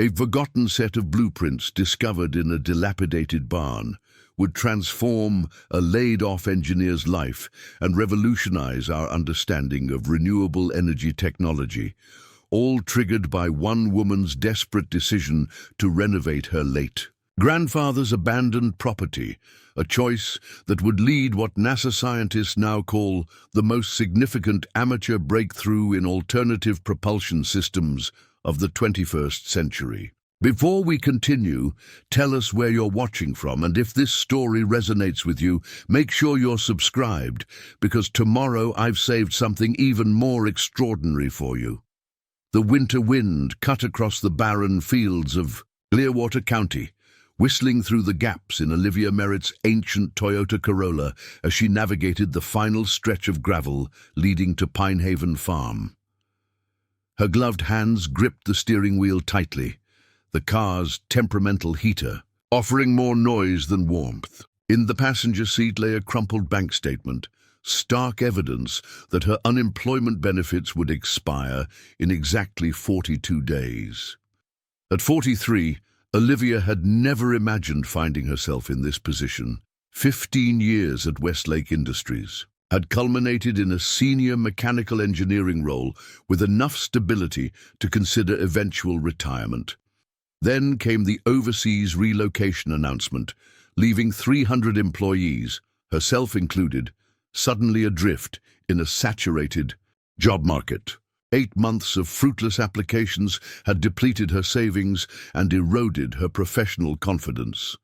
A forgotten set of blueprints discovered in a dilapidated barn would transform a laid-off engineer's life and revolutionize our understanding of renewable energy technology, all triggered by one woman's desperate decision to renovate her late grandfather's abandoned property, a choice that would lead what NASA scientists now call the most significant amateur breakthrough in alternative propulsion systems of the 21st century. Before we continue, tell us where you're watching from, and if this story resonates with you, make sure you're subscribed, because tomorrow I've saved something even more extraordinary for you. The winter wind cut across the barren fields of Clearwater County, whistling through the gaps in Olivia Merritt's ancient Toyota Corolla as she navigated the final stretch of gravel leading to Pinehaven Farm. Her gloved hands gripped the steering wheel tightly, the car's temperamental heater offering more noise than warmth. In the passenger seat lay a crumpled bank statement, stark evidence that her unemployment benefits would expire in exactly 42 days. At 43, Olivia had never imagined finding herself in this position. 15 years at Westlake Industries had culminated in a senior mechanical engineering role with enough stability to consider eventual retirement. Then came the overseas relocation announcement, leaving 300 employees, herself included, suddenly adrift in a saturated job market. 8 months of fruitless applications had depleted her savings and eroded her professional confidence.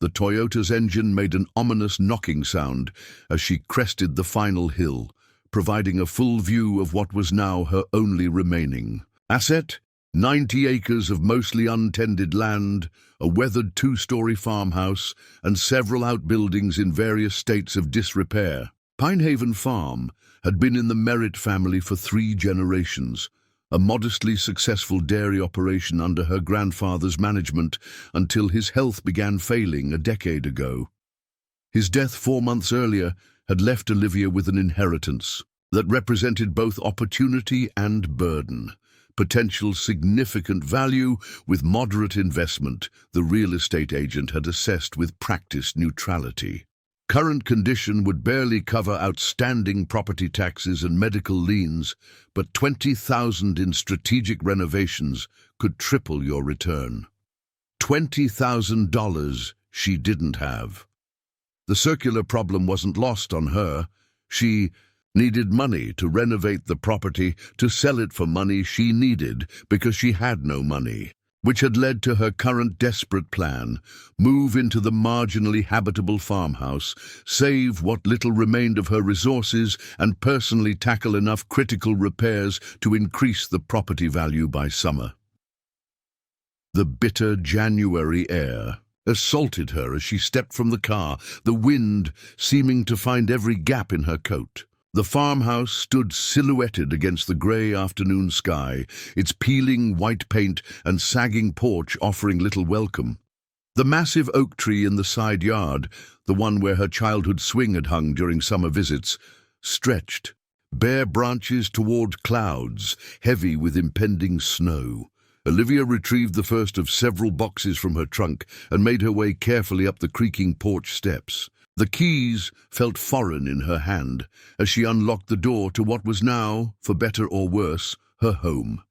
The Toyota's engine made an ominous knocking sound as she crested the final hill, providing a full view of what was now her only remaining asset: 90 acres of mostly untended land, a weathered 2-story farmhouse, and several outbuildings in various states of disrepair. Pinehaven Farm had been in the Merritt family for 3 generations, a modestly successful dairy operation under her grandfather's management until his health began failing a decade ago. His death 4 months earlier had left Olivia with an inheritance that represented both opportunity and burden. Potential significant value with moderate investment, the real estate agent had assessed with practiced neutrality. Current condition would barely cover outstanding property taxes and medical liens, but $20,000 in strategic renovations could triple your return. $20,000 she didn't have. The circular problem wasn't lost on her. She needed money to renovate the property, to sell it for money she needed because she had no money, which had led to her current desperate plan: move into the marginally habitable farmhouse, save what little remained of her resources, and personally tackle enough critical repairs to increase the property value by summer. The bitter January air assaulted her as she stepped from the car, the wind seeming to find every gap in her coat. The farmhouse stood silhouetted against the grey afternoon sky, its peeling white paint and sagging porch offering little welcome. The massive oak tree in the side yard, the one where her childhood swing had hung during summer visits, stretched, bare branches toward clouds, heavy with impending snow. Olivia retrieved the first of several boxes from her trunk and made her way carefully up the creaking porch steps. The keys felt foreign in her hand as she unlocked the door to what was now, for better or worse, her home.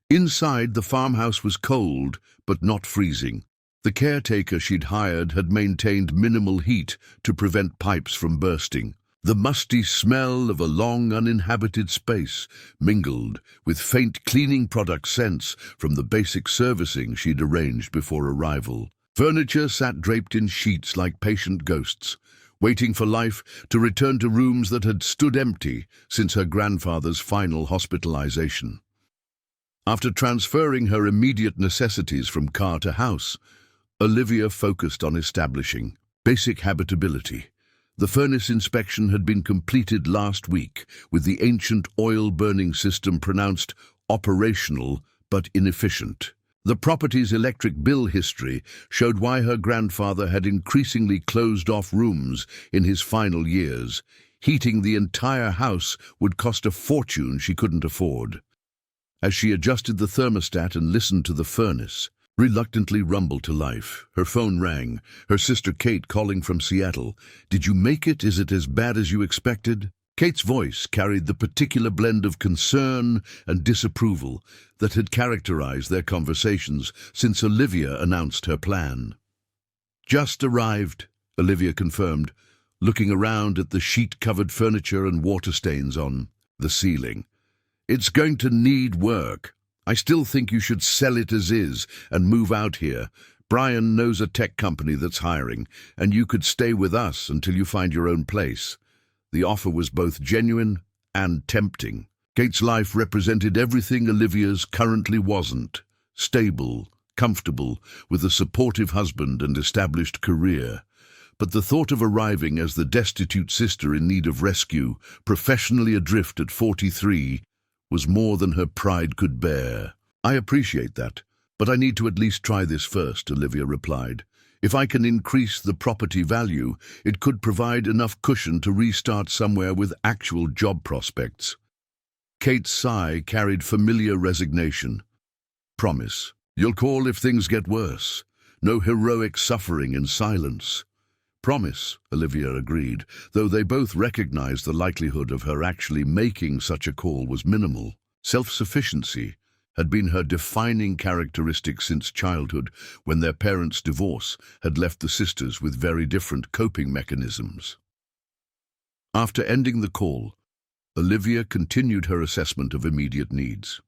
Inside, the farmhouse was cold, but not freezing. The caretaker she'd hired had maintained minimal heat to prevent pipes from bursting. The musty smell of a long uninhabited space mingled with faint cleaning product scents from the basic servicing she'd arranged before arrival. Furniture sat draped in sheets like patient ghosts, waiting for life to return to rooms that had stood empty since her grandfather's final hospitalization. After transferring her immediate necessities from car to house, Olivia focused on establishing basic habitability. The furnace inspection had been completed last week, with the ancient oil-burning system pronounced operational but inefficient. The property's electric bill history showed why her grandfather had increasingly closed off rooms in his final years. Heating the entire house would cost a fortune she couldn't afford. As she adjusted the thermostat and listened to the furnace reluctantly rumble to life, her phone rang, her sister Kate calling from Seattle. "Did you make it? Is it as bad as you expected?" Kate's voice carried the particular blend of concern and disapproval that had characterized their conversations since Olivia announced her plan. "Just arrived," Olivia confirmed, looking around at the sheet-covered furniture and water stains on the ceiling. "It's going to need work. I still think you should sell it as is and move out here. Brian knows a tech company that's hiring, and you could stay with us until you find your own place." The offer was both genuine and tempting. Kate's life represented everything Olivia's currently wasn't: stable, comfortable, with a supportive husband and established career. But the thought of arriving as the destitute sister in need of rescue, professionally adrift at 43, was more than her pride could bear. "I appreciate that, but I need to at least try this first," Olivia replied. "If I can increase the property value, it could provide enough cushion to restart somewhere with actual job prospects." Kate's sigh carried familiar resignation. "Promise, you'll call if things get worse. No heroic suffering in silence." "Promise," Olivia agreed, though they both recognized the likelihood of her actually making such a call was minimal. Self-sufficiency had been her defining characteristic since childhood, when their parents' divorce had left the sisters with very different coping mechanisms. After ending the call, Olivia continued her assessment of immediate needs.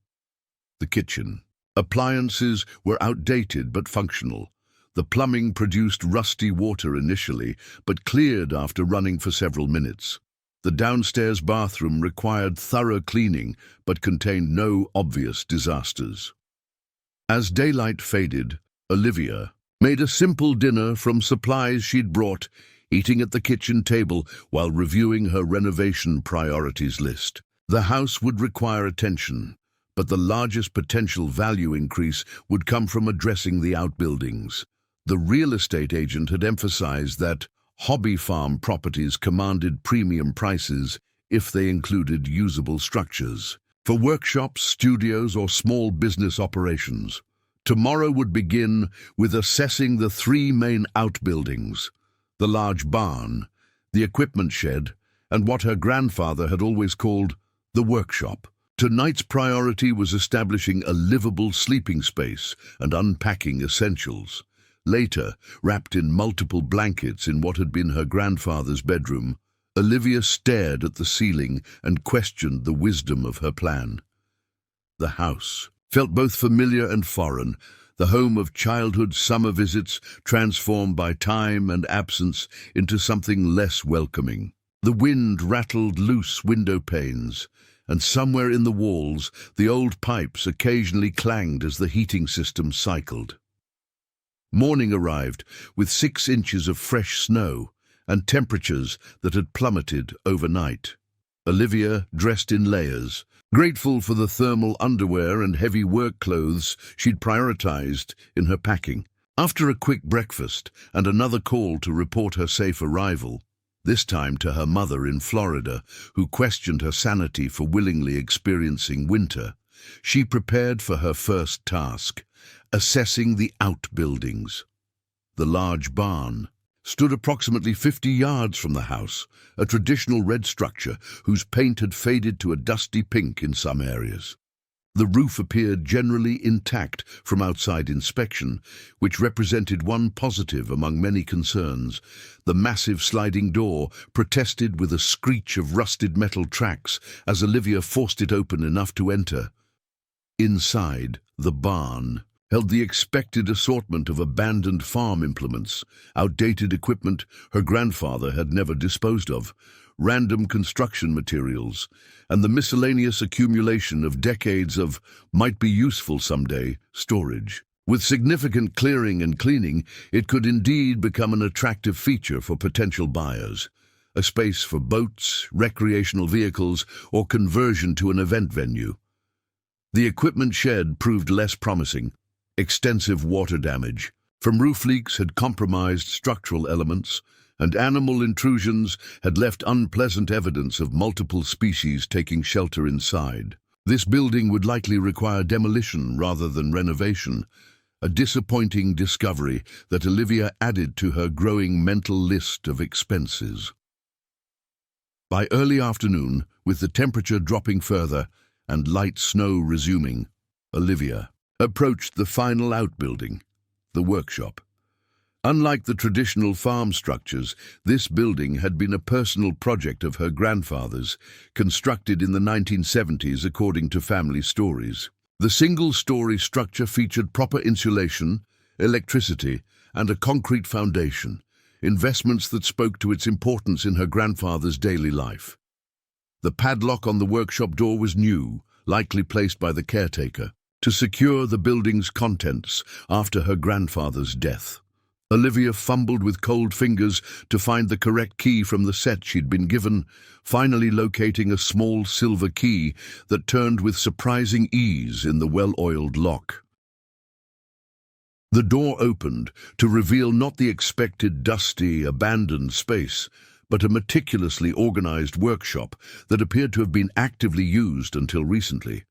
The kitchen. Appliances were outdated but functional. The plumbing produced rusty water initially, but cleared after running for several minutes. The downstairs bathroom required thorough cleaning, but contained no obvious disasters. As daylight faded, Olivia made a simple dinner from supplies she'd brought, eating at the kitchen table while reviewing her renovation priorities list. The house would require attention, but the largest potential value increase would come from addressing the outbuildings. The real estate agent had emphasized that hobby farm properties commanded premium prices if they included usable structures. For workshops, studios, or small business operations, tomorrow would begin with assessing the three main outbuildings: the large barn, the equipment shed, and what her grandfather had always called the workshop. Tonight's priority was establishing a livable sleeping space and unpacking essentials. Later, wrapped in multiple blankets in what had been her grandfather's bedroom, Olivia stared at the ceiling and questioned the wisdom of her plan. The house felt both familiar and foreign, the home of childhood summer visits transformed by time and absence into something less welcoming. The wind rattled loose window panes, and somewhere in the walls, the old pipes occasionally clanged as the heating system cycled. Morning arrived with 6 inches of fresh snow and temperatures that had plummeted overnight. Olivia dressed in layers, grateful for the thermal underwear and heavy work clothes she'd prioritized in her packing. After a quick breakfast and another call to report her safe arrival, this time to her mother in Florida, who questioned her sanity for willingly experiencing winter, she prepared for her first task: assessing the outbuildings. The large barn stood approximately 50 yards from the house, a traditional red structure whose paint had faded to a dusty pink in some areas. The roof appeared generally intact from outside inspection, which represented one positive among many concerns. The massive sliding door protested with a screech of rusted metal tracks as Olivia forced it open enough to enter. Inside, the barn held the expected assortment of abandoned farm implements, outdated equipment her grandfather had never disposed of, random construction materials, and the miscellaneous accumulation of decades of might-be-useful-someday storage. With significant clearing and cleaning, it could indeed become an attractive feature for potential buyers, a space for boats, recreational vehicles, or conversion to an event venue. The equipment shed proved less promising. Extensive water damage from roof leaks had compromised structural elements, and animal intrusions had left unpleasant evidence of multiple species taking shelter inside. This building would likely require demolition rather than renovation, a disappointing discovery that Olivia added to her growing mental list of expenses. By early afternoon, with the temperature dropping further and light snow resuming, Olivia approached the final outbuilding, the workshop. Unlike the traditional farm structures, this building had been a personal project of her grandfather's, constructed in the 1970s according to family stories. The single-story structure featured proper insulation, electricity, and a concrete foundation, investments that spoke to its importance in her grandfather's daily life. The padlock on the workshop door was new, likely placed by the caretaker, to secure the building's contents after her grandfather's death. Olivia fumbled with cold fingers to find the correct key from the set she'd been given, finally locating a small silver key that turned with surprising ease in the well-oiled lock. The door opened to reveal not the expected dusty, abandoned space, but a meticulously organized workshop that appeared to have been actively used until recently.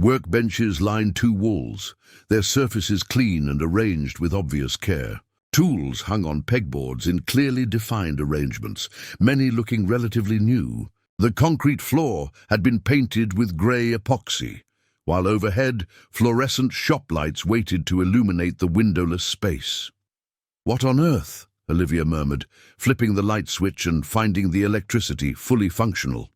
Workbenches lined two walls, their surfaces clean and arranged with obvious care. Tools hung on pegboards in clearly defined arrangements, many looking relatively new. The concrete floor had been painted with grey epoxy, while overhead, fluorescent shop lights waited to illuminate the windowless space. "What on earth?" Olivia murmured, flipping the light switch and finding the electricity fully functional.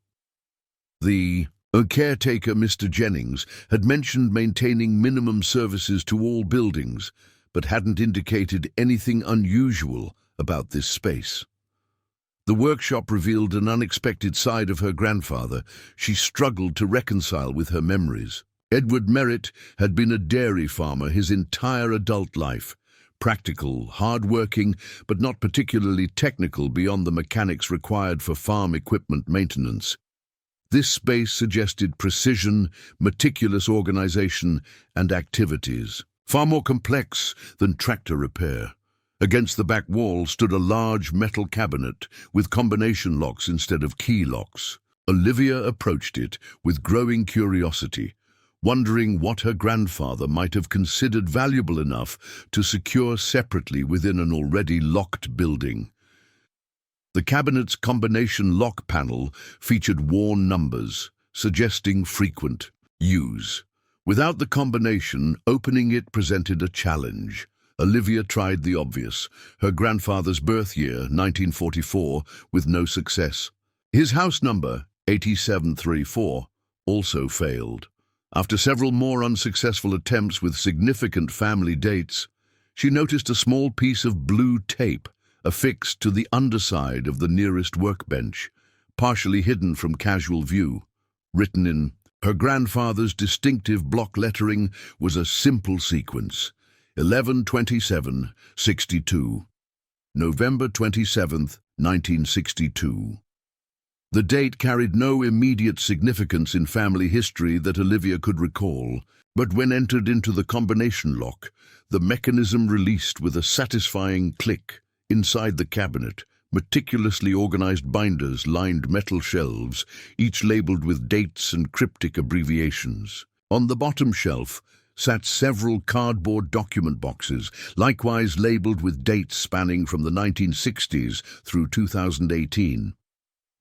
The caretaker, Mr. Jennings, had mentioned maintaining minimum services to all buildings, but hadn't indicated anything unusual about this space. The workshop revealed an unexpected side of her grandfather she struggled to reconcile with her memories. Edward Merritt had been a dairy farmer his entire adult life, practical, hard-working, but not particularly technical beyond the mechanics required for farm equipment maintenance. This space suggested precision, meticulous organization, and activities, far more complex than tractor repair. Against the back wall stood a large metal cabinet with combination locks instead of key locks. Olivia approached it with growing curiosity, wondering what her grandfather might have considered valuable enough to secure separately within an already locked building. The cabinet's combination lock panel featured worn numbers, suggesting frequent use. Without the combination, opening it presented a challenge. Olivia tried the obvious, her grandfather's birth year, 1944, with no success. His house number, 8734, also failed. After several more unsuccessful attempts with significant family dates, she noticed a small piece of blue tape affixed to the underside of the nearest workbench, partially hidden from casual view. Written in her grandfather's distinctive block lettering was a simple sequence: 11/27/62, November 27th, 1962. The date carried no immediate significance in family history that Olivia could recall, but when entered into the combination lock, the mechanism released with a satisfying click. Inside the cabinet, meticulously organized binders lined metal shelves, each labeled with dates and cryptic abbreviations. On the bottom shelf sat several cardboard document boxes, likewise labeled with dates spanning from the 1960s through 2018.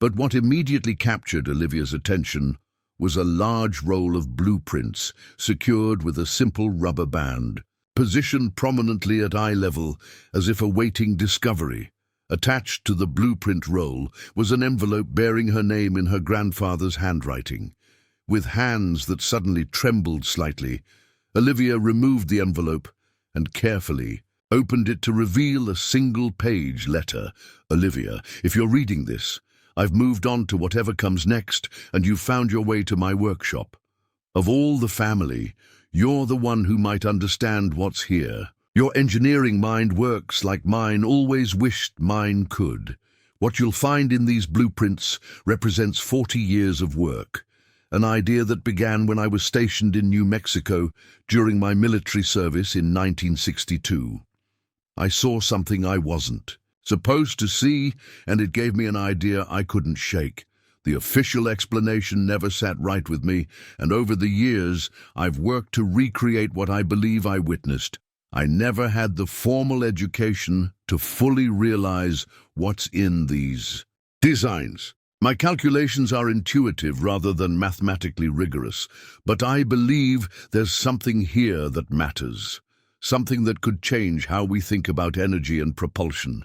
But what immediately captured Olivia's attention was a large roll of blueprints secured with a simple rubber band, positioned prominently at eye level as if awaiting discovery. Attached to the blueprint roll was an envelope bearing her name in her grandfather's handwriting. With hands that suddenly trembled slightly, Olivia removed the envelope and carefully opened it to reveal a single-page letter. "Olivia, if you're reading this, I've moved on to whatever comes next, and you've found your way to my workshop. Of all the family, you're the one who might understand what's here. Your engineering mind works like mine always wished mine could. What you'll find in these blueprints represents 40 years of work, an idea that began when I was stationed in New Mexico during my military service in 1962. I saw something I wasn't supposed to see, and it gave me an idea I couldn't shake. The official explanation never sat right with me, and over the years, I've worked to recreate what I believe I witnessed. I never had the formal education to fully realize what's in these designs. My calculations are intuitive rather than mathematically rigorous, but I believe there's something here that matters, something that could change how we think about energy and propulsion.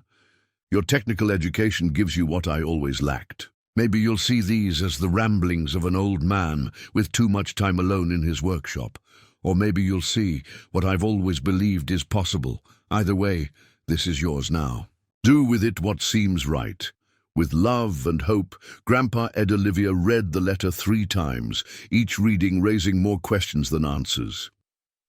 Your technical education gives you what I always lacked. Maybe you'll see these as the ramblings of an old man with too much time alone in his workshop. Or maybe you'll see what I've always believed is possible. Either way, this is yours now. Do with it what seems right. With love and hope, Grandpa Ed Olivia read the letter 3 times, each reading raising more questions than answers.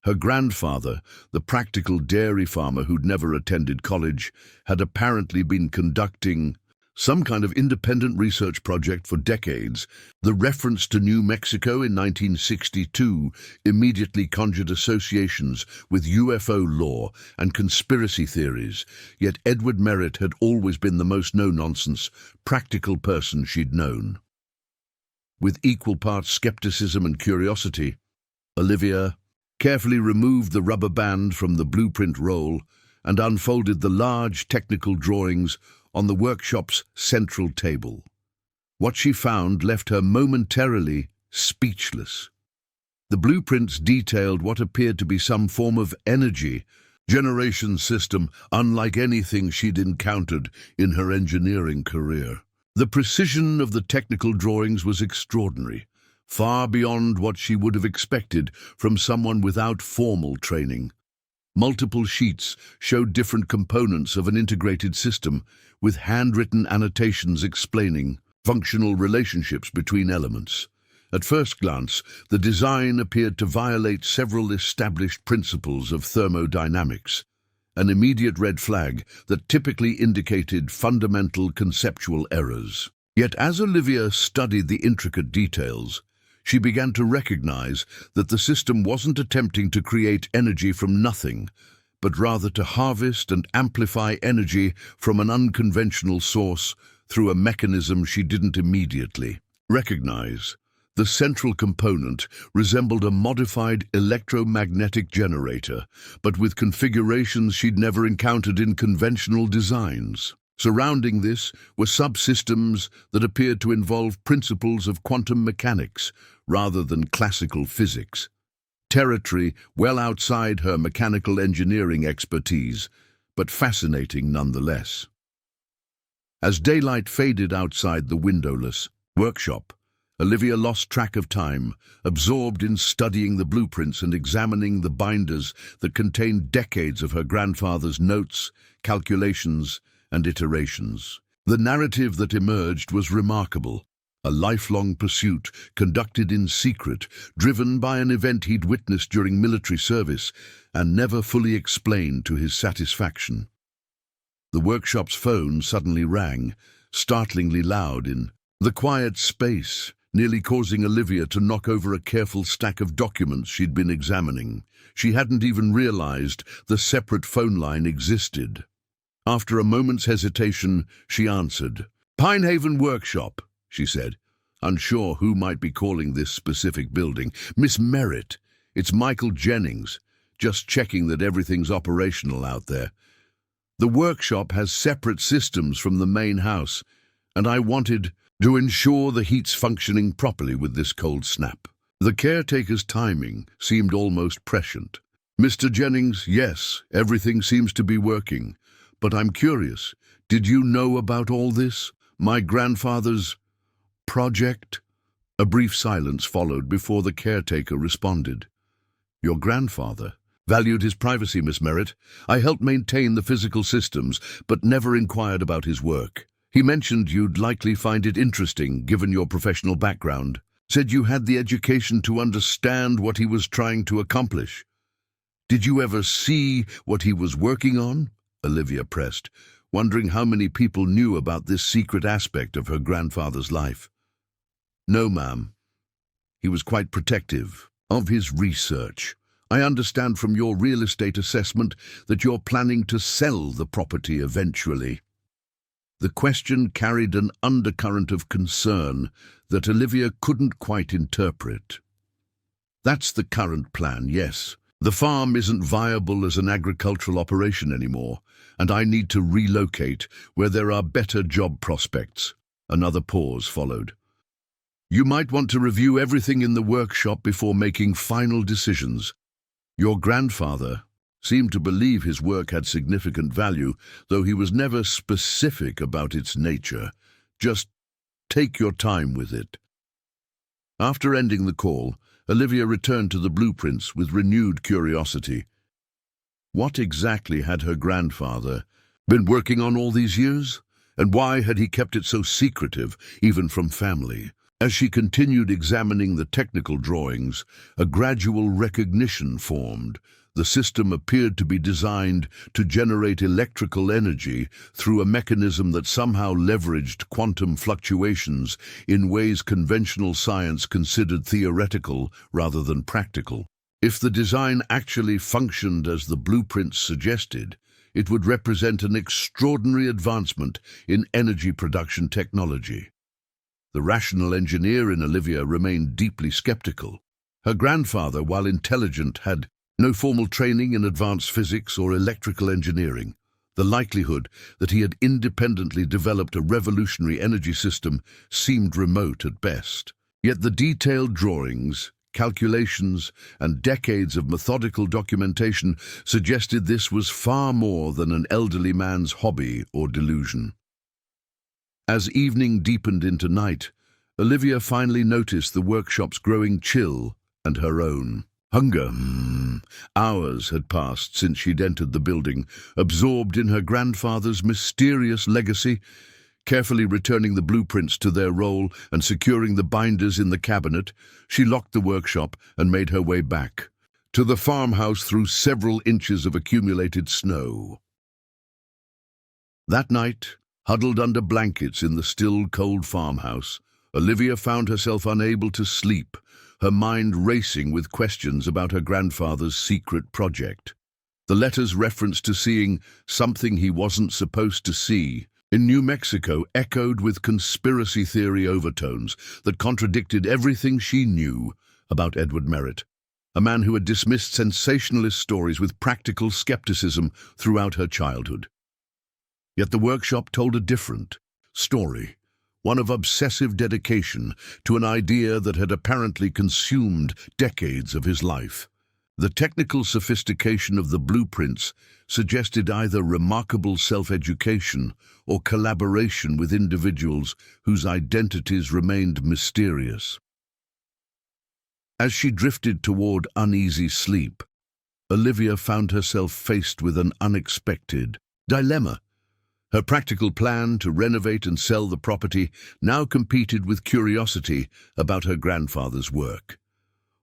Her grandfather, the practical dairy farmer who'd never attended college, had apparently been conducting some kind of independent research project for decades. The reference to New Mexico in 1962 immediately conjured associations with UFO lore and conspiracy theories, yet Edward Merritt had always been the most no-nonsense, practical person she'd known. With equal parts skepticism and curiosity, Olivia carefully removed the rubber band from the blueprint roll and unfolded the large technical drawings on the workshop's central table. What she found left her momentarily speechless. The blueprints detailed what appeared to be some form of energy generation system unlike anything she'd encountered in her engineering career. The precision of the technical drawings was extraordinary, far beyond what she would have expected from someone without formal training. Multiple sheets showed different components of an integrated system, with handwritten annotations explaining functional relationships between elements. At first glance, the design appeared to violate several established principles of thermodynamics, an immediate red flag that typically indicated fundamental conceptual errors. Yet as Olivia studied the intricate details, she began to recognize that the system wasn't attempting to create energy from nothing, but rather to harvest and amplify energy from an unconventional source through a mechanism she didn't immediately recognize. The central component resembled a modified electromagnetic generator, but with configurations she'd never encountered in conventional designs. Surrounding this were subsystems that appeared to involve principles of quantum mechanics rather than classical physics, territory well outside her mechanical engineering expertise, but fascinating nonetheless. As daylight faded outside the windowless workshop, Olivia lost track of time, absorbed in studying the blueprints and examining the binders that contained decades of her grandfather's notes, calculations, and iterations. The narrative that emerged was remarkable, a lifelong pursuit conducted in secret, driven by an event he'd witnessed during military service and never fully explained to his satisfaction. The workshop's phone suddenly rang, startlingly loud in the quiet space, nearly causing Olivia to knock over a careful stack of documents she'd been examining. She hadn't even realized the separate phone line existed. After a moment's hesitation, she answered. "Pinehaven Workshop," she said, unsure who might be calling this specific building. "Miss Merritt, it's Michael Jennings. Just checking that everything's operational out there. The workshop has separate systems from the main house, and I wanted to ensure the heat's functioning properly with this cold snap." The caretaker's timing seemed almost prescient. "Mr. Jennings, yes, everything seems to be working. But I'm curious, did you know about all this? My grandfather's project?" A brief silence followed before the caretaker responded. "Your grandfather valued his privacy, Miss Merritt. I helped maintain the physical systems, but never inquired about his work. He mentioned you'd likely find it interesting, given your professional background. Said you had the education to understand what he was trying to accomplish. Did you ever see what he was working on?" Olivia pressed, wondering how many people knew about this secret aspect of her grandfather's life. "No, ma'am. He was quite protective of his research. I understand from your real estate assessment that you're planning to sell the property eventually." The question carried an undercurrent of concern that Olivia couldn't quite interpret. "That's the current plan, yes. The farm isn't viable as an agricultural operation anymore, and I need to relocate where there are better job prospects." Another pause followed. "You might want to review everything in the workshop before making final decisions. Your grandfather seemed to believe his work had significant value, though he was never specific about its nature. Just take your time with it." After ending the call, Olivia returned to the blueprints with renewed curiosity. What exactly had her grandfather been working on all these years? And why had he kept it so secretive, even from family? As she continued examining the technical drawings, a gradual recognition formed. The system appeared to be designed to generate electrical energy through a mechanism that somehow leveraged quantum fluctuations in ways conventional science considered theoretical rather than practical. If the design actually functioned as the blueprints suggested, it would represent an extraordinary advancement in energy production technology. The rational engineer in Olivia remained deeply skeptical. Her grandfather, while intelligent, had no formal training in advanced physics or electrical engineering. The likelihood that he had independently developed a revolutionary energy system seemed remote at best. Yet the detailed drawings, calculations, and decades of methodical documentation suggested this was far more than an elderly man's hobby or delusion. As evening deepened into night, Olivia finally noticed the workshop's growing chill and her own. Hunger. Hours had passed since she'd entered the building, absorbed in her grandfather's mysterious legacy. Carefully returning the blueprints to their role and securing the binders in the cabinet, she locked the workshop and made her way back to the farmhouse through several inches of accumulated snow. That night, huddled under blankets in the still, cold farmhouse, Olivia found herself unable to sleep, her mind racing with questions about her grandfather's secret project. The letters referenced to seeing something he wasn't supposed to see in New Mexico echoed with conspiracy theory overtones that contradicted everything she knew about Edward Merritt, a man who had dismissed sensationalist stories with practical skepticism throughout her childhood. Yet the workshop told a different story, one of obsessive dedication to an idea that had apparently consumed decades of his life. The technical sophistication of the blueprints suggested either remarkable self-education or collaboration with individuals whose identities remained mysterious. As she drifted toward uneasy sleep, Olivia found herself faced with an unexpected dilemma. Her practical plan to renovate and sell the property now competed with curiosity about her grandfather's work.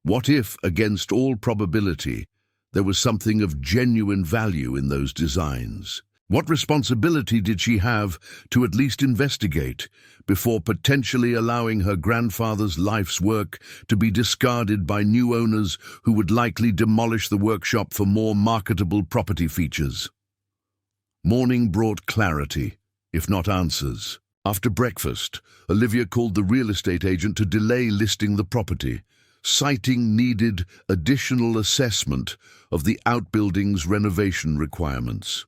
What if, against all probability, there was something of genuine value in those designs? What responsibility did she have to at least investigate before potentially allowing her grandfather's life's work to be discarded by new owners who would likely demolish the workshop for more marketable property features? Morning brought clarity, if not answers. After breakfast, Olivia called the real estate agent to delay listing the property, citing needed additional assessment of the outbuilding's renovation requirements.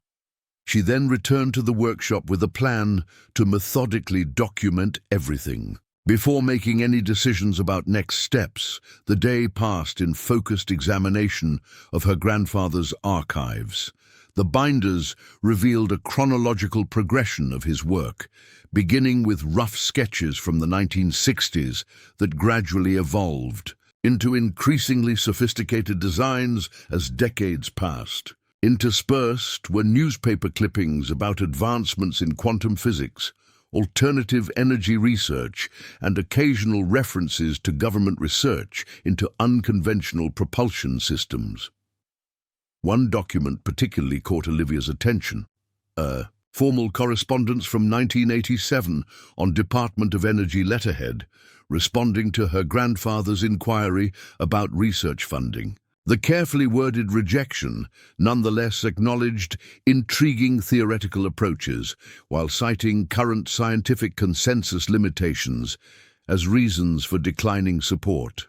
She then returned to the workshop with a plan to methodically document everything. Before making any decisions about next steps, the day passed in focused examination of her grandfather's archives. The binders revealed a chronological progression of his work, beginning with rough sketches from the 1960s that gradually evolved into increasingly sophisticated designs as decades passed. Interspersed were newspaper clippings about advancements in quantum physics, alternative energy research, and occasional references to government research into unconventional propulsion systems. One document particularly caught Olivia's attention, a formal correspondence from 1987 on Department of Energy letterhead, responding to her grandfather's inquiry about research funding. The carefully worded rejection nonetheless acknowledged intriguing theoretical approaches while citing current scientific consensus limitations as reasons for declining support.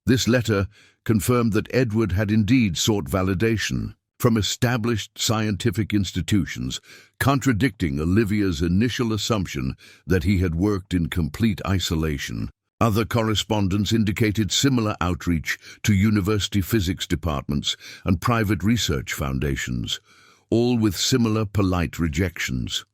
This letter confirmed that Edward had indeed sought validation from established scientific institutions, contradicting Olivia's initial assumption that he had worked in complete isolation. Other correspondence indicated similar outreach to university physics departments and private research foundations, all with similar polite rejections.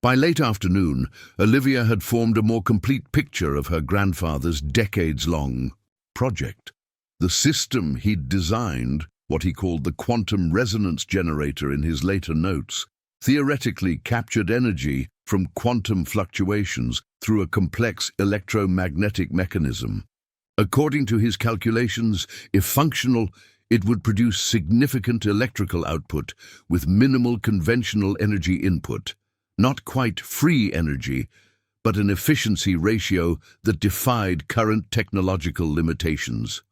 By late afternoon, Olivia had formed a more complete picture of her grandfather's decades-long project. The system he'd designed, what he called the quantum resonance generator in his later notes, theoretically captured energy from quantum fluctuations through a complex electromagnetic mechanism. According to his calculations, if functional, it would produce significant electrical output with minimal conventional energy input. Not quite free energy, but an efficiency ratio that defied current technological limitations.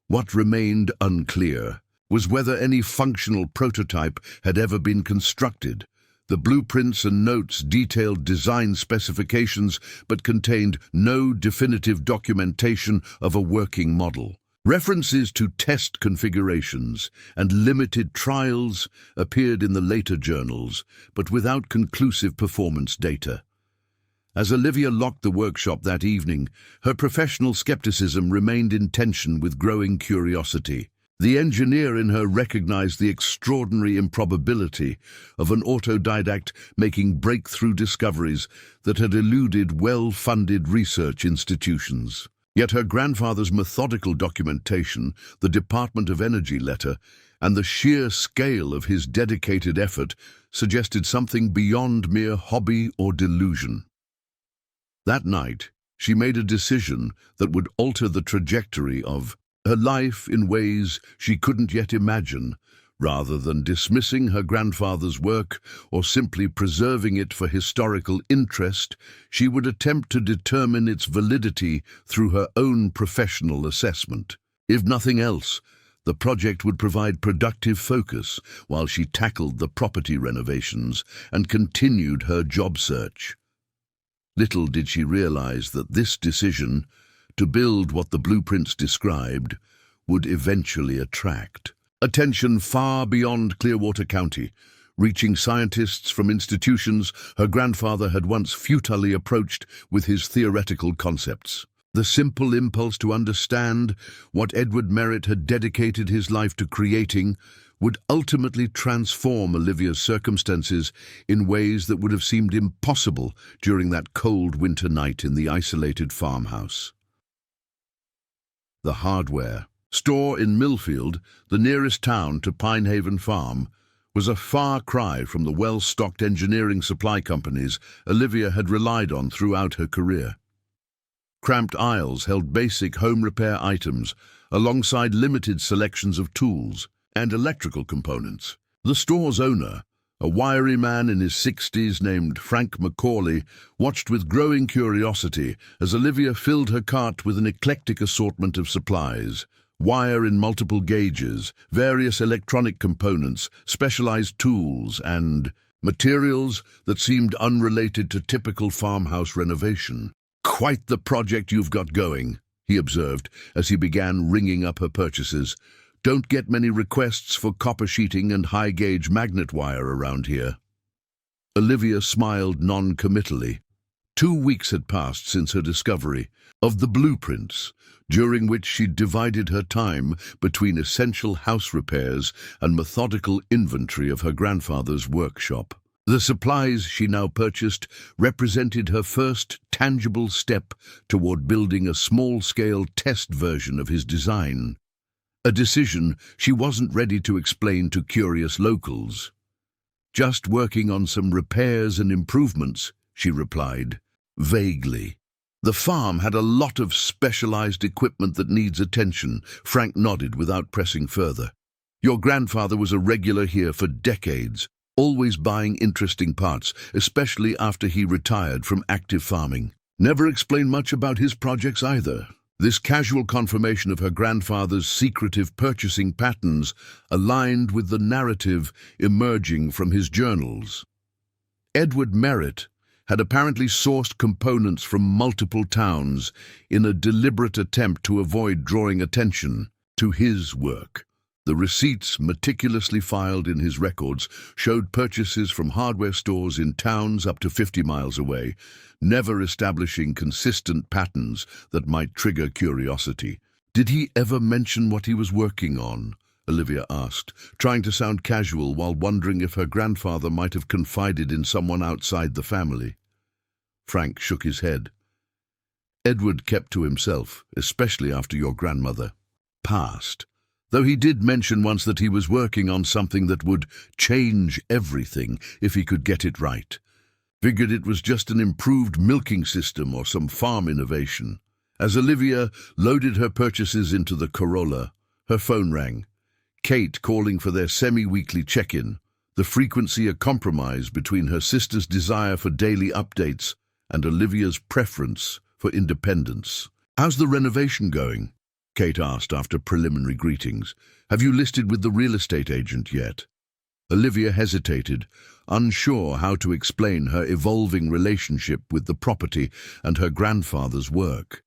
What remained unclear was whether any functional prototype had ever been constructed. The blueprints and notes detailed design specifications but contained no definitive documentation of a working model. References to test configurations and limited trials appeared in the later journals, but without conclusive performance data. As Olivia locked the workshop that evening, her professional skepticism remained in tension with growing curiosity. The engineer in her recognized the extraordinary improbability of an autodidact making breakthrough discoveries that had eluded well-funded research institutions. Yet her grandfather's methodical documentation, the Department of Energy letter, and the sheer scale of his dedicated effort suggested something beyond mere hobby or delusion. That night, she made a decision that would alter the trajectory of her life in ways she couldn't yet imagine. Rather than dismissing her grandfather's work or simply preserving it for historical interest, she would attempt to determine its validity through her own professional assessment. If nothing else, the project would provide productive focus while she tackled the property renovations and continued her job search. Little did she realize that this decision, to build what the blueprints described, would eventually attract attention far beyond Clearwater County, reaching scientists from institutions her grandfather had once futilely approached with his theoretical concepts. The simple impulse to understand what Edward Merritt had dedicated his life to creating would ultimately transform Olivia's circumstances in ways that would have seemed impossible during that cold winter night in the isolated farmhouse. The hardware store in Millfield, the nearest town to Pinehaven Farm, was a far cry from the well-stocked engineering supply companies Olivia had relied on throughout her career. Cramped aisles held basic home repair items alongside limited selections of tools and electrical components. The store's owner, a wiry man in his 60s named Frank McCauley, watched with growing curiosity as Olivia filled her cart with an eclectic assortment of supplies: wire in multiple gauges, various electronic components, specialized tools, and materials that seemed unrelated to typical farmhouse renovation. "Quite the project you've got going," he observed as he began ringing up her purchases. "Don't get many requests for copper sheeting and high-gauge magnet wire around here." Olivia smiled non-committally. 2 weeks had passed since her discovery of the blueprints, during which she divided her time between essential house repairs and methodical inventory of her grandfather's workshop. The supplies she now purchased represented her first tangible step toward building a small-scale test version of his design, a decision she wasn't ready to explain to curious locals. "Just working on some repairs and improvements," she replied, vaguely. "The farm had a lot of specialized equipment that needs attention," Frank nodded without pressing further. "Your grandfather was a regular here for decades, always buying interesting parts, especially after he retired from active farming. Never explained much about his projects either." This casual confirmation of her grandfather's secretive purchasing patterns aligned with the narrative emerging from his journals. Edward Merritt had apparently sourced components from multiple towns in a deliberate attempt to avoid drawing attention to his work. The receipts meticulously filed in his records showed purchases from hardware stores in towns up to 50 miles away, never establishing consistent patterns that might trigger curiosity. "Did he ever mention what he was working on?" Olivia asked, trying to sound casual while wondering if her grandfather might have confided in someone outside the family. Frank shook his head. "Edward kept to himself, especially after your grandmother passed. Though he did mention once that he was working on something that would change everything if he could get it right. Figured it was just an improved milking system or some farm innovation." As Olivia loaded her purchases into the Corolla, her phone rang. Kate calling for their semi-weekly check-in, the frequency a compromise between her sister's desire for daily updates and Olivia's preference for independence. "How's the renovation going?" Kate asked after preliminary greetings. "Have you listed with the real estate agent yet?" Olivia hesitated, unsure how to explain her evolving relationship with the property and her grandfather's work.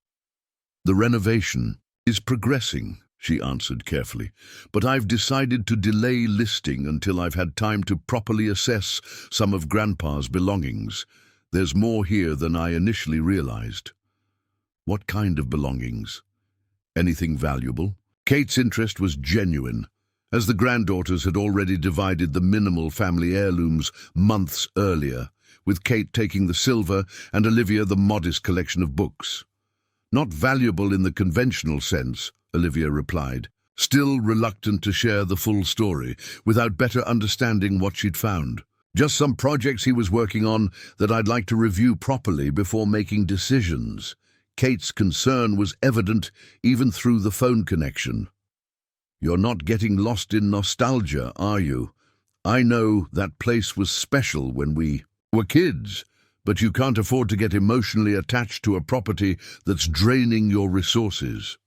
"The renovation is progressing," she answered carefully, "but I've decided to delay listing until I've had time to properly assess some of Grandpa's belongings. There's more here than I initially realized." "What kind of belongings? Anything valuable?" Kate's interest was genuine, as the granddaughters had already divided the minimal family heirlooms months earlier, with Kate taking the silver and Olivia the modest collection of books. "Not valuable in the conventional sense," Olivia replied, still reluctant to share the full story without better understanding what she'd found. "Just some projects he was working on that I'd like to review properly before making decisions." Kate's concern was evident even through the phone connection. "You're not getting lost in nostalgia, are you? I know that place was special when we were kids, but you can't afford to get emotionally attached to a property that's draining your resources."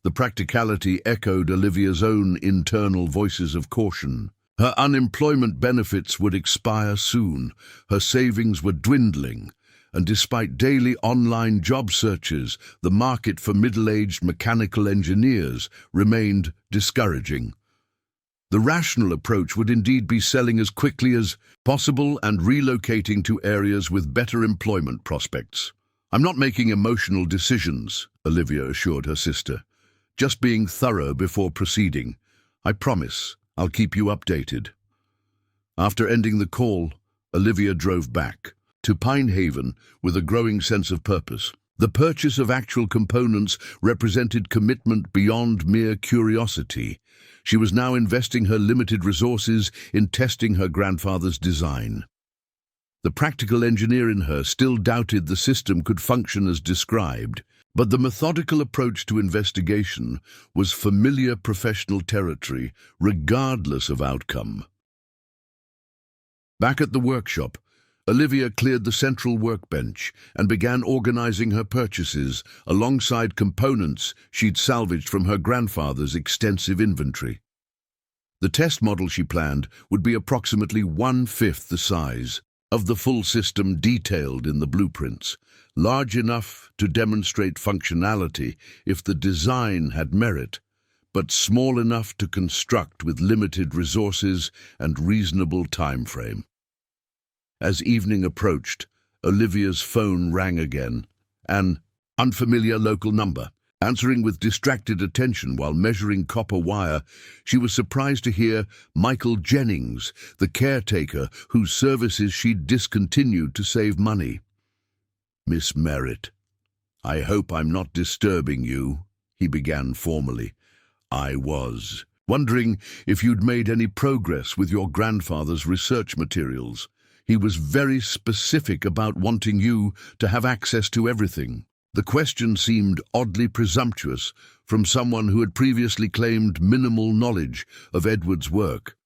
The practicality echoed Olivia's own internal voices of caution. Her unemployment benefits would expire soon, her savings were dwindling, and despite daily online job searches, the market for middle-aged mechanical engineers remained discouraging. The rational approach would indeed be selling as quickly as possible and relocating to areas with better employment prospects. "I'm not making emotional decisions," Olivia assured her sister. "Just being thorough before proceeding. I promise I'll keep you updated." After ending the call, Olivia drove back to Pinehaven with a growing sense of purpose. The purchase of actual components represented commitment beyond mere curiosity. She was now investing her limited resources in testing her grandfather's design. The practical engineer in her still doubted the system could function as described, but the methodical approach to investigation was familiar professional territory, regardless of outcome. Back at the workshop, Olivia cleared the central workbench and began organizing her purchases alongside components she'd salvaged from her grandfather's extensive inventory. The test model she planned would be approximately 1/5 the size of the full system detailed in the blueprints, large enough to demonstrate functionality if the design had merit, but small enough to construct with limited resources and reasonable time frame. As evening approached, Olivia's phone rang again, an unfamiliar local number. Answering with distracted attention while measuring copper wire, she was surprised to hear Michael Jennings, the caretaker whose services she'd discontinued to save money. "Miss Merritt, I hope I'm not disturbing you," he began formally. "I was wondering if you'd made any progress with your grandfather's research materials. He was very specific about wanting you to have access to everything." The question seemed oddly presumptuous from someone who had previously claimed minimal knowledge of Edward's work.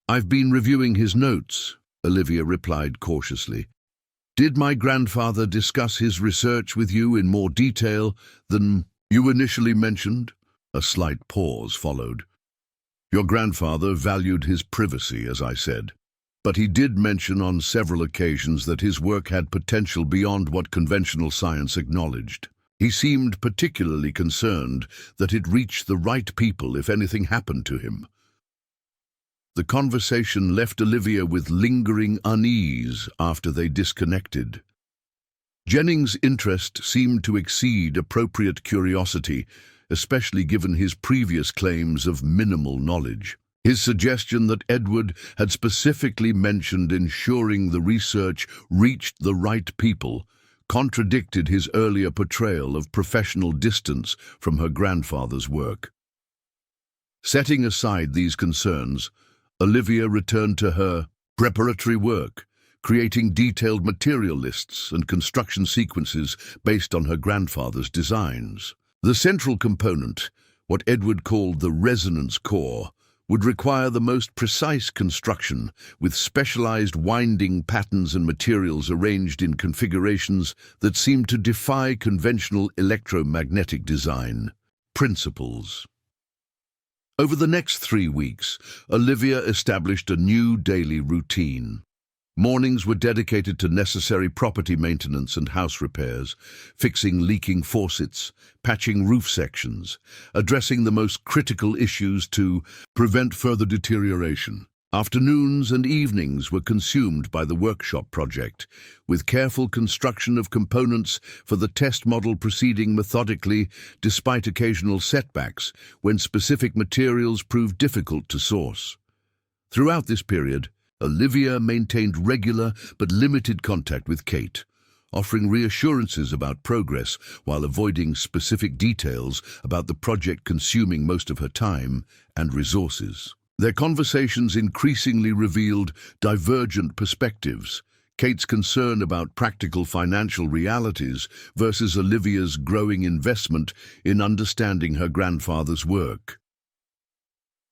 "I've been reviewing his notes," Olivia replied cautiously. Did my grandfather discuss his research with you in more detail than you initially mentioned? A slight pause followed. Your grandfather valued his privacy, as I said, but he did mention on several occasions that his work had potential beyond what conventional science acknowledged. He seemed particularly concerned that it reached the right people if anything happened to him. The conversation left Olivia with lingering unease after they disconnected. Jennings' interest seemed to exceed appropriate curiosity, especially given his previous claims of minimal knowledge. His suggestion that Edward had specifically mentioned ensuring the research reached the right people contradicted his earlier portrayal of professional distance from her grandfather's work. Setting aside these concerns, Olivia returned to her preparatory work, creating detailed material lists and construction sequences based on her grandfather's designs. The central component, what Edward called the resonance core, would require the most precise construction, with specialized winding patterns and materials arranged in configurations that seemed to defy conventional electromagnetic design principles. Over the next 3 weeks, Olivia established a new daily routine. Mornings were dedicated to necessary property maintenance and house repairs, fixing leaking faucets, patching roof sections, addressing the most critical issues to prevent further deterioration. Afternoons and evenings were consumed by the workshop project, with careful construction of components for the test model proceeding methodically despite occasional setbacks when specific materials proved difficult to source. Throughout this period, Olivia maintained regular but limited contact with Kate, offering reassurances about progress while avoiding specific details about the project consuming most of her time and resources. Their conversations increasingly revealed divergent perspectives, Kate's concern about practical financial realities versus Olivia's growing investment in understanding her grandfather's work.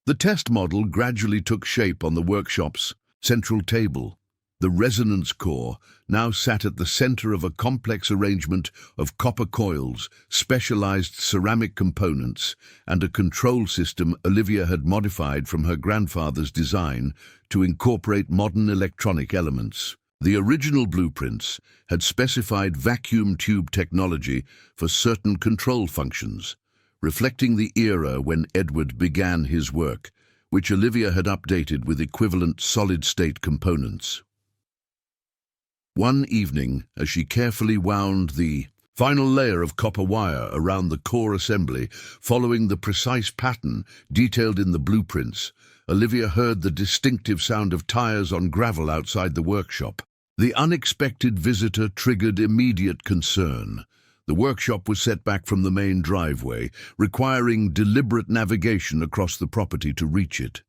The test model gradually took shape on the workshop's central table. The resonance core now sat at the center of a complex arrangement of copper coils, specialized ceramic components, and a control system Olivia had modified from her grandfather's design to incorporate modern electronic elements. The original blueprints had specified vacuum tube technology for certain control functions, reflecting the era when Edward began his work, which Olivia had updated with equivalent solid-state components. One evening, as she carefully wound the final layer of copper wire around the core assembly, following the precise pattern detailed in the blueprints, Olivia heard the distinctive sound of tires on gravel outside the workshop. The unexpected visitor triggered immediate concern. The workshop was set back from the main driveway, requiring deliberate navigation across the property to reach it.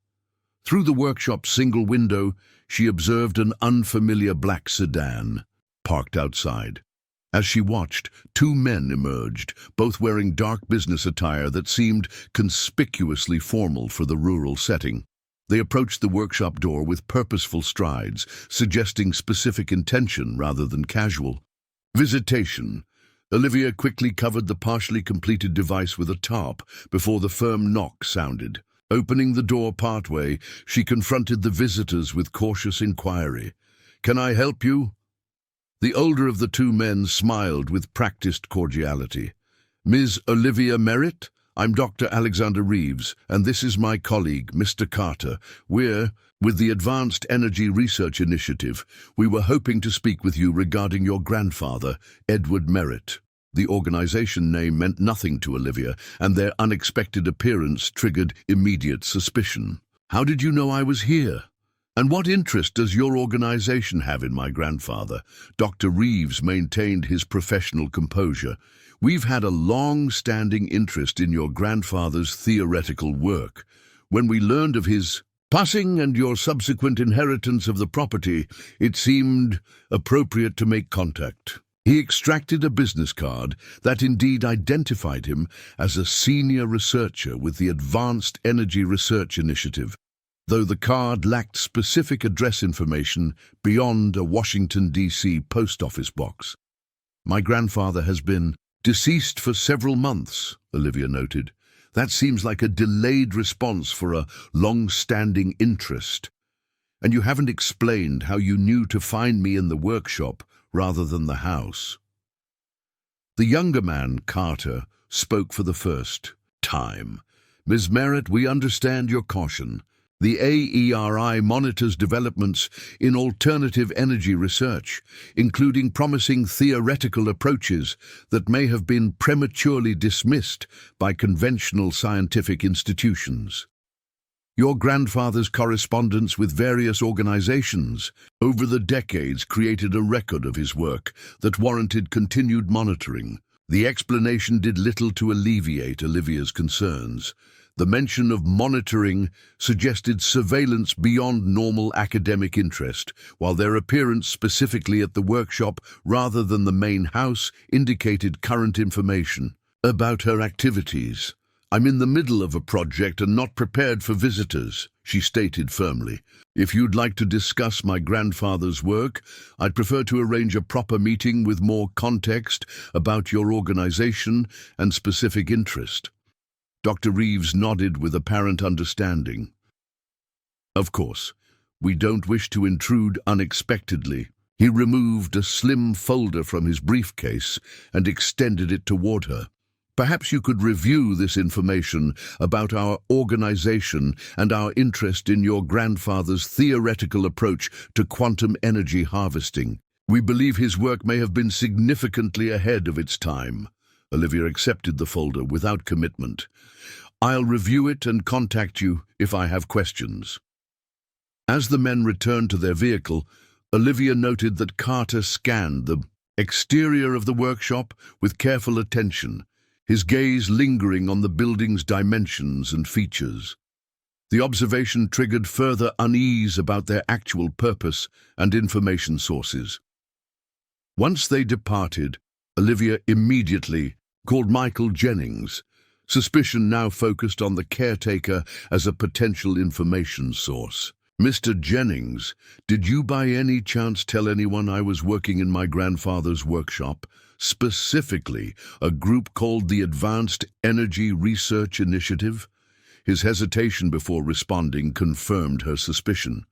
Through the workshop's single window, she observed an unfamiliar black sedan, parked outside. As she watched, 2 men emerged, both wearing dark business attire that seemed conspicuously formal for the rural setting. They approached the workshop door with purposeful strides, suggesting specific intention rather than casual visitation. Olivia quickly covered the partially completed device with a tarp before the firm knock sounded. Opening the door partway, she confronted the visitors with cautious inquiry. "Can I help you?" The older of the 2 men smiled with practiced cordiality. "Ms. Olivia Merritt? I'm Dr. Alexander Reeves, and this is my colleague, Mr. Carter. We're with the Advanced Energy Research Initiative. We were hoping to speak with you regarding your grandfather, Edward Merritt." The organization name meant nothing to Olivia, and their unexpected appearance triggered immediate suspicion. "How did you know I was here? And what interest does your organization have in my grandfather?" Dr. Reeves maintained his professional composure. "We've had a long-standing interest in your grandfather's theoretical work. When we learned of his passing and your subsequent inheritance of the property, it seemed appropriate to make contact." He extracted a business card that indeed identified him as a senior researcher with the Advanced Energy Research Initiative. though the card lacked specific address information beyond a Washington, D.C. post office box. "My grandfather has been deceased for several months," Olivia noted. "That seems like a delayed response for a long-standing interest. And you haven't explained how you knew to find me in the workshop rather than the house." The younger man, Carter, spoke for the first time. "Ms. Merritt, we understand your caution. The AERI monitors developments in alternative energy research, including promising theoretical approaches that may have been prematurely dismissed by conventional scientific institutions. Your grandfather's correspondence with various organizations over the decades created a record of his work that warranted continued monitoring." The explanation did little to alleviate Olivia's concerns. The mention of monitoring suggested surveillance beyond normal academic interest, while their appearance specifically at the workshop rather than the main house indicated current information about her activities. "I'm in the middle of a project and not prepared for visitors," she stated firmly. "If you'd like to discuss my grandfather's work, I'd prefer to arrange a proper meeting with more context about your organization and specific interest." Dr. Reeves nodded with apparent understanding. "Of course, we don't wish to intrude unexpectedly." He removed a slim folder from his briefcase and extended it toward her. "Perhaps you could review this information about our organization and our interest in your grandfather's theoretical approach to quantum energy harvesting. We believe his work may have been significantly ahead of its time." Olivia accepted the folder without commitment. "I'll review it and contact you if I have questions." As the men returned to their vehicle, Olivia noted that Carter scanned the exterior of the workshop with careful attention, his gaze lingering on the building's dimensions and features. The observation triggered further unease about their actual purpose and information sources. Once they departed, Olivia immediately called Michael Jennings, suspicion now focused on the caretaker as a potential information source. "Mr. Jennings, did you by any chance tell anyone I was working in my grandfather's workshop, specifically a group called the Advanced Energy Research Initiative?" His hesitation before responding confirmed her suspicion.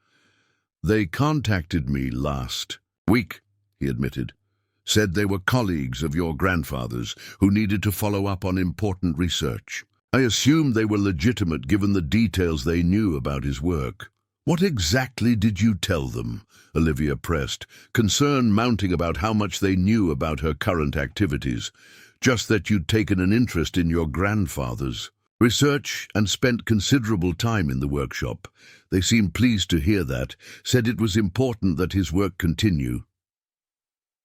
"They contacted me last week," he admitted. "Said they were colleagues of your grandfather's who needed to follow up on important research. I assumed they were legitimate given the details they knew about his work." "What exactly did you tell them?" Olivia pressed, concern mounting about how much they knew about her current activities. "Just that you'd taken an interest in your grandfather's research and spent considerable time in the workshop. They seemed pleased to hear that, said it was important that his work continue."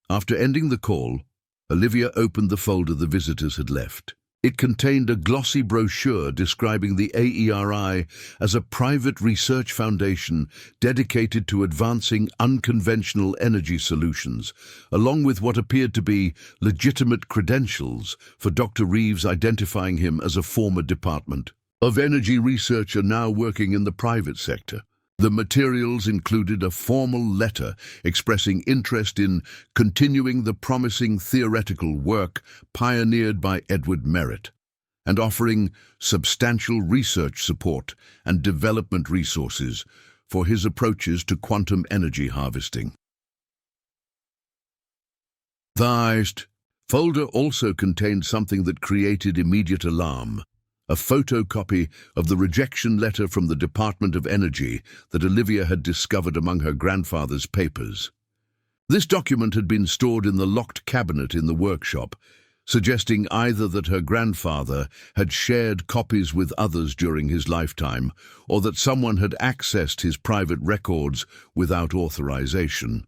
After ending the call, Olivia opened the folder the visitors had left. It contained a glossy brochure describing the AERI as a private research foundation dedicated to advancing unconventional energy solutions, along with what appeared to be legitimate credentials for Dr. Reeves, identifying him as a former department of energy researcher now working in the private sector. The materials included a formal letter expressing interest in continuing the promising theoretical work pioneered by Edward Merritt, and offering substantial research support and development resources for his approaches to quantum energy harvesting. The folder also contained something that created immediate alarm. A photocopy of the rejection letter from the Department of Energy that Olivia had discovered among her grandfather's papers. This document had been stored in the locked cabinet in the workshop, suggesting either that her grandfather had shared copies with others during his lifetime, or that someone had accessed his private records without authorization.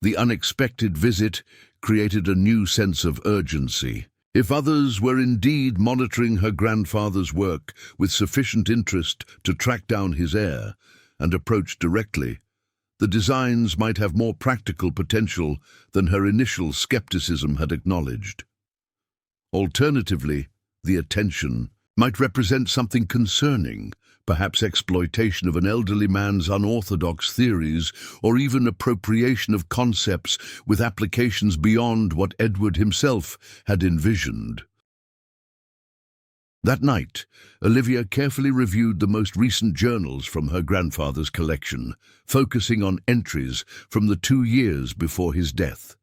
The unexpected visit created a new sense of urgency. If others were indeed monitoring her grandfather's work with sufficient interest to track down his heir and approach directly, the designs might have more practical potential than her initial skepticism had acknowledged. Alternatively, the attention might represent something concerning, perhaps exploitation of an elderly man's unorthodox theories, or even appropriation of concepts with applications beyond what Edward himself had envisioned. That night, Olivia carefully reviewed the most recent journals from her grandfather's collection, focusing on entries from the 2 years before his death.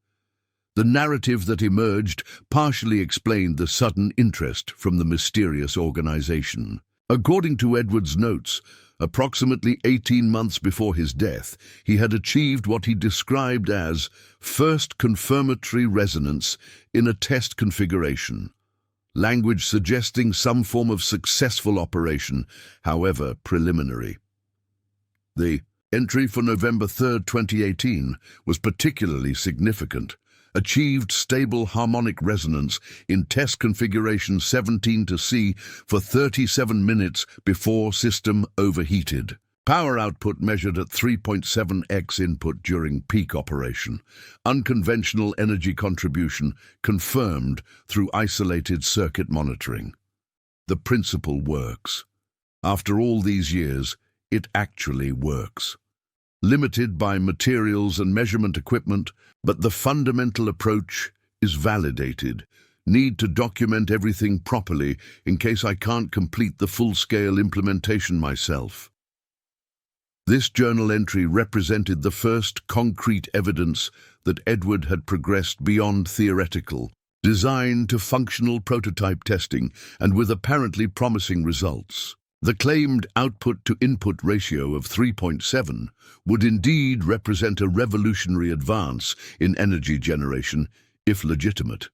The narrative that emerged partially explained the sudden interest from the mysterious organization. According to Edward's notes, approximately 18 months before his death, he had achieved what he described as first confirmatory resonance in a test configuration, language suggesting some form of successful operation, however preliminary. The entry for November 3, 2018 was particularly significant. Achieved stable harmonic resonance in test configuration 17-C for 37 minutes before system overheated. Power output measured at 3.7x input during peak operation. Unconventional energy contribution confirmed through isolated circuit monitoring. The principle works. After all these years, it actually works. Limited by materials and measurement equipment, but the fundamental approach is validated. Need to document everything properly in case I can't complete the full-scale implementation myself. This journal entry represented the first concrete evidence that Edward had progressed beyond theoretical, design to functional prototype testing, and with apparently promising results. The claimed output-to-input ratio of 3.7 would indeed represent a revolutionary advance in energy generation, if legitimate.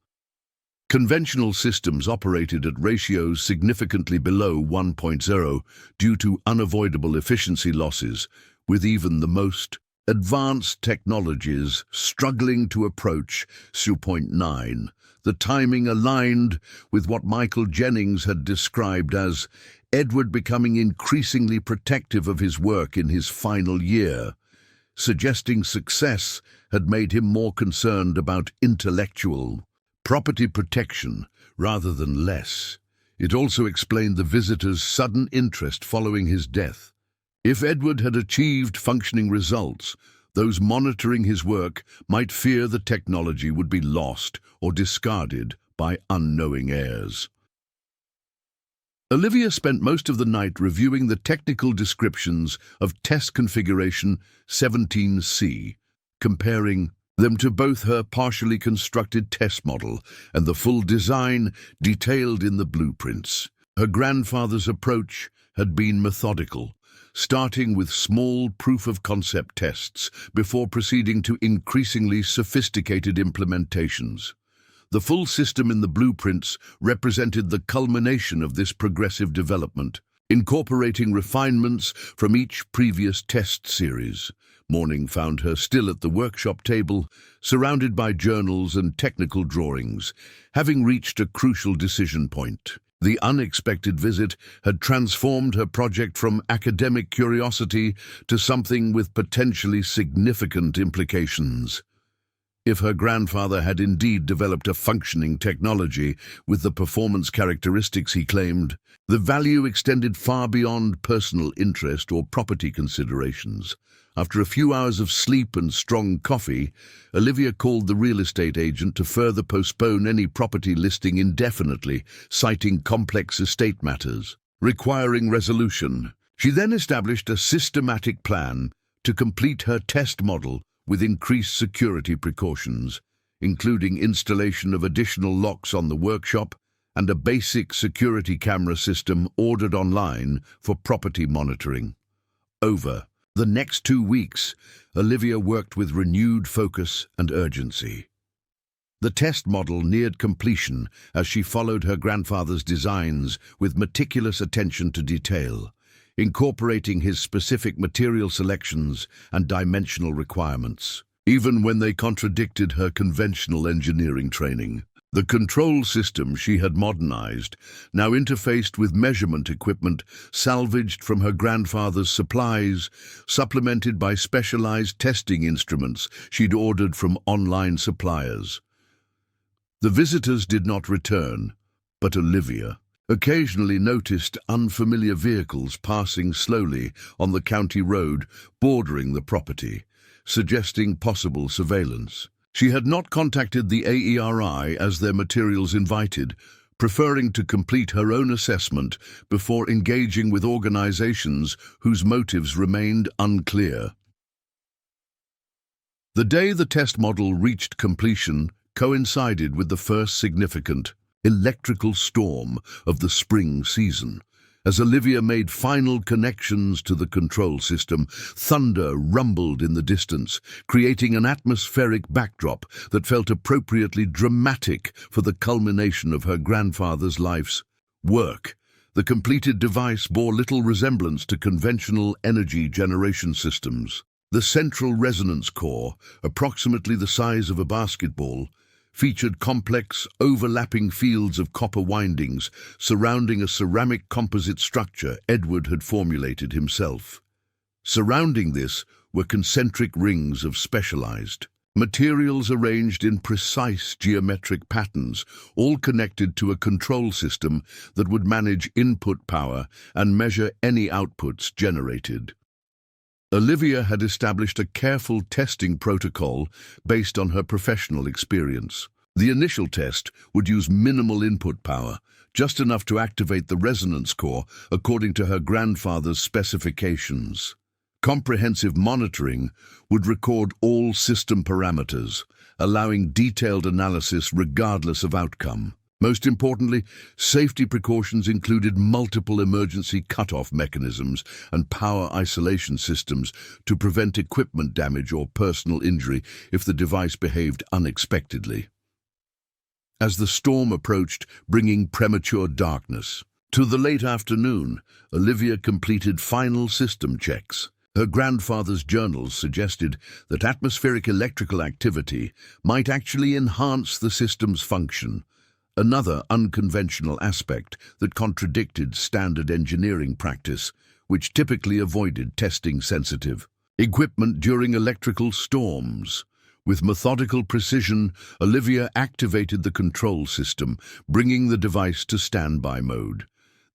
Conventional systems operated at ratios significantly below 1.0 due to unavoidable efficiency losses, with even the most advanced technologies struggling to approach 2.9. The timing aligned with what Michael Jennings had described as Edward becoming increasingly protective of his work in his final year, suggesting success had made him more concerned about intellectual property protection rather than less. It also explained the visitor's sudden interest following his death. If Edward had achieved functioning results, those monitoring his work might fear the technology would be lost or discarded by unknowing heirs. Olivia spent most of the night reviewing the technical descriptions of test configuration 17C, comparing them to both her partially constructed test model and the full design detailed in the blueprints. Her grandfather's approach had been methodical, starting with small proof-of-concept tests before proceeding to increasingly sophisticated implementations. The full system in the blueprints represented the culmination of this progressive development, incorporating refinements from each previous test series. Morning found her still at the workshop table, surrounded by journals and technical drawings, having reached a crucial decision point. The unexpected visit had transformed her project from academic curiosity to something with potentially significant implications. If her grandfather had indeed developed a functioning technology with the performance characteristics he claimed, the value extended far beyond personal interest or property considerations. After a few hours of sleep and strong coffee, Olivia called the real estate agent to further postpone any property listing indefinitely, citing complex estate matters requiring resolution. She then established a systematic plan to complete her test model with increased security precautions, including installation of additional locks on the workshop and a basic security camera system ordered online for property monitoring. Over the next 2 weeks, Olivia worked with renewed focus and urgency. The test model neared completion as she followed her grandfather's designs with meticulous attention to detail, incorporating his specific material selections and dimensional requirements, even when they contradicted her conventional engineering training. The control system she had modernized now interfaced with measurement equipment salvaged from her grandfather's supplies, supplemented by specialized testing instruments she'd ordered from online suppliers. The visitors did not return, but Olivia. occasionally noticed unfamiliar vehicles passing slowly on the county road bordering the property, suggesting possible surveillance. She had not contacted the AERI as their materials invited, preferring to complete her own assessment before engaging with organizations whose motives remained unclear. The day the test model reached completion coincided with the first significant electrical storm of the spring season. As Olivia made final connections to the control system, thunder rumbled in the distance, creating an atmospheric backdrop that felt appropriately dramatic for the culmination of her grandfather's life's work. The completed device bore little resemblance to conventional energy generation systems. The central resonance core, approximately the size of a basketball, featured complex, overlapping fields of copper windings surrounding a ceramic composite structure Edward had formulated himself. Surrounding this were concentric rings of specialized materials arranged in precise geometric patterns, all connected to a control system that would manage input power and measure any outputs generated. Olivia had established a careful testing protocol based on her professional experience. The initial test would use minimal input power, just enough to activate the resonance core according to her grandfather's specifications. Comprehensive monitoring would record all system parameters, allowing detailed analysis regardless of outcome. Most importantly, safety precautions included multiple emergency cutoff mechanisms and power isolation systems to prevent equipment damage or personal injury if the device behaved unexpectedly. As the storm approached, bringing premature darkness to the late afternoon, Olivia completed final system checks. Her grandfather's journals suggested that atmospheric electrical activity might actually enhance the system's function, another unconventional aspect that contradicted standard engineering practice, which typically avoided testing sensitive equipment during electrical storms. With methodical precision, Olivia activated the control system, bringing the device to standby mode.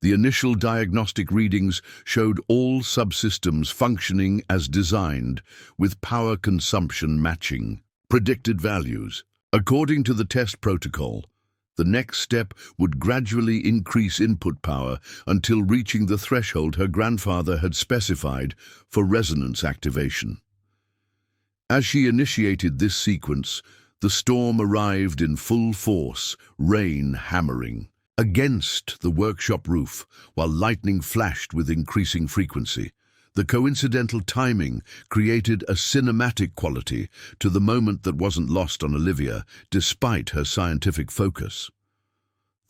The initial diagnostic readings showed all subsystems functioning as designed, with power consumption matching predicted values. According to the test protocol, the next step would gradually increase input power until reaching the threshold her grandfather had specified for resonance activation. As she initiated this sequence, the storm arrived in full force, rain hammering against the workshop roof, while lightning flashed with increasing frequency. The coincidental timing created a cinematic quality to the moment that wasn't lost on Olivia, despite her scientific focus.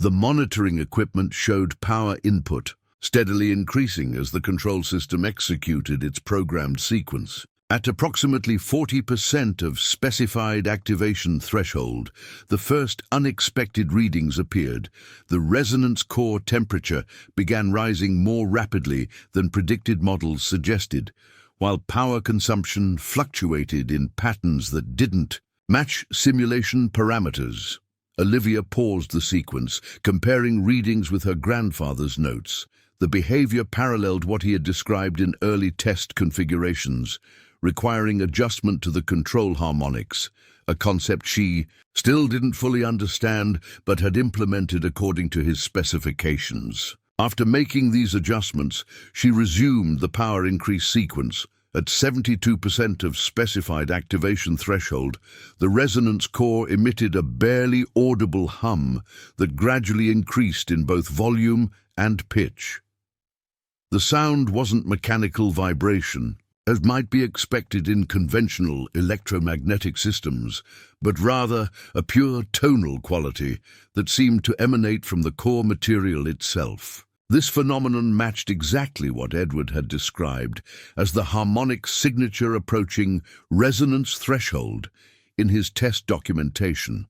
The monitoring equipment showed power input, steadily increasing as the control system executed its programmed sequence. At approximately 40% of specified activation threshold, the first unexpected readings appeared. The resonance core temperature began rising more rapidly than predicted models suggested, while power consumption fluctuated in patterns that didn't match simulation parameters. Olivia paused the sequence, comparing readings with her grandfather's notes. The behavior paralleled what he had described in early test configurations, requiring adjustment to the control harmonics, a concept she still didn't fully understand but had implemented according to his specifications. After making these adjustments, she resumed the power increase sequence. At 72% of specified activation threshold, the resonance core emitted a barely audible hum that gradually increased in both volume and pitch. The sound wasn't mechanical vibration, as might be expected in conventional electromagnetic systems, but rather a pure tonal quality that seemed to emanate from the core material itself. This phenomenon matched exactly what Edward had described as the harmonic signature approaching resonance threshold in his test documentation.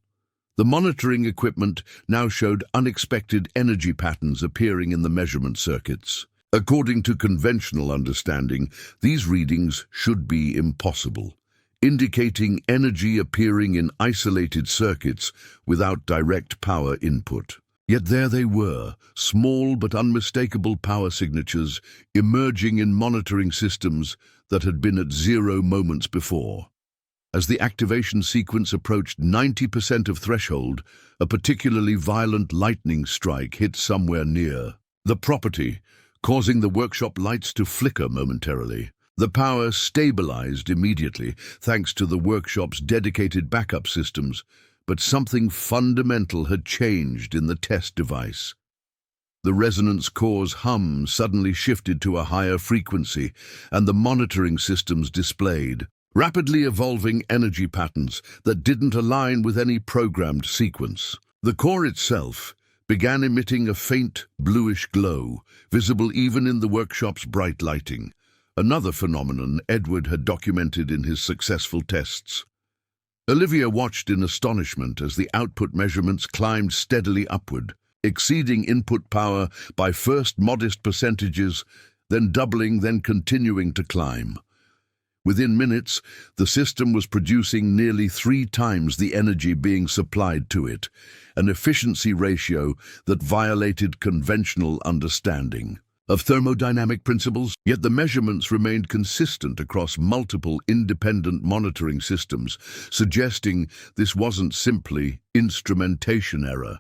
The monitoring equipment now showed unexpected energy patterns appearing in the measurement circuits. According to conventional understanding, these readings should be impossible, indicating energy appearing in isolated circuits without direct power input. Yet there they were, small but unmistakable power signatures emerging in monitoring systems that had been at zero moments before. As the activation sequence approached 90% of threshold, a particularly violent lightning strike hit somewhere near the property, causing the workshop lights to flicker momentarily. The power stabilized immediately, thanks to the workshop's dedicated backup systems, but something fundamental had changed in the test device. The resonance core's hum suddenly shifted to a higher frequency, and the monitoring systems displayed rapidly evolving energy patterns that didn't align with any programmed sequence. The core itself began emitting a faint bluish glow, visible even in the workshop's bright lighting, another phenomenon Edward had documented in his successful tests. Olivia watched in astonishment as the output measurements climbed steadily upward, exceeding input power by first modest percentages, then doubling, then continuing to climb. Within minutes, the system was producing nearly 3 times the energy being supplied to it, an efficiency ratio that violated conventional understanding of thermodynamic principles. Yet the measurements remained consistent across multiple independent monitoring systems, suggesting this wasn't simply instrumentation error.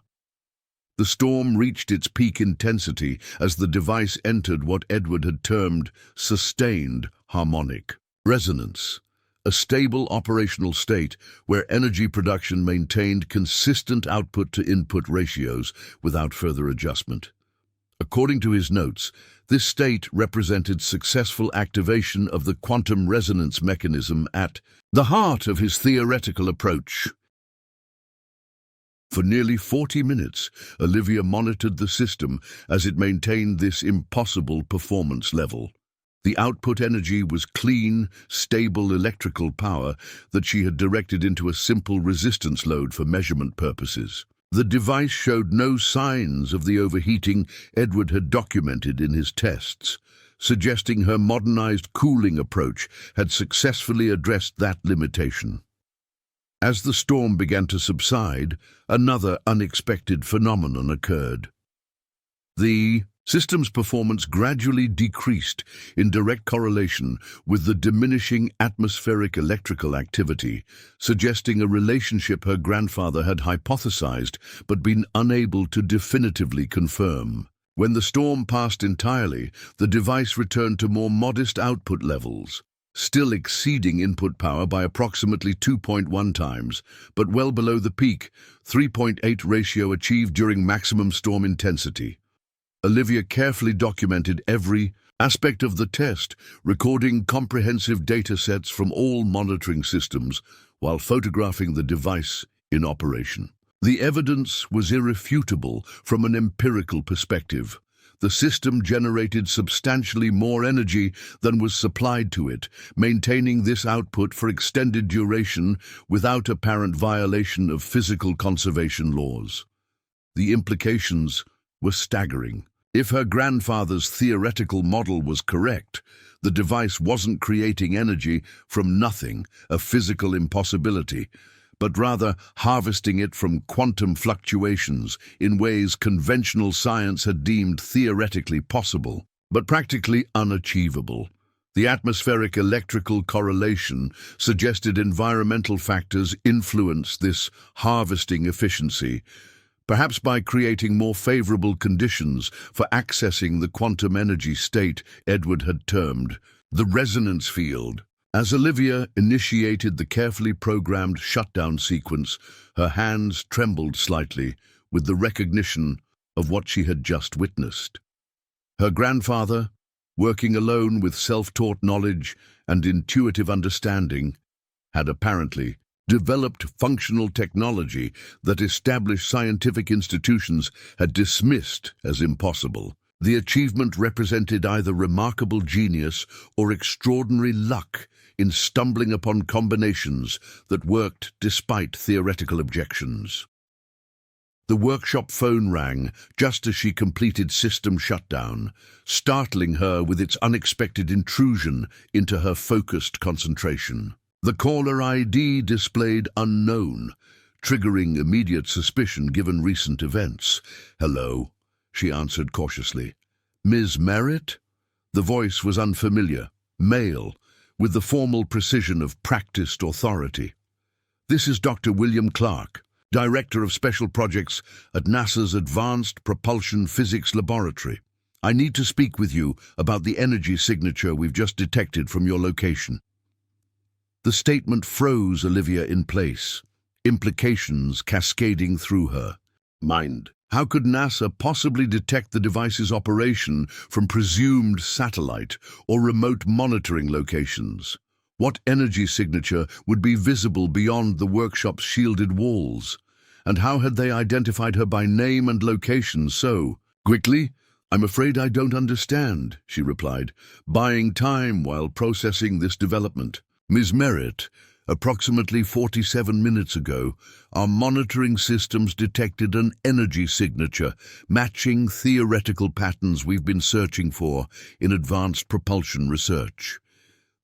The storm reached its peak intensity as the device entered what Edward had termed sustained harmonic resonance, a stable operational state where energy production maintained consistent output-to-input ratios without further adjustment. According to his notes, this state represented successful activation of the quantum resonance mechanism at the heart of his theoretical approach. For nearly 40 minutes, Olivia monitored the system as it maintained this impossible performance level. The output energy was clean, stable electrical power that she had directed into a simple resistance load for measurement purposes. The device showed no signs of the overheating Edward had documented in his tests, suggesting her modernized cooling approach had successfully addressed that limitation. As the storm began to subside, another unexpected phenomenon occurred. The system's performance gradually decreased in direct correlation with the diminishing atmospheric electrical activity, suggesting a relationship her grandfather had hypothesized but been unable to definitively confirm. When the storm passed entirely, the device returned to more modest output levels, still exceeding input power by approximately 2.1 times, but well below the peak 3.8 ratio achieved during maximum storm intensity. Olivia carefully documented every aspect of the test, recording comprehensive data sets from all monitoring systems while photographing the device in operation. The evidence was irrefutable from an empirical perspective. The system generated substantially more energy than was supplied to it, maintaining this output for extended duration without apparent violation of physical conservation laws. The implications were staggering. If her grandfather's theoretical model was correct, the device wasn't creating energy from nothing, a physical impossibility, but rather harvesting it from quantum fluctuations in ways conventional science had deemed theoretically possible, but practically unachievable. The atmospheric electrical correlation suggested environmental factors influenced this harvesting efficiency, perhaps by creating more favorable conditions for accessing the quantum energy state Edward had termed the resonance field. As Olivia initiated the carefully programmed shutdown sequence, her hands trembled slightly with the recognition of what she had just witnessed. Her grandfather, working alone with self-taught knowledge and intuitive understanding, had apparently developed functional technology that established scientific institutions had dismissed as impossible. The achievement represented either remarkable genius or extraordinary luck in stumbling upon combinations that worked despite theoretical objections. The workshop phone rang just as she completed system shutdown, startling her with its unexpected intrusion into her focused concentration. The caller ID displayed unknown, triggering immediate suspicion given recent events. "Hello," she answered cautiously. "Ms. Merritt?" The voice was unfamiliar, male, with the formal precision of practiced authority. "This is Dr. William Clark, Director of Special Projects at NASA's Advanced Propulsion Physics Laboratory. I need to speak with you about the energy signature we've just detected from your location." The statement froze Olivia in place, implications cascading through her mind. How could NASA possibly detect the device's operation from presumed satellite or remote monitoring locations? What energy signature would be visible beyond the workshop's shielded walls? And how had they identified her by name and location so quickly? "I'm afraid I don't understand," she replied, buying time while processing this development. "Ms. Merritt, approximately 47 minutes ago, our monitoring systems detected an energy signature matching theoretical patterns we've been searching for in advanced propulsion research.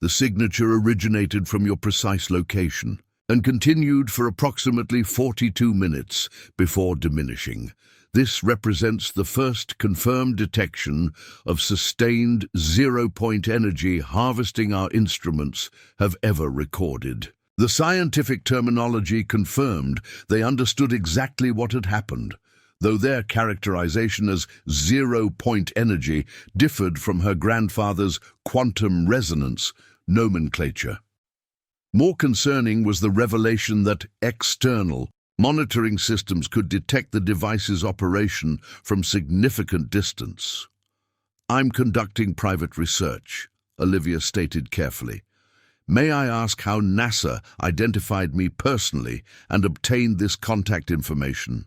The signature originated from your precise location and continued for approximately 42 minutes before diminishing. This represents the first confirmed detection of sustained zero-point energy harvesting our instruments have ever recorded." The scientific terminology confirmed they understood exactly what had happened, though their characterization as zero-point energy differed from her grandfather's quantum resonance nomenclature. More concerning was the revelation that external monitoring systems could detect the device's operation from significant distance. "I'm conducting private research," Olivia stated carefully. "May I ask how NASA identified me personally and obtained this contact information?"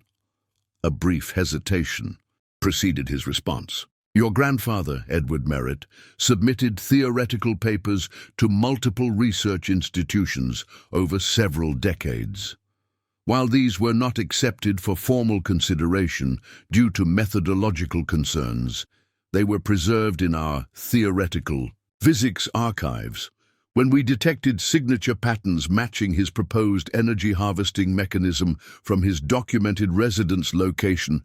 A brief hesitation preceded his response. "Your grandfather, Edward Merritt, submitted theoretical papers to multiple research institutions over several decades. While these were not accepted for formal consideration due to methodological concerns, they were preserved in our theoretical physics archives. When we detected signature patterns matching his proposed energy harvesting mechanism from his documented residence location,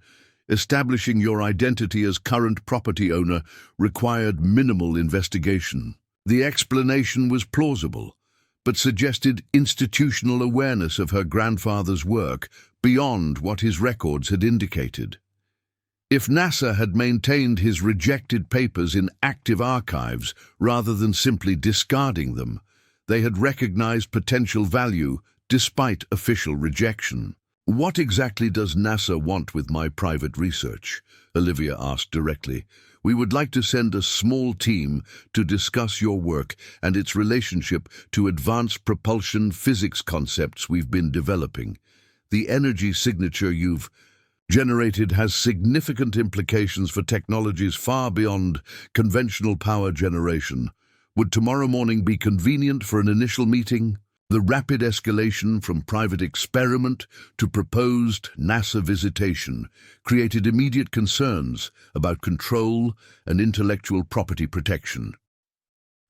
establishing your identity as current property owner required minimal investigation. The explanation was plausible, but suggested institutional awareness of her grandfather's work beyond what his records had indicated. If NASA had maintained his rejected papers in active archives rather than simply discarding them, they had recognized potential value despite official rejection. "What exactly does NASA want with my private research?" Olivia asked directly. "We would like to send a small team to discuss your work and its relationship to advanced propulsion physics concepts we've been developing. The energy signature you've generated has significant implications for technologies far beyond conventional power generation. Would tomorrow morning be convenient for an initial meeting?" The rapid escalation from private experiment to proposed NASA visitation created immediate concerns about control and intellectual property protection.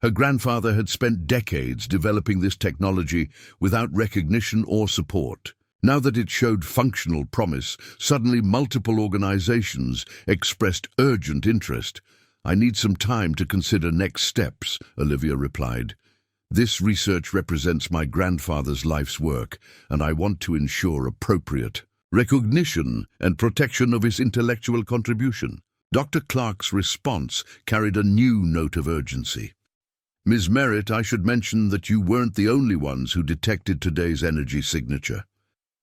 Her grandfather had spent decades developing this technology without recognition or support. Now that it showed functional promise, suddenly multiple organizations expressed urgent interest. "I need some time to consider next steps," Olivia replied. "This research represents my grandfather's life's work, and I want to ensure appropriate recognition and protection of his intellectual contribution." Dr. Clark's response carried a new note of urgency. "Ms. Merritt, I should mention that you weren't the only ones who detected today's energy signature.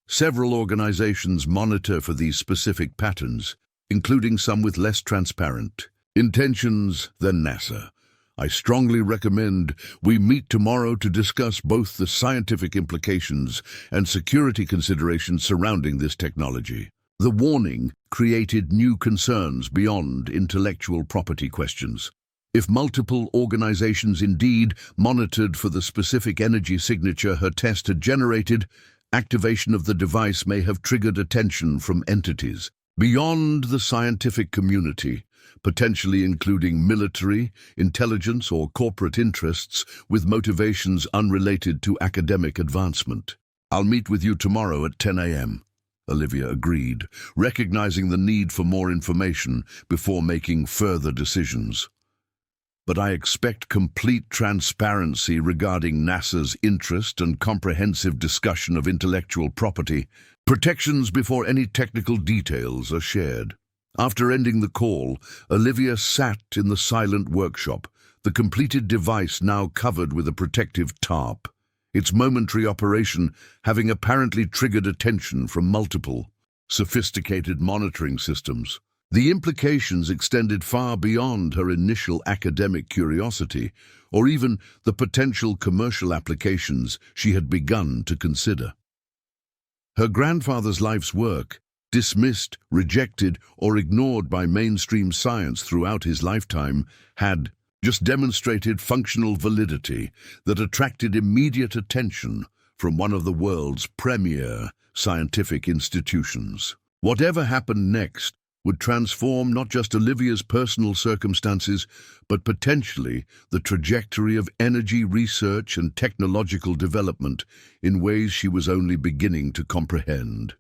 Several organizations monitor for these specific patterns, including some with less transparent intentions than NASA. I strongly recommend we meet tomorrow to discuss both the scientific implications and security considerations surrounding this technology." The warning created new concerns beyond intellectual property questions. If multiple organizations indeed monitored for the specific energy signature her test had generated, activation of the device may have triggered attention from entities beyond the scientific community, potentially including military, intelligence, or corporate interests with motivations unrelated to academic advancement. "I'll meet with you tomorrow at 10 a.m." Olivia agreed, recognizing the need for more information before making further decisions. "But I expect complete transparency regarding NASA's interest and comprehensive discussion of intellectual property protections before any technical details are shared." After ending the call, Olivia sat in the silent workshop, the completed device now covered with a protective tarp, its momentary operation having apparently triggered attention from multiple, sophisticated monitoring systems. The implications extended far beyond her initial academic curiosity, or even the potential commercial applications she had begun to consider. Her grandfather's life's work, dismissed, rejected, or ignored by mainstream science throughout his lifetime, had just demonstrated functional validity that attracted immediate attention from one of the world's premier scientific institutions. Whatever happened next would transform not just Olivia's personal circumstances, but potentially the trajectory of energy research and technological development in ways she was only beginning to comprehend.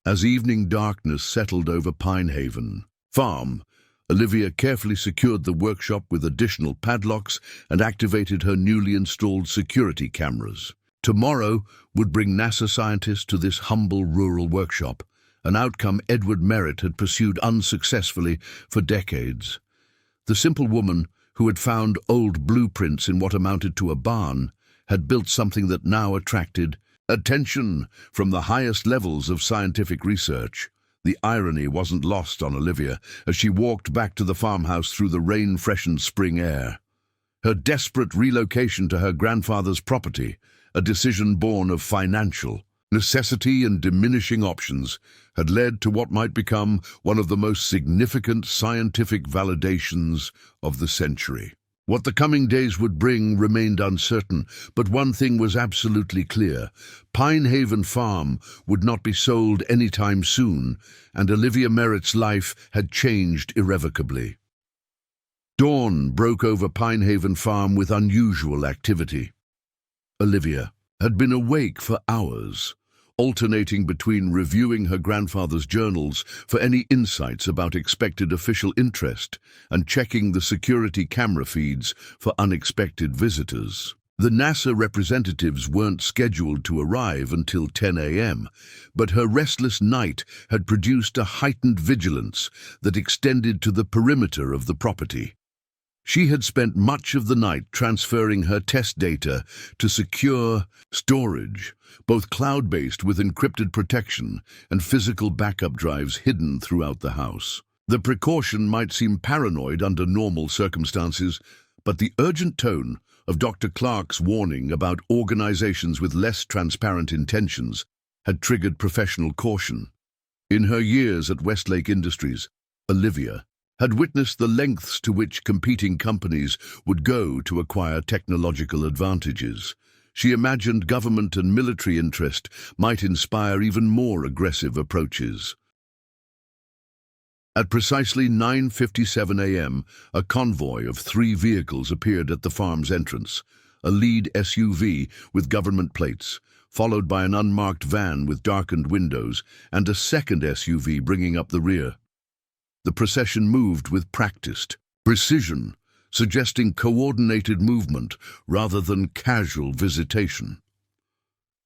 As evening darkness settled over Pinehaven Farm, Olivia carefully secured the workshop with additional padlocks and activated her newly installed security cameras. Tomorrow would bring NASA scientists to this humble rural workshop, an outcome Edward Merritt had pursued unsuccessfully for decades. The simple woman, who had found old blueprints in what amounted to a barn, had built something that now attracted attention from the highest levels of scientific research. The irony wasn't lost on Olivia as she walked back to the farmhouse through the rain-freshened spring air. Her desperate relocation to her grandfather's property, a decision born of financial necessity and diminishing options, had led to what might become one of the most significant scientific validations of the century. What the coming days would bring remained uncertain, but one thing was absolutely clear. Pinehaven Farm would not be sold anytime soon, and Olivia Merritt's life had changed irrevocably. Dawn broke over Pinehaven Farm with unusual activity. Olivia had been awake for hours, alternating between reviewing her grandfather's journals for any insights about expected official interest and checking the security camera feeds for unexpected visitors. The NASA representatives weren't scheduled to arrive until 10 a.m., but her restless night had produced a heightened vigilance that extended to the perimeter of the property. She had spent much of the night transferring her test data to secure storage, both cloud-based with encrypted protection and physical backup drives hidden throughout the house. The precaution might seem paranoid under normal circumstances, but the urgent tone of Dr. Clark's warning about organizations with less transparent intentions had triggered professional caution. In her years at Westlake Industries, Olivia had witnessed the lengths to which competing companies would go to acquire technological advantages. She imagined government and military interest might inspire even more aggressive approaches. At precisely 9:57 a.m., a convoy of 3 vehicles appeared at the farm's entrance, a lead SUV with government plates, followed by an unmarked van with darkened windows, and a second SUV bringing up the rear. The procession moved with practiced precision, suggesting coordinated movement rather than casual visitation.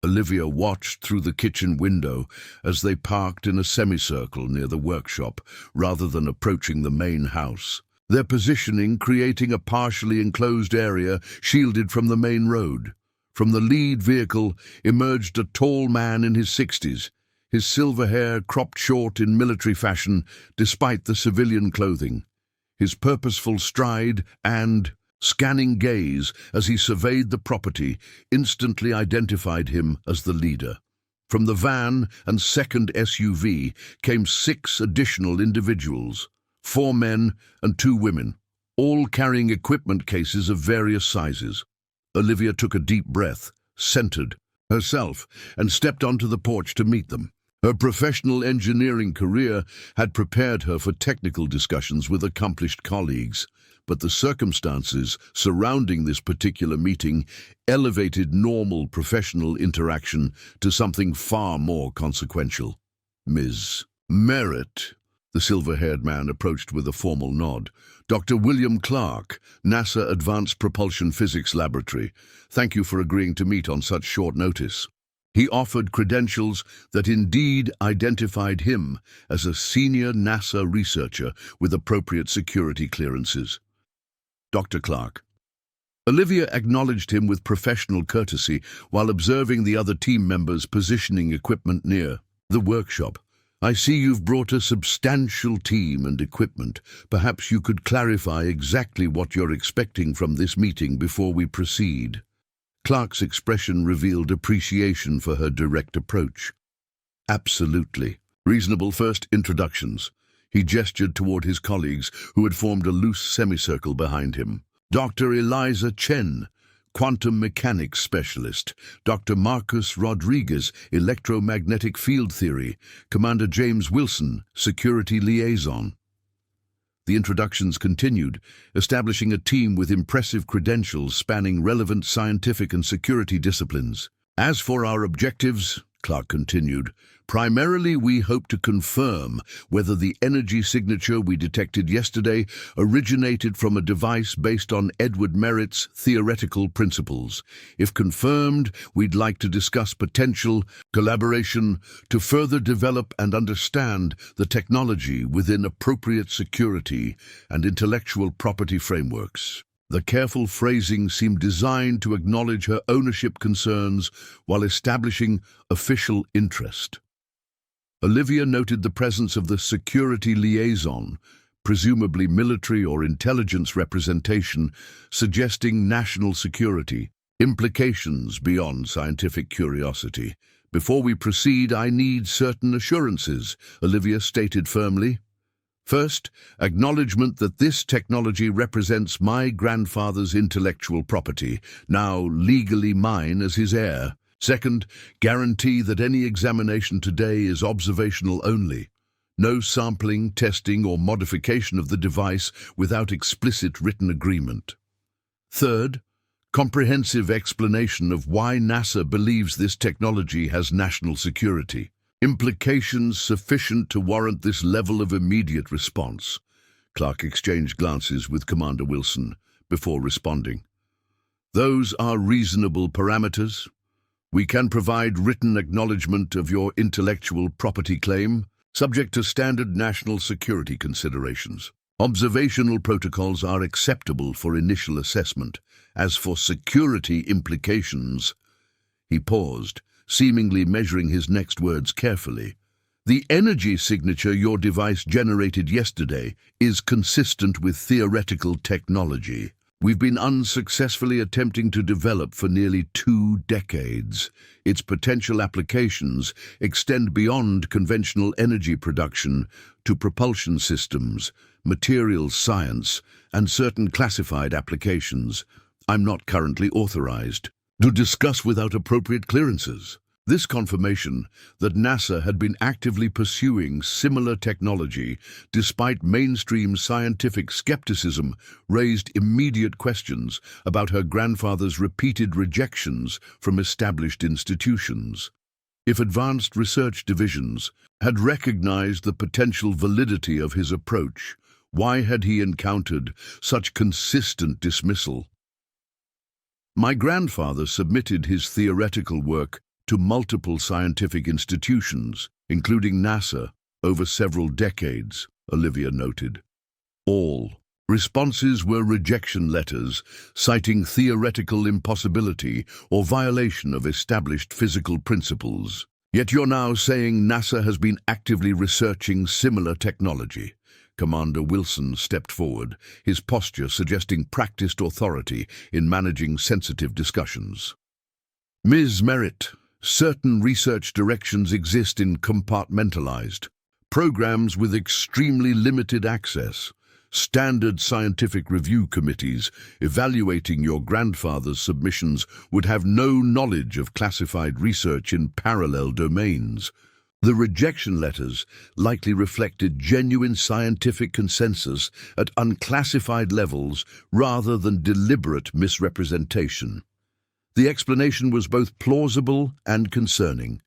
Olivia watched through the kitchen window as they parked in a semicircle near the workshop rather than approaching the main house, their positioning creating a partially enclosed area shielded from the main road. From the lead vehicle emerged a tall man in his 60s, his silver hair cropped short in military fashion despite the civilian clothing. His purposeful stride and scanning gaze as he surveyed the property instantly identified him as the leader. From the van and second SUV came 6 additional individuals, 4 men and 2 women, all carrying equipment cases of various sizes. Olivia took a deep breath, centered herself, and stepped onto the porch to meet them. Her professional engineering career had prepared her for technical discussions with accomplished colleagues, but the circumstances surrounding this particular meeting elevated normal professional interaction to something far more consequential. Ms. Merritt, the silver-haired man approached with a formal nod. Dr. William Clark, NASA Advanced Propulsion Physics Laboratory. Thank you for agreeing to meet on such short notice. He offered credentials that indeed identified him as a senior NASA researcher with appropriate security clearances. Dr. Clark. Olivia acknowledged him with professional courtesy while observing the other team members positioning equipment near the workshop. I see you've brought a substantial team and equipment. Perhaps you could clarify exactly what you're expecting from this meeting before we proceed. Clark's expression revealed appreciation for her direct approach. Absolutely. Reasonable first introductions. He gestured toward his colleagues, who had formed a loose semicircle behind him. Dr. Eliza Chen, quantum mechanics specialist. Dr. Marcus Rodriguez, electromagnetic field theory. Commander James Wilson, security liaison. The introductions continued, establishing a team with impressive credentials spanning relevant scientific and security disciplines. As for our objectives, Clark continued, primarily we hope to confirm whether the energy signature we detected yesterday originated from a device based on Edward Merritt's theoretical principles. If confirmed, we'd like to discuss potential collaboration to further develop and understand the technology within appropriate security and intellectual property frameworks. The careful phrasing seemed designed to acknowledge her ownership concerns while establishing official interest. Olivia noted the presence of the security liaison, presumably military or intelligence representation, suggesting national security, implications beyond scientific curiosity. Before we proceed, I need certain assurances, Olivia stated firmly. First, acknowledgement that this technology represents my grandfather's intellectual property, now legally mine as his heir. Second, guarantee that any examination today is observational only. No sampling, testing, or modification of the device without explicit written agreement. Third, comprehensive explanation of why NASA believes this technology has national security. Implications sufficient to warrant this level of immediate response. Clark exchanged glances with Commander Wilson before responding. Those are reasonable parameters. We can provide written acknowledgement of your intellectual property claim, subject to standard national security considerations. Observational protocols are acceptable for initial assessment. As for security implications, he paused, seemingly measuring his next words carefully. The energy signature your device generated yesterday is consistent with theoretical technology we've been unsuccessfully attempting to develop for nearly 2 decades. Its potential applications extend beyond conventional energy production to propulsion systems, materials science, and certain classified applications I'm not currently authorized to discuss without appropriate clearances. This confirmation that NASA had been actively pursuing similar technology despite mainstream scientific skepticism raised immediate questions about her grandfather's repeated rejections from established institutions. If advanced research divisions had recognized the potential validity of his approach, why had he encountered such consistent dismissal? My grandfather submitted his theoretical work to multiple scientific institutions, including NASA, over several decades, Olivia noted. All responses were rejection letters, citing theoretical impossibility or violation of established physical principles. Yet you're now saying NASA has been actively researching similar technology. Commander Wilson stepped forward, his posture suggesting practiced authority in managing sensitive discussions. Ms. Merritt, certain research directions exist in compartmentalized programs with extremely limited access. Standard scientific review committees evaluating your grandfather's submissions would have no knowledge of classified research in parallel domains. The rejection letters likely reflected genuine scientific consensus at unclassified levels rather than deliberate misrepresentation. The explanation was both plausible and concerning,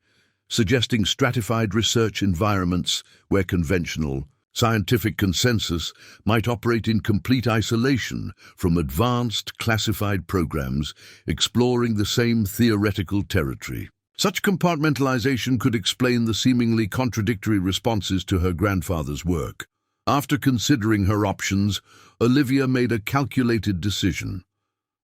suggesting stratified research environments where conventional, scientific consensus might operate in complete isolation from advanced classified programs exploring the same theoretical territory. Such compartmentalization could explain the seemingly contradictory responses to her grandfather's work. After considering her options, Olivia made a calculated decision.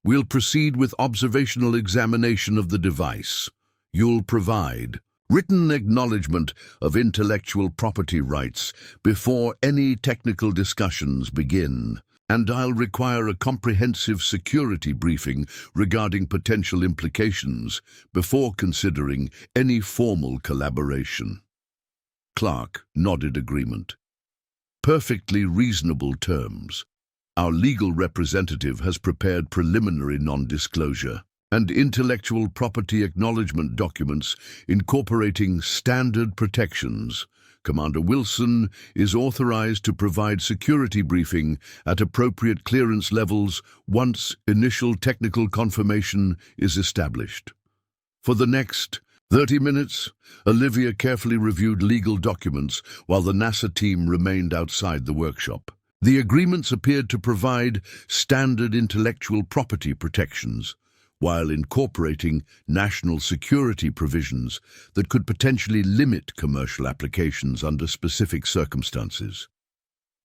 We'll proceed with observational examination of the device. You'll provide written acknowledgement of intellectual property rights before any technical discussions begin, and I'll require a comprehensive security briefing regarding potential implications before considering any formal collaboration. Clark nodded agreement. Perfectly reasonable terms. Our legal representative has prepared preliminary non-disclosure and intellectual property acknowledgement documents incorporating standard protections. Commander Wilson is authorized to provide security briefing at appropriate clearance levels once initial technical confirmation is established. For the next 30 minutes, Olivia carefully reviewed legal documents while the NASA team remained outside the workshop. The agreements appeared to provide standard intellectual property protections, while incorporating national security provisions that could potentially limit commercial applications under specific circumstances.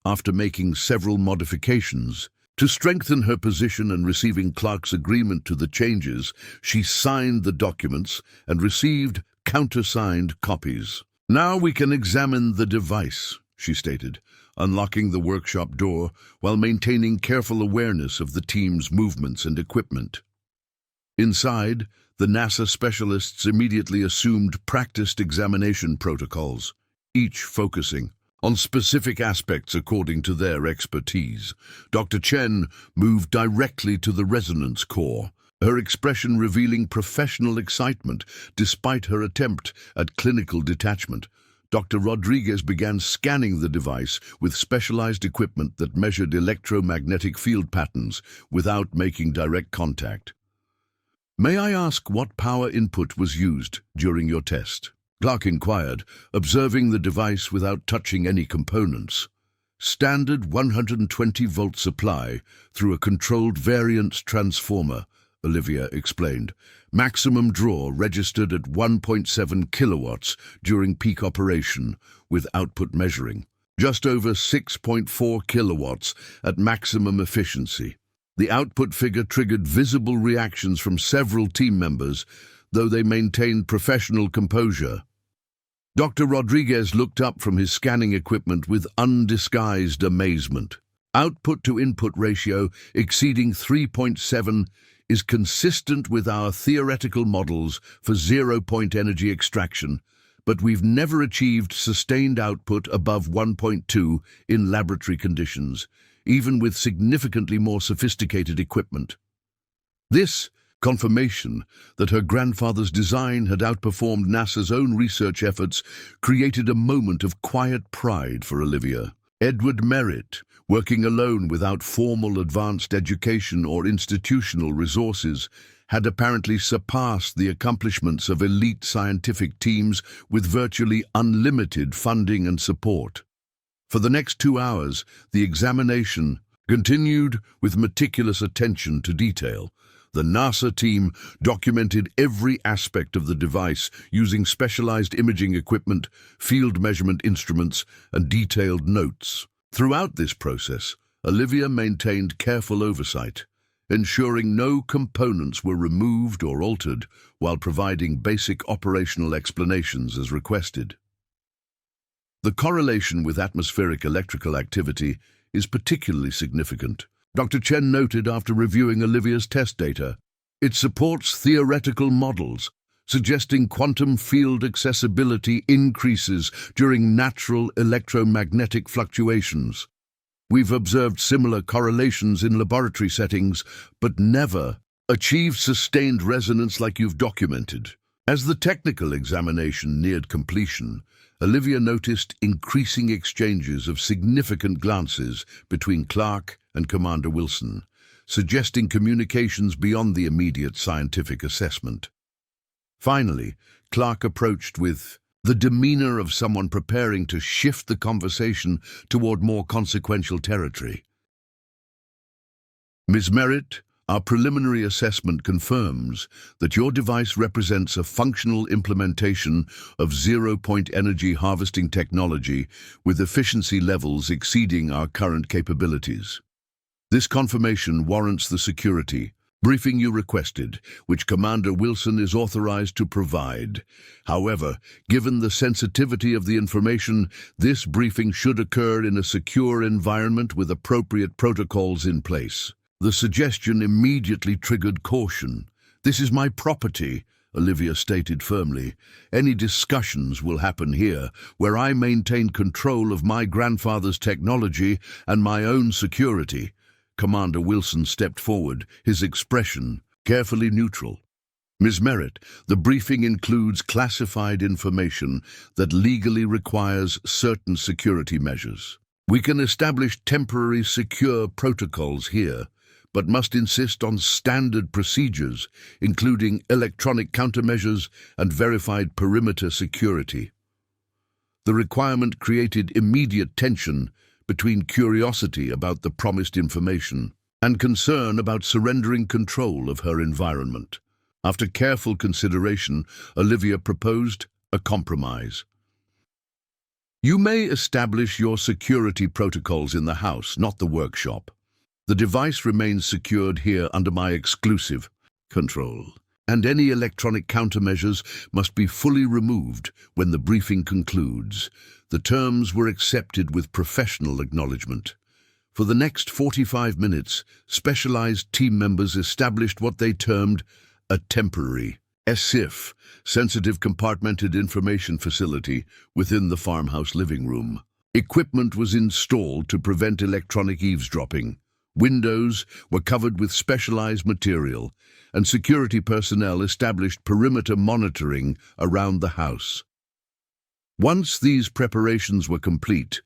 After making several modifications to strengthen her position and receiving Clark's agreement to the changes, she signed the documents and received countersigned copies. "Now we can examine the device," she stated, unlocking the workshop door while maintaining careful awareness of the team's movements and equipment. Inside, the NASA specialists immediately assumed practiced examination protocols, each focusing on specific aspects according to their expertise. Dr. Chen moved directly to the resonance core, her expression revealing professional excitement despite her attempt at clinical detachment. Dr. Rodriguez began scanning the device with specialized equipment that measured electromagnetic field patterns without making direct contact. "May I ask what power input was used during your test?" Clark inquired, observing the device without touching any components. "Standard 120-volt supply through a controlled variance transformer," Olivia explained. "Maximum draw registered at 1.7 kilowatts during peak operation, with output measuring. Just over 6.4 kilowatts at maximum efficiency." The output figure triggered visible reactions from several team members, though they maintained professional composure. Dr. Rodriguez looked up from his scanning equipment with undisguised amazement. Output-to-input ratio exceeding 3.7 is consistent with our theoretical models for zero-point energy extraction, but we've never achieved sustained output above 1.2 in laboratory conditions, even with significantly more sophisticated equipment. This confirmation that her grandfather's design had outperformed NASA's own research efforts created a moment of quiet pride for Olivia. Edward Merritt, working alone without formal advanced education or institutional resources, had apparently surpassed the accomplishments of elite scientific teams with virtually unlimited funding and support. For the next 2 hours, the examination continued with meticulous attention to detail. The NASA team documented every aspect of the device using specialized imaging equipment, field measurement instruments, and detailed notes. Throughout this process, Olivia maintained careful oversight, ensuring no components were removed or altered while providing basic operational explanations as requested. The correlation with atmospheric electrical activity is particularly significant, Dr. Chen noted after reviewing Olivia's test data. It supports theoretical models, suggesting quantum field accessibility increases during natural electromagnetic fluctuations. We've observed similar correlations in laboratory settings, but never achieved sustained resonance like you've documented. As the technical examination neared completion, Olivia noticed increasing exchanges of significant glances between Clark and Commander Wilson, suggesting communications beyond the immediate scientific assessment. Finally, Clark approached with the demeanor of someone preparing to shift the conversation toward more consequential territory. "Ms. Merritt, our preliminary assessment confirms that your device represents a functional implementation of zero-point energy harvesting technology with efficiency levels exceeding our current capabilities. This confirmation warrants the security briefing you requested, which Commander Wilson is authorized to provide. However, given the sensitivity of the information, this briefing should occur in a secure environment with appropriate protocols in place." The suggestion immediately triggered caution. "This is my property," Olivia stated firmly. "Any discussions will happen here, where I maintain control of my grandfather's technology and my own security." Commander Wilson stepped forward, his expression carefully neutral. "Ms. Merritt, the briefing includes classified information that legally requires certain security measures. We can establish temporary secure protocols here, but must insist on standard procedures, including electronic countermeasures and verified perimeter security." The requirement created immediate tension between curiosity about the promised information and concern about surrendering control of her environment. After careful consideration, Olivia proposed a compromise. "You may establish your security protocols in the house, not the workshop. The device remains secured here under my exclusive control, and any electronic countermeasures must be fully removed when the briefing concludes." The terms were accepted with professional acknowledgement. For the next 45 minutes, specialized team members established what they termed a temporary SIF, sensitive compartmented information facility, within the farmhouse living room. Equipment was installed to prevent electronic eavesdropping. Windows were covered with specialized material, and security personnel established perimeter monitoring around the house. Once these preparations were complete,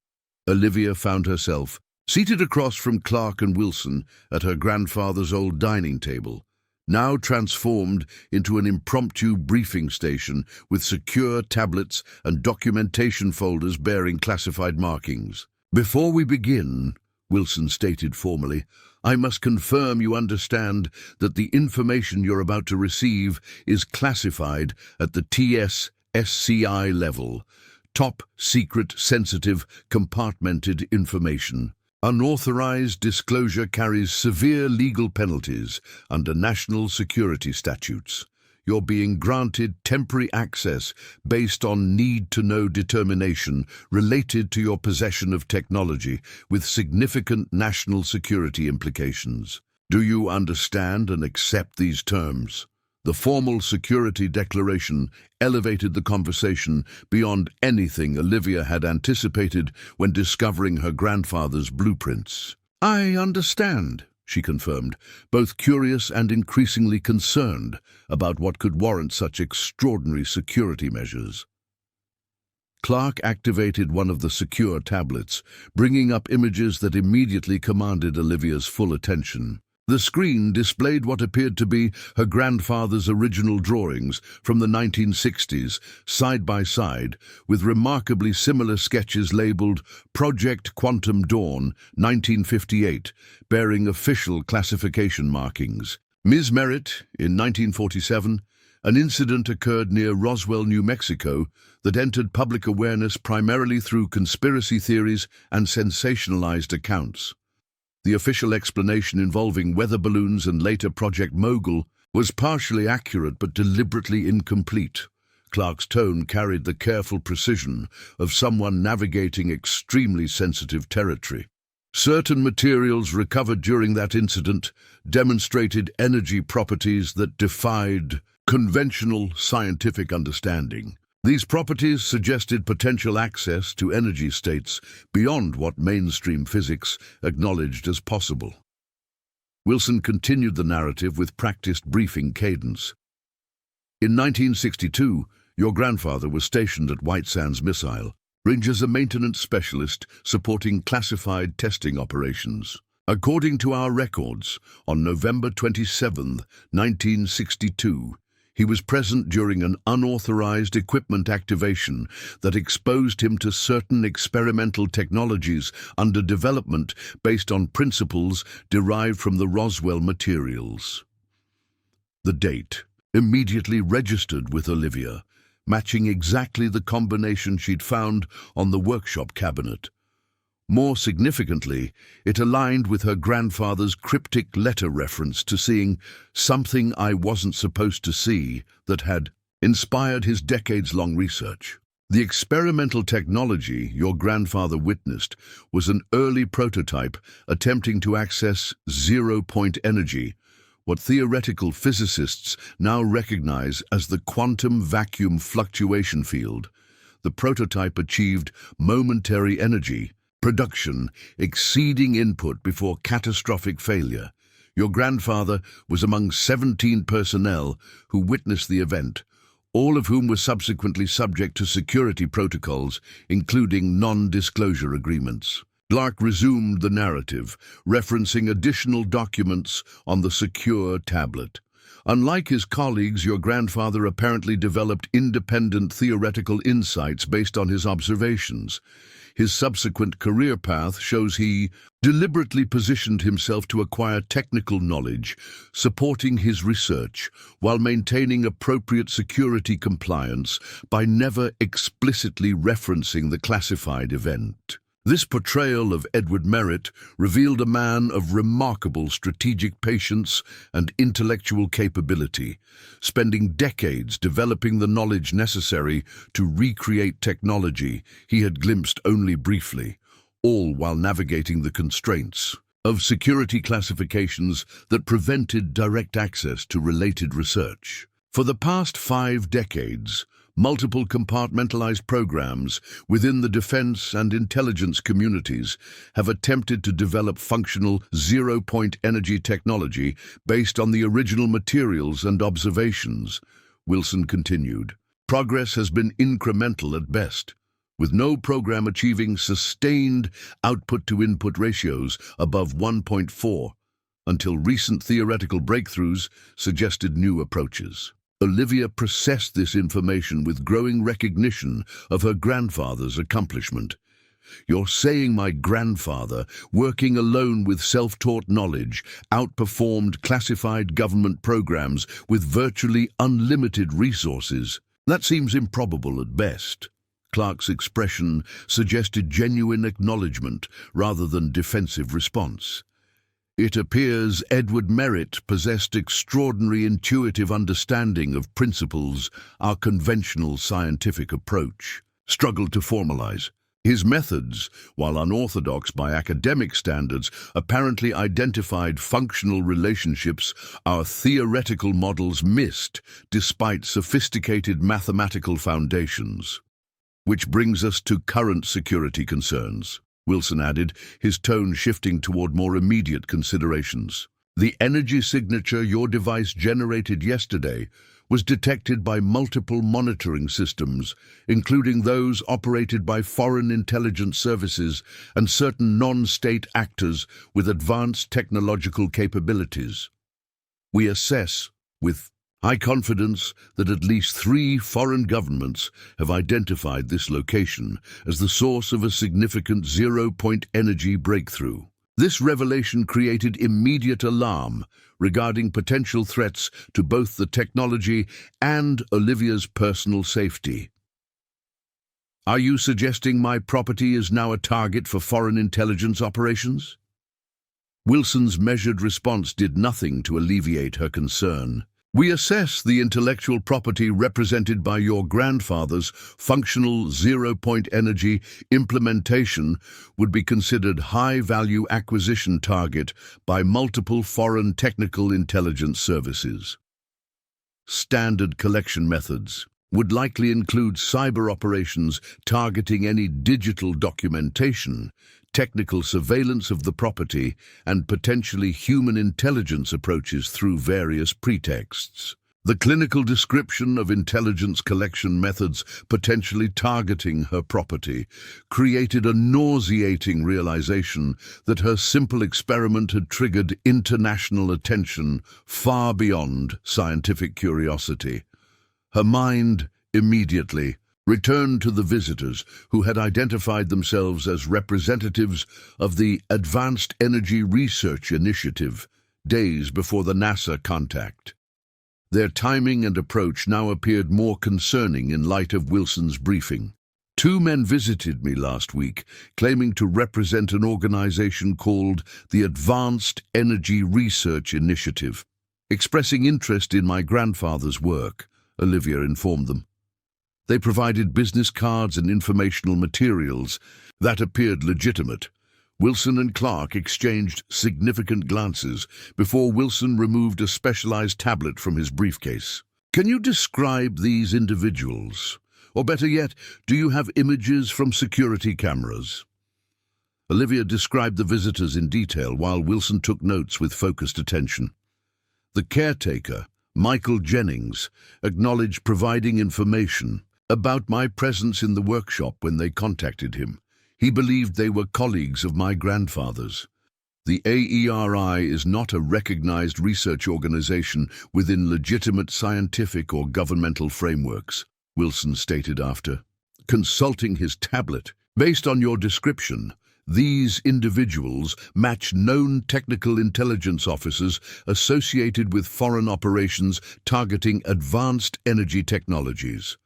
Olivia found herself seated across from Clark and Wilson at her grandfather's old dining table, now transformed into an impromptu briefing station with secure tablets and documentation folders bearing classified markings. "Before we begin," Wilson stated formally, "I must confirm you understand that the information you're about to receive is classified at the TS-SCI level, top secret sensitive compartmented information. Unauthorized disclosure carries severe legal penalties under national security statutes. You're being granted temporary access based on need-to-know determination related to your possession of technology with significant national security implications. Do you understand and accept these terms?" The formal security declaration elevated the conversation beyond anything Olivia had anticipated when discovering her grandfather's blueprints. "I understand," she confirmed, both curious and increasingly concerned about what could warrant such extraordinary security measures. Clark activated one of the secure tablets, bringing up images that immediately commanded Olivia's full attention. The screen displayed what appeared to be her grandfather's original drawings from the 1960s, side by side, with remarkably similar sketches labeled Project Quantum Dawn, 1958, bearing official classification markings. "Ms. Merritt, in 1947, an incident occurred near Roswell, New Mexico, that entered public awareness primarily through conspiracy theories and sensationalized accounts. The official explanation involving weather balloons and later Project Mogul was partially accurate but deliberately incomplete." Clark's tone carried the careful precision of someone navigating extremely sensitive territory. "Certain materials recovered during that incident demonstrated energy properties that defied conventional scientific understanding. These properties suggested potential access to energy states beyond what mainstream physics acknowledged as possible." Wilson continued the narrative with practiced briefing cadence. In 1962, your grandfather was stationed at White Sands Missile Range as a maintenance specialist supporting classified testing operations. According to our records, on November 27, 1962, he was present during an unauthorized equipment activation that exposed him to certain experimental technologies under development based on principles derived from the Roswell materials. The date, immediately registered with Olivia, matching exactly the combination she'd found on the workshop cabinet. More significantly, it aligned with her grandfather's cryptic letter reference to seeing something I wasn't supposed to see that had inspired his decades-long research. The experimental technology your grandfather witnessed was an early prototype attempting to access zero-point energy, what theoretical physicists now recognize as the quantum vacuum fluctuation field. The prototype achieved momentary energy production exceeding input before catastrophic failure. Your grandfather was among 17 personnel who witnessed the event, all of whom were subsequently subject to security protocols, including non-disclosure agreements. Clark resumed the narrative, referencing additional documents on the secure tablet. Unlike his colleagues, your grandfather apparently developed independent theoretical insights based on his observations. His subsequent career path shows he deliberately positioned himself to acquire technical knowledge, supporting his research while maintaining appropriate security compliance by never explicitly referencing the classified event. This portrayal of Edward Merritt revealed a man of remarkable strategic patience and intellectual capability, spending decades developing the knowledge necessary to recreate technology he had glimpsed only briefly, all while navigating the constraints of security classifications that prevented direct access to related research. For the past 5 decades, multiple compartmentalized programs within the defense and intelligence communities have attempted to develop functional zero-point energy technology based on the original materials and observations. Wilson continued. Progress has been incremental at best, with no program achieving sustained output-to-input ratios above 1.4, until recent theoretical breakthroughs suggested new approaches. Olivia processed this information with growing recognition of her grandfather's accomplishment. You're saying my grandfather, working alone with self-taught knowledge, outperformed classified government programs with virtually unlimited resources? That seems improbable at best. Clark's expression suggested genuine acknowledgement rather than defensive response. It appears Edward Merritt possessed extraordinary intuitive understanding of principles our conventional scientific approach struggled to formalize. His methods, while unorthodox by academic standards, apparently identified functional relationships our theoretical models missed despite sophisticated mathematical foundations. Which brings us to current security concerns, Wilson added, his tone shifting toward more immediate considerations. The energy signature your device generated yesterday was detected by multiple monitoring systems, including those operated by foreign intelligence services and certain non-state actors with advanced technological capabilities. We assess, with high confidence, that at least 3 foreign governments have identified this location as the source of a significant zero-point energy breakthrough. This revelation created immediate alarm regarding potential threats to both the technology and Olivia's personal safety. Are you suggesting my property is now a target for foreign intelligence operations? Wilson's measured response did nothing to alleviate her concern. We assess the intellectual property represented by your grandfather's functional zero-point energy implementation would be considered high-value acquisition target by multiple foreign technical intelligence services. Standard collection methods would likely include cyber operations targeting any digital documentation, technical surveillance of the property, and potentially human intelligence approaches through various pretexts. The clinical description of intelligence collection methods potentially targeting her property created a nauseating realization that her simple experiment had triggered international attention far beyond scientific curiosity. Her mind immediately returned to the visitors who had identified themselves as representatives of the Advanced Energy Research Initiative days before the NASA contact. Their timing and approach now appeared more concerning in light of Wilson's briefing. Two men visited me last week, claiming to represent an organization called the Advanced Energy Research Initiative, expressing interest in my grandfather's work, Olivia informed them. They provided business cards and informational materials that appeared legitimate. Wilson and Clark exchanged significant glances before Wilson removed a specialized tablet from his briefcase. Can you describe these individuals? Or better yet, do you have images from security cameras? Olivia described the visitors in detail while Wilson took notes with focused attention. The caretaker, Michael Jennings, acknowledged providing information about my presence in the workshop when they contacted him. He believed they were colleagues of my grandfather's. The AERI is not a recognized research organization within legitimate scientific or governmental frameworks, Wilson stated after consulting his tablet. Based on your description, these individuals match known technical intelligence officers associated with foreign operations targeting advanced energy technologies.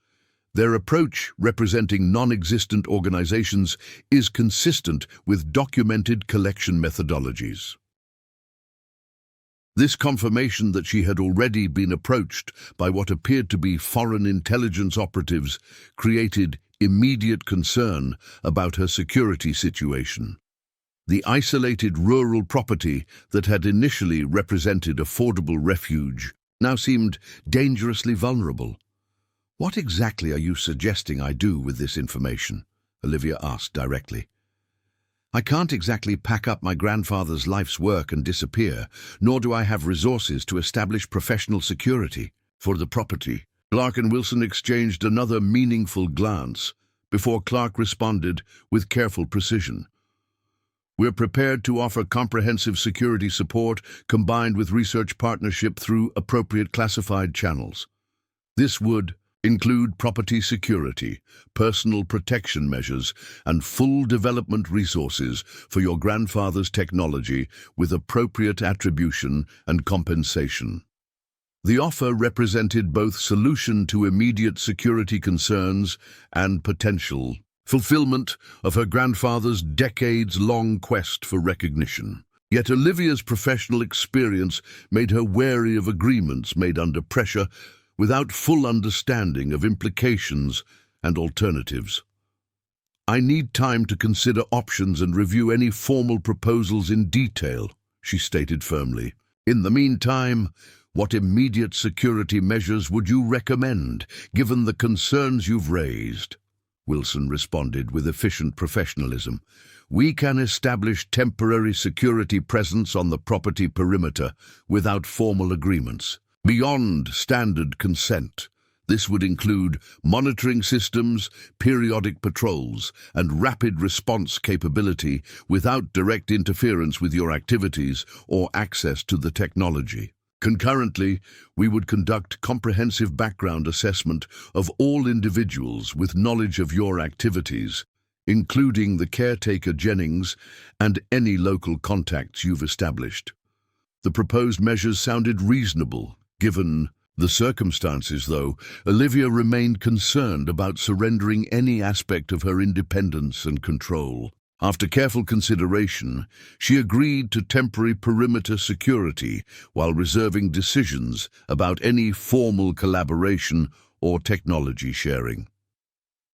Their approach, representing non-existent organizations, is consistent with documented collection methodologies. This confirmation that she had already been approached by what appeared to be foreign intelligence operatives created immediate concern about her security situation. The isolated rural property that had initially represented affordable refuge now seemed dangerously vulnerable. What exactly are you suggesting I do with this information? Olivia asked directly. I can't exactly pack up my grandfather's life's work and disappear, nor do I have resources to establish professional security for the property. Clark and Wilson exchanged another meaningful glance before Clark responded with careful precision. We're prepared to offer comprehensive security support combined with research partnership through appropriate classified channels. This would include property security, personal protection measures, and full development resources for your grandfather's technology with appropriate attribution and compensation. The offer represented both solution to immediate security concerns and potential fulfillment of her grandfather's decades-long quest for recognition. Yet Olivia's professional experience made her wary of agreements made under pressure without full understanding of implications and alternatives. I need time to consider options and review any formal proposals in detail, she stated firmly. In the meantime, what immediate security measures would you recommend, given the concerns you've raised? Wilson responded with efficient professionalism. We can establish temporary security presence on the property perimeter without formal agreements. Beyond standard consent, this would include monitoring systems, periodic patrols, and rapid response capability without direct interference with your activities or access to the technology. Concurrently, we would conduct comprehensive background assessment of all individuals with knowledge of your activities, including the caretaker Jennings and any local contacts you've established. The proposed measures sounded reasonable. Given the circumstances, though, Olivia remained concerned about surrendering any aspect of her independence and control. After careful consideration, she agreed to temporary perimeter security while reserving decisions about any formal collaboration or technology sharing.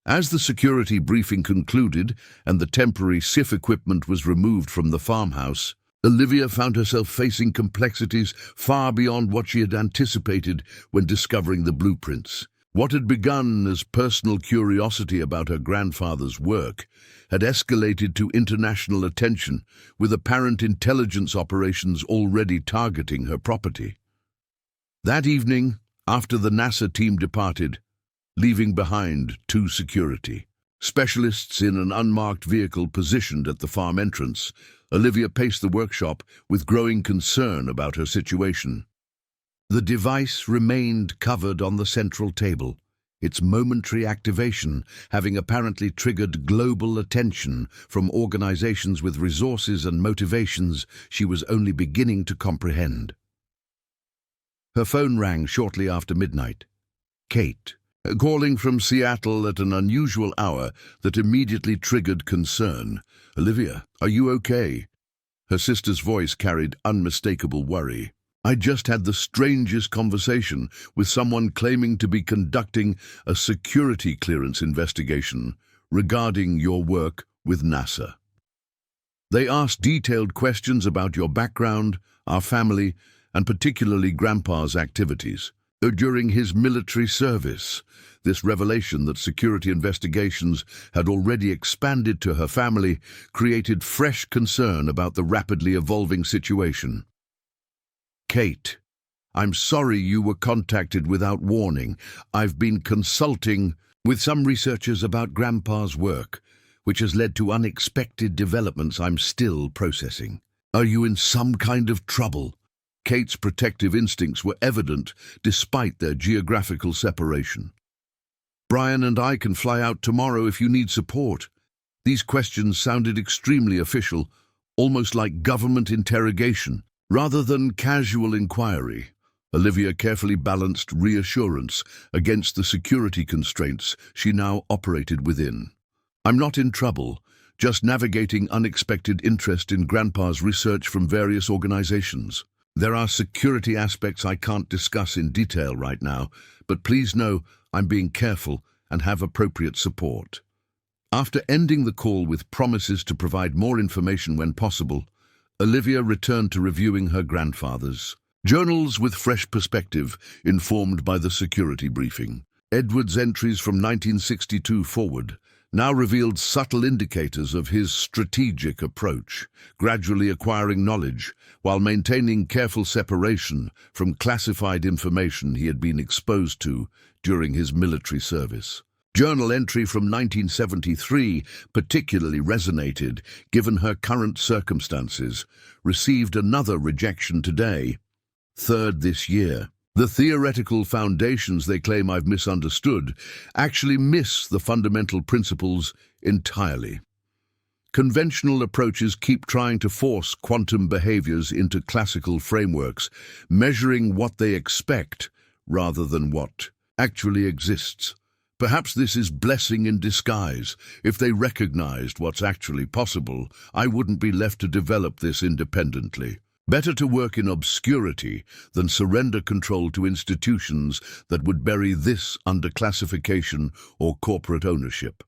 As the security briefing concluded and the temporary SIF equipment was removed from the farmhouse, Olivia found herself facing complexities far beyond what she had anticipated when discovering the blueprints. What had begun as personal curiosity about her grandfather's work had escalated to international attention, with apparent intelligence operations already targeting her property. That evening, after the NASA team departed, leaving behind 2 security specialists in an unmarked vehicle positioned at the farm entrance. Olivia paced the workshop with growing concern about her situation. The device remained covered on the central table, its momentary activation having apparently triggered global attention from organizations with resources and motivations she was only beginning to comprehend. Her phone rang shortly after midnight. Kate, calling from Seattle at an unusual hour that immediately triggered concern. "Olivia, are you okay?" Her sister's voice carried unmistakable worry. "I just had the strangest conversation with someone claiming to be conducting a security clearance investigation regarding your work with NASA. They asked detailed questions about your background, our family, and particularly Grandpa's activities during his military service." This revelation that security investigations had already expanded to her family created fresh concern about the rapidly evolving situation. "Kate, I'm sorry you were contacted without warning. I've been consulting with some researchers about Grandpa's work, which has led to unexpected developments I'm still processing. Are you in some kind of trouble?" Kate's protective instincts were evident despite their geographical separation. "Brian and I can fly out tomorrow if you need support." These questions sounded extremely official, almost like government interrogation, rather than casual inquiry. Olivia carefully balanced reassurance against the security constraints she now operated within. "I'm not in trouble, just navigating unexpected interest in Grandpa's research from various organizations. There are security aspects I can't discuss in detail right now, but please know I'm being careful and have appropriate support." After ending the call with promises to provide more information when possible, Olivia returned to reviewing her grandfather's journals with fresh perspective, informed by the security briefing. Edward's entries from 1962 forward now revealed subtle indicators of his strategic approach, gradually acquiring knowledge while maintaining careful separation from classified information he had been exposed to during his military service. Journal entry from 1973 particularly resonated, given her current circumstances, received another rejection today, 3rd this year. The theoretical foundations they claim I've misunderstood actually miss the fundamental principles entirely. Conventional approaches keep trying to force quantum behaviors into classical frameworks, measuring what they expect rather than what actually exists. Perhaps this is blessing in disguise. If they recognized what's actually possible, I wouldn't be left to develop this independently. Better to work in obscurity than surrender control to institutions that would bury this under classification or corporate ownership.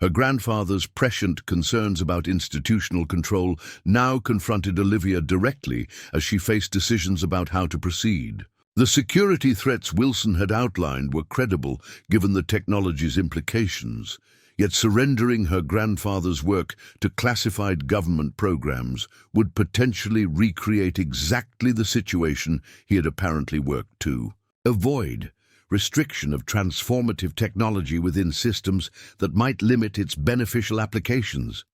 Her grandfather's prescient concerns about institutional control now confronted Olivia directly as she faced decisions about how to proceed. The security threats Wilson had outlined were credible given the technology's implications, yet surrendering her grandfather's work to classified government programs would potentially recreate exactly the situation he had apparently worked to avoid: restriction of transformative technology within systems that might limit its beneficial applications.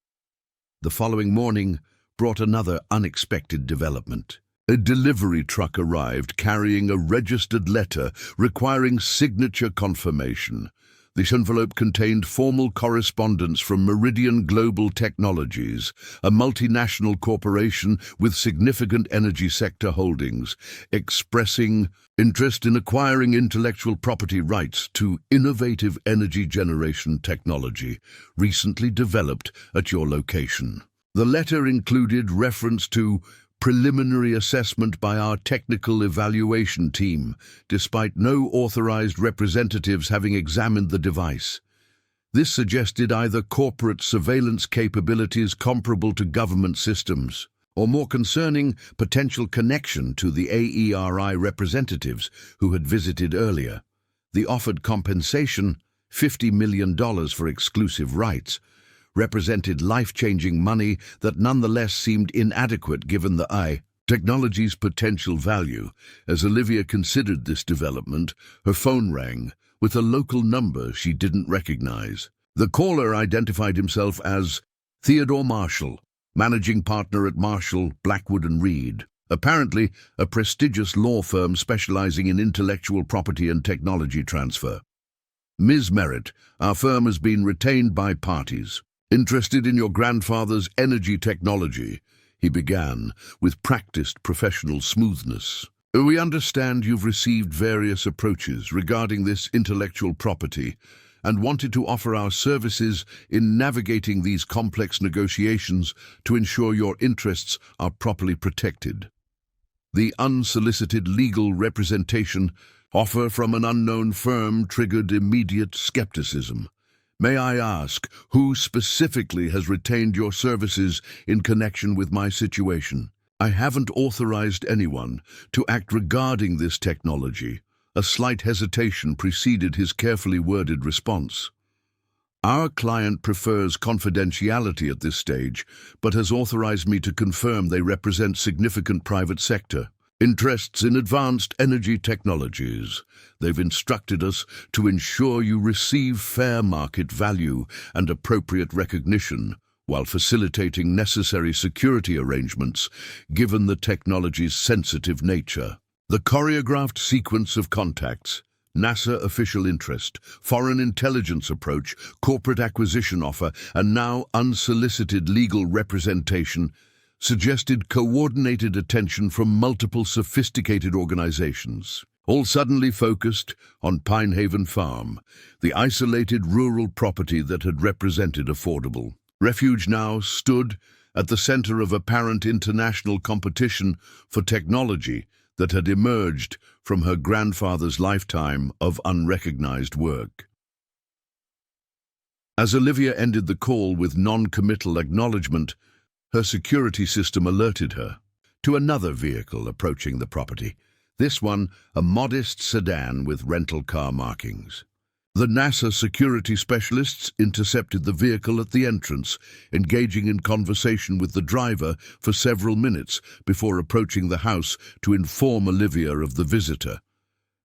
The following morning brought another unexpected development. A delivery truck arrived carrying a registered letter requiring signature confirmation. This envelope contained formal correspondence from Meridian Global Technologies, a multinational corporation with significant energy sector holdings, expressing interest in acquiring intellectual property rights to innovative energy generation technology recently developed at your location. The letter included reference to preliminary assessment by our technical evaluation team, despite no authorized representatives having examined the device. This suggested either corporate surveillance capabilities comparable to government systems, or more concerning, potential connection to the AERI representatives who had visited earlier. The offered compensation, $50 million for exclusive rights, represented life-changing money that nonetheless seemed inadequate given the technology's potential value. As Olivia considered this development, her phone rang with a local number she didn't recognize. The caller identified himself as Theodore Marshall, managing partner at Marshall, Blackwood and Reed, apparently a prestigious law firm specializing in intellectual property and technology transfer. Ms. Merritt, our firm has been retained by parties interested in your grandfather's energy technology, he began with practiced professional smoothness. We understand you've received various approaches regarding this intellectual property and wanted to offer our services in navigating these complex negotiations to ensure your interests are properly protected. The unsolicited legal representation offer from an unknown firm triggered immediate skepticism. May I ask who specifically has retained your services in connection with my situation? I haven't authorized anyone to act regarding this technology. A slight hesitation preceded his carefully worded response. Our client prefers confidentiality at this stage, but has authorized me to confirm they represent significant private sector interests in advanced energy technologies. They've instructed us to ensure you receive fair market value and appropriate recognition while facilitating necessary security arrangements given the technology's sensitive nature. The choreographed sequence of contacts, NASA official interest, foreign intelligence approach, corporate acquisition offer, and now unsolicited legal representation suggested coordinated attention from multiple sophisticated organizations, all suddenly focused on Pinehaven Farm, the isolated rural property that had represented affordable refuge now stood at the center of apparent international competition for technology that had emerged from her grandfather's lifetime of unrecognized work. As Olivia ended the call with non-committal acknowledgement, her security system alerted her to another vehicle approaching the property, this one a modest sedan with rental car markings. The NASA security specialists intercepted the vehicle at the entrance, engaging in conversation with the driver for several minutes before approaching the house to inform Olivia of the visitor.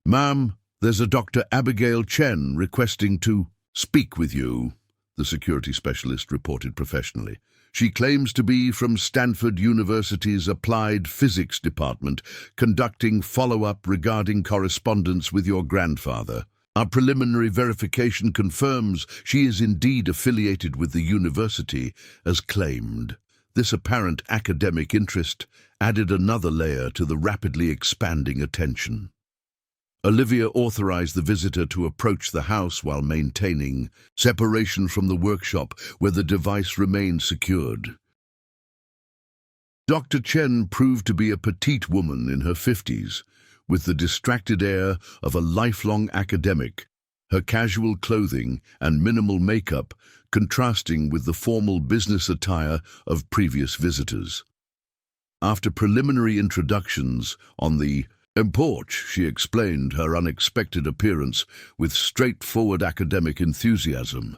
"Ma'am, there's a Dr. Abigail Chen requesting to speak with you," the security specialist reported professionally. "She claims to be from Stanford University's Applied Physics Department, conducting follow-up regarding correspondence with your grandfather. Our preliminary verification confirms she is indeed affiliated with the university, as claimed." This apparent academic interest added another layer to the rapidly expanding attention. Olivia authorized the visitor to approach the house while maintaining separation from the workshop where the device remained secured. Dr. Chen proved to be a petite woman in her 50s, with the distracted air of a lifelong academic, her casual clothing and minimal makeup contrasting with the formal business attire of previous visitors. After preliminary introductions on the porch, she explained her unexpected appearance with straightforward academic enthusiasm.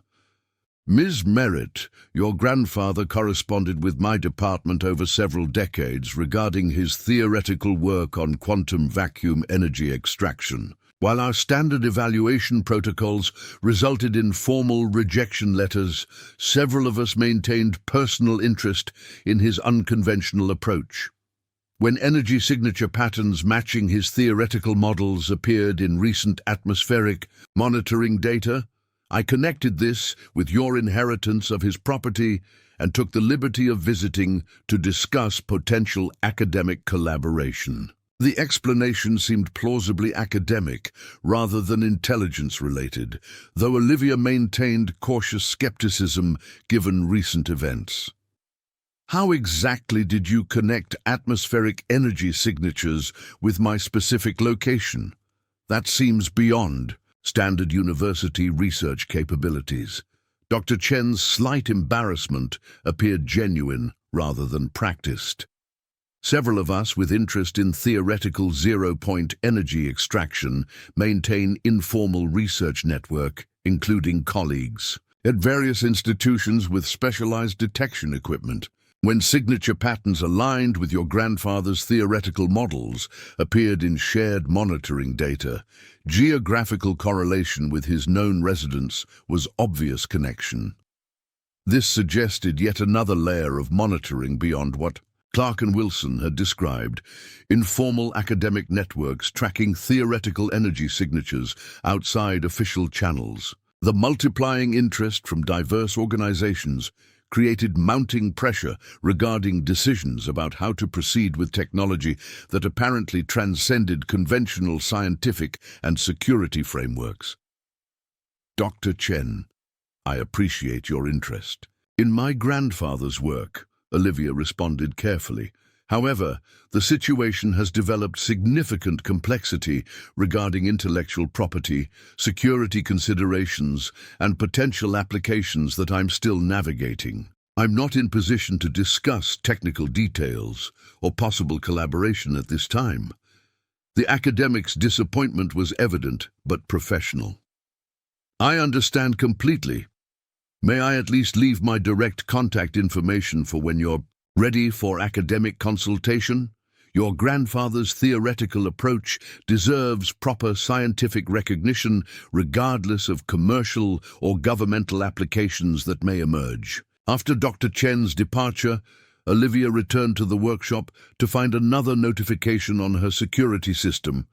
"Ms. Merritt, your grandfather corresponded with my department over several decades regarding his theoretical work on quantum vacuum energy extraction. While our standard evaluation protocols resulted in formal rejection letters, several of us maintained personal interest in his unconventional approach. When energy signature patterns matching his theoretical models appeared in recent atmospheric monitoring data, I connected this with your inheritance of his property and took the liberty of visiting to discuss potential academic collaboration." The explanation seemed plausibly academic rather than intelligence-related, though Olivia maintained cautious skepticism given recent events. "How exactly did you connect atmospheric energy signatures with my specific location? That seems beyond standard university research capabilities." Dr. Chen's slight embarrassment appeared genuine rather than practiced. "Several of us with interest in theoretical zero-point energy extraction maintain informal research network, including colleagues at various institutions with specialized detection equipment. when signature patterns aligned with your grandfather's theoretical models appeared in shared monitoring data, geographical correlation with his known residence was obvious connection. This suggested yet another layer of monitoring beyond what Clark and Wilson had described, informal academic networks tracking theoretical energy signatures outside official channels. The multiplying interest from diverse organizations created mounting pressure regarding decisions about how to proceed with technology that apparently transcended conventional scientific and security frameworks. Dr. Chen, I appreciate your interest. In my grandfather's work, Olivia responded carefully. However, the situation has developed significant complexity regarding intellectual property, security considerations, and potential applications that I'm still navigating. I'm not in position to discuss technical details or possible collaboration at this time. The academic's disappointment was evident but professional. I understand completely. May I at least leave my direct contact information for when you're ready for academic consultation? Your grandfather's theoretical approach deserves proper scientific recognition regardless of commercial or governmental applications that may emerge. After Dr. Chen's departure, Olivia returned to the workshop to find another notification on her security system,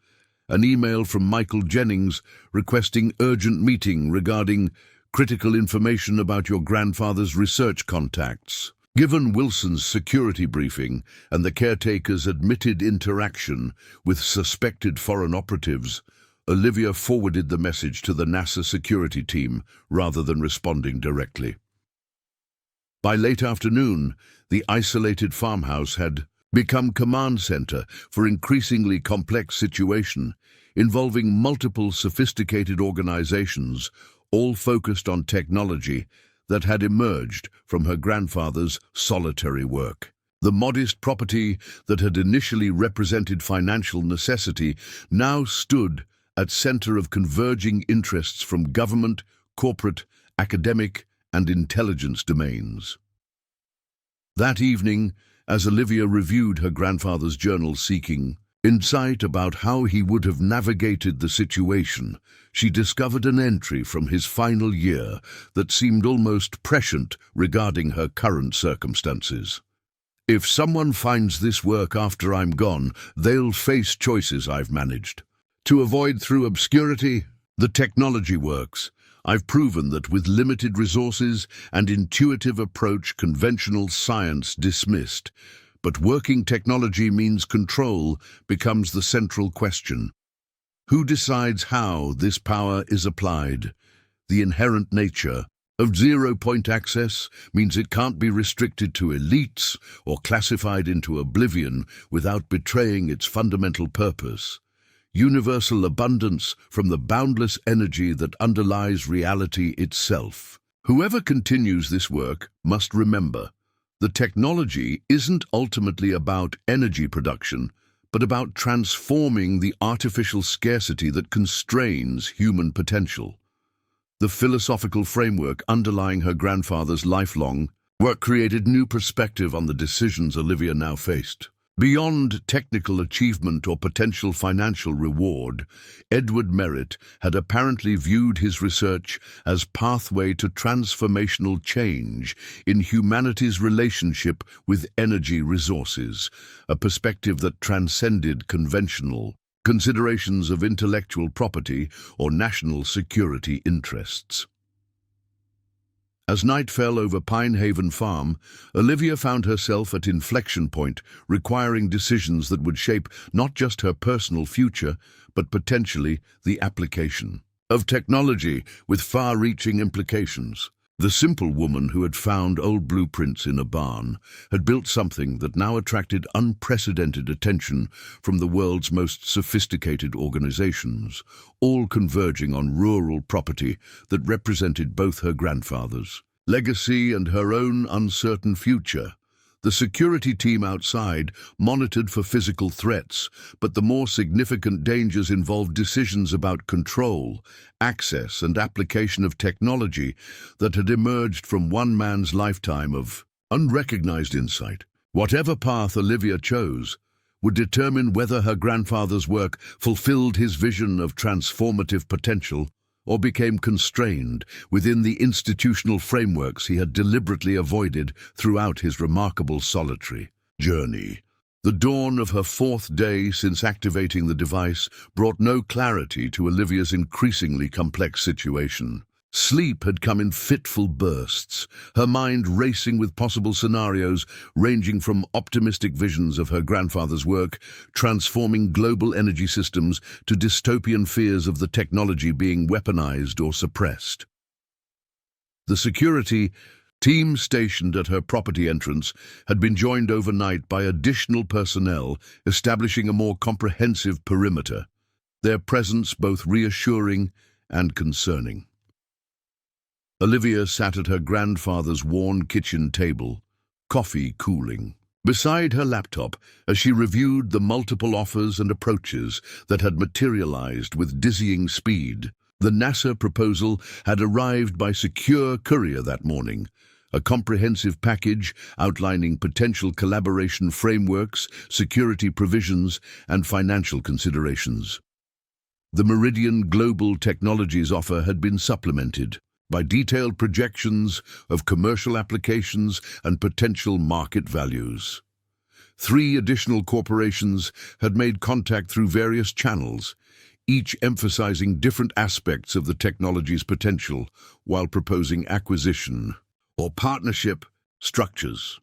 an email from Michael Jennings requesting urgent meeting regarding critical information about your grandfather's research contacts. Given Wilson's security briefing and the caretaker's admitted interaction with suspected foreign operatives, Olivia forwarded the message to the NASA security team rather than responding directly. By late afternoon, the isolated farmhouse had become command center for increasingly complex situation involving multiple sophisticated organizations, all focused on technology that had emerged from her grandfather's solitary work. The modest property that had initially represented financial necessity now stood at center of converging interests from government, corporate, academic, and intelligence domains. That evening, as Olivia reviewed her grandfather's journal seeking insight about how he would have navigated the situation, she discovered an entry from his final year that seemed almost prescient regarding her current circumstances. If someone finds this work after I'm gone, they'll face choices I've managed to avoid through obscurity. The technology works. I've proven that with limited resources and intuitive approach, conventional science dismissed. But working technology means control becomes the central question. Who decides how this power is applied? The inherent nature of zero-point access means it can't be restricted to elites or classified into oblivion without betraying its fundamental purpose. Universal abundance from the boundless energy that underlies reality itself. Whoever continues this work must remember, the technology isn't ultimately about energy production, but about transforming the artificial scarcity that constrains human potential. The philosophical framework underlying her grandfather's lifelong work created new perspective on the decisions Olivia now faced. Beyond technical achievement or potential financial reward, Edward Merritt had apparently viewed his research as pathway to transformational change in humanity's relationship with energy resources, a perspective that transcended conventional considerations of intellectual property or national security interests. As night fell over Pinehaven Farm, Olivia found herself at inflection point, requiring decisions that would shape not just her personal future, but potentially the application of technology with far-reaching implications. The simple woman who had found old blueprints in a barn had built something that now attracted unprecedented attention from the world's most sophisticated organizations, all converging on rural property that represented both her grandfather's legacy and her own uncertain future. The security team outside monitored for physical threats, but the more significant dangers involved decisions about control, access, and application of technology that had emerged from one man's lifetime of unrecognized insight. Whatever path Olivia chose would determine whether her grandfather's work fulfilled his vision of transformative potential or became constrained within the institutional frameworks he had deliberately avoided throughout his remarkable solitary journey. The dawn of her fourth day since activating the device brought no clarity to Olivia's increasingly complex situation. Sleep had come in fitful bursts, her mind racing with possible scenarios ranging from optimistic visions of her grandfather's work, transforming global energy systems, to dystopian fears of the technology being weaponized or suppressed. The security team stationed at her property entrance had been joined overnight by additional personnel, establishing a more comprehensive perimeter, their presence both reassuring and concerning. Olivia sat at her grandfather's worn kitchen table, coffee cooling, beside her laptop as she reviewed the multiple offers and approaches that had materialized with dizzying speed. The NASA proposal had arrived by secure courier that morning, a comprehensive package outlining potential collaboration frameworks, security provisions, and financial considerations. The Meridian Global Technologies offer had been supplemented by detailed projections of commercial applications and potential market values. 3 additional corporations had made contact through various channels, each emphasizing different aspects of the technology's potential while proposing acquisition or partnership structures.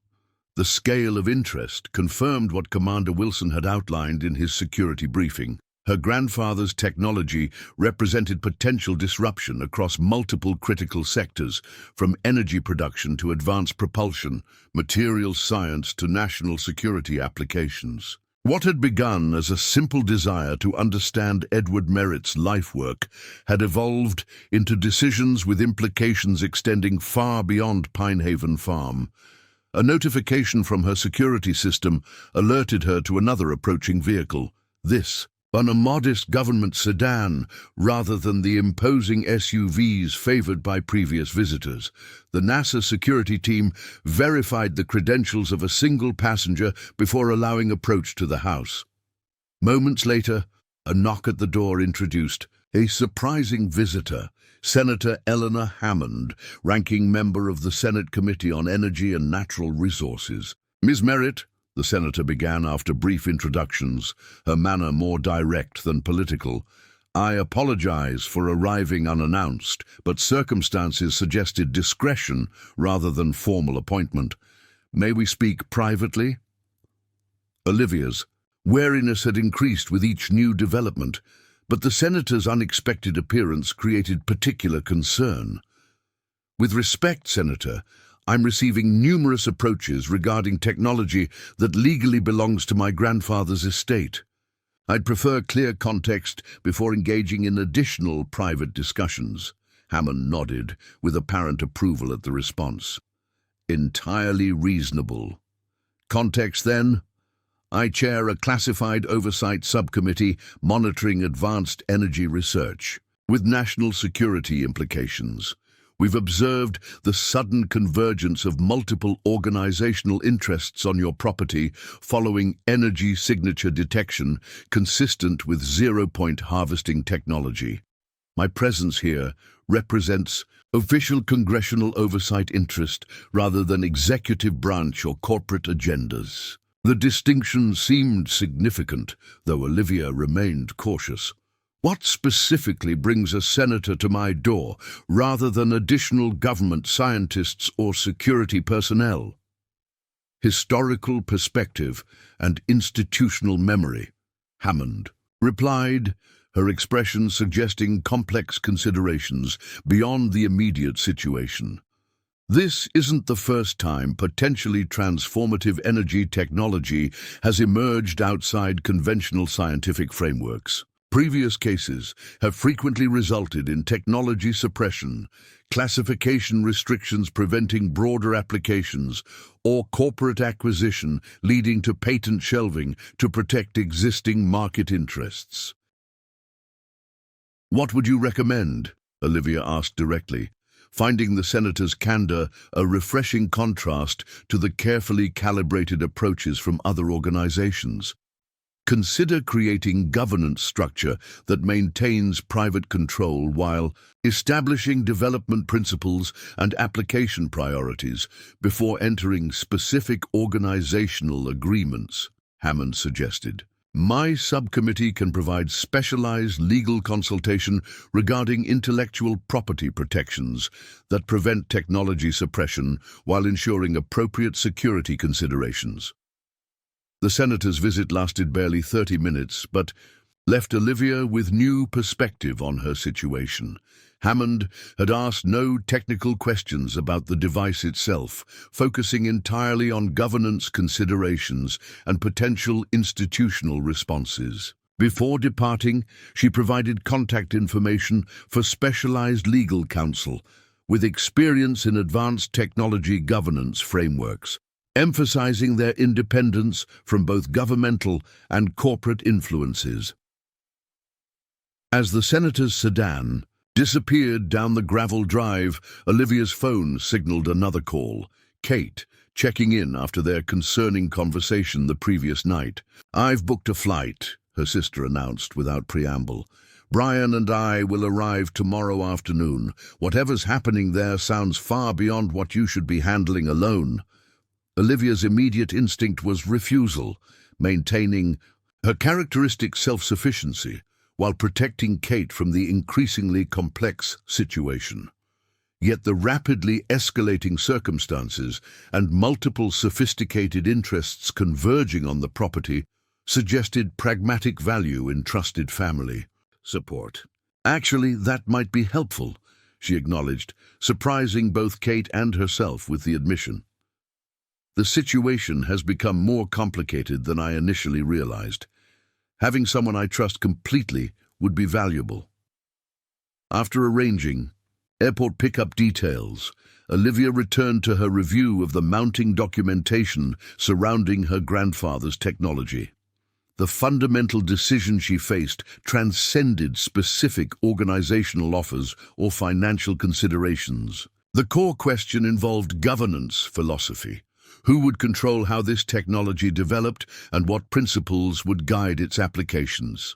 The scale of interest confirmed what Commander Wilson had outlined in his security briefing. Her grandfather's technology represented potential disruption across multiple critical sectors, from energy production to advanced propulsion, materials science to national security applications. What had begun as a simple desire to understand Edward Merritt's life work had evolved into decisions with implications extending far beyond Pinehaven Farm. A notification from her security system alerted her to another approaching vehicle, this on a modest government sedan rather than the imposing SUVs favored by previous visitors. The NASA security team verified the credentials of a single passenger before allowing approach to the house. Moments later, a knock at the door introduced a surprising visitor, Senator Eleanor Hammond, ranking member of the Senate Committee on Energy and Natural Resources. "Ms. Merritt," the senator began after brief introductions, her manner more direct than political, "I apologize for arriving unannounced, but circumstances suggested discretion rather than formal appointment. May we speak privately?" Olivia's wariness had increased with each new development, but the senator's unexpected appearance created particular concern. "With respect, Senator, I'm receiving numerous approaches regarding technology that legally belongs to my grandfather's estate. I'd prefer clear context before engaging in additional private discussions." Hammond nodded, with apparent approval at the response. "Entirely reasonable. Context, then? I chair a classified oversight subcommittee monitoring advanced energy research, with national security implications. We've observed the sudden convergence of multiple organizational interests on your property following energy signature detection consistent with zero-point harvesting technology. My presence here represents official congressional oversight interest rather than executive branch or corporate agendas." The distinction seemed significant, though Olivia remained cautious. "What specifically brings a senator to my door, rather than additional government scientists or security personnel?" "Historical perspective and institutional memory," Hammond replied, her expression suggesting complex considerations beyond the immediate situation. "This isn't the first time potentially transformative energy technology has emerged outside conventional scientific frameworks. Previous cases have frequently resulted in technology suppression, classification restrictions preventing broader applications, or corporate acquisition leading to patent shelving to protect existing market interests." "What would you recommend?" Olivia asked directly, finding the senator's candor a refreshing contrast to the carefully calibrated approaches from other organizations. Consider creating governance structure that maintains private control while establishing development principles and application priorities before entering specific organizational agreements, Hammond suggested. My subcommittee can provide specialized legal consultation regarding intellectual property protections that prevent technology suppression while ensuring appropriate security considerations. The senator's visit lasted barely 30 minutes, but left Olivia with new perspective on her situation. Hammond had asked no technical questions about the device itself, focusing entirely on governance considerations and potential institutional responses. Before departing, she provided contact information for specialized legal counsel with experience in advanced technology governance frameworks, emphasizing their independence from both governmental and corporate influences. As the senator's sedan disappeared down the gravel drive, Olivia's phone signaled another call. Kate, checking in after their concerning conversation the previous night. "I've booked a flight," her sister announced without preamble. "Brian and I will arrive tomorrow afternoon. Whatever's happening there sounds far beyond what you should be handling alone." Olivia's immediate instinct was refusal, maintaining her characteristic self-sufficiency while protecting Kate from the increasingly complex situation. Yet the rapidly escalating circumstances and multiple sophisticated interests converging on the property suggested pragmatic value in trusted family support. "Actually, that might be helpful," she acknowledged, surprising both Kate and herself with the admission. "The situation has become more complicated than I initially realized. Having someone I trust completely would be valuable." After arranging airport pickup details, Olivia returned to her review of the mounting documentation surrounding her grandfather's technology. The fundamental decision she faced transcended specific organizational offers or financial considerations. The core question involved governance philosophy. Who would control how this technology developed and what principles would guide its applications?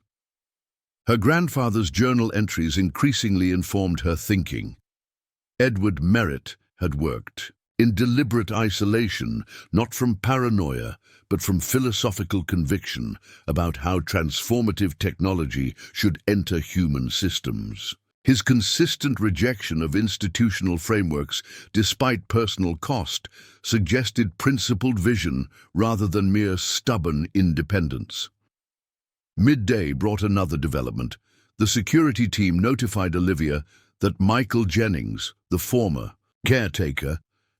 Her grandfather's journal entries increasingly informed her thinking. Edward Merritt had worked in deliberate isolation, not from paranoia, but from philosophical conviction about how transformative technology should enter human systems. His consistent rejection of institutional frameworks, despite personal cost, suggested principled vision rather than mere stubborn independence. Midday brought another development. The security team notified Olivia that Michael Jennings, the former caretaker,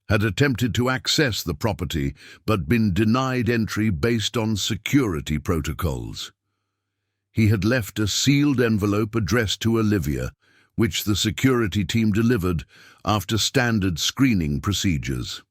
had attempted to access the property but been denied entry based on security protocols. He had left a sealed envelope addressed to Olivia, which the security team delivered after standard screening procedures.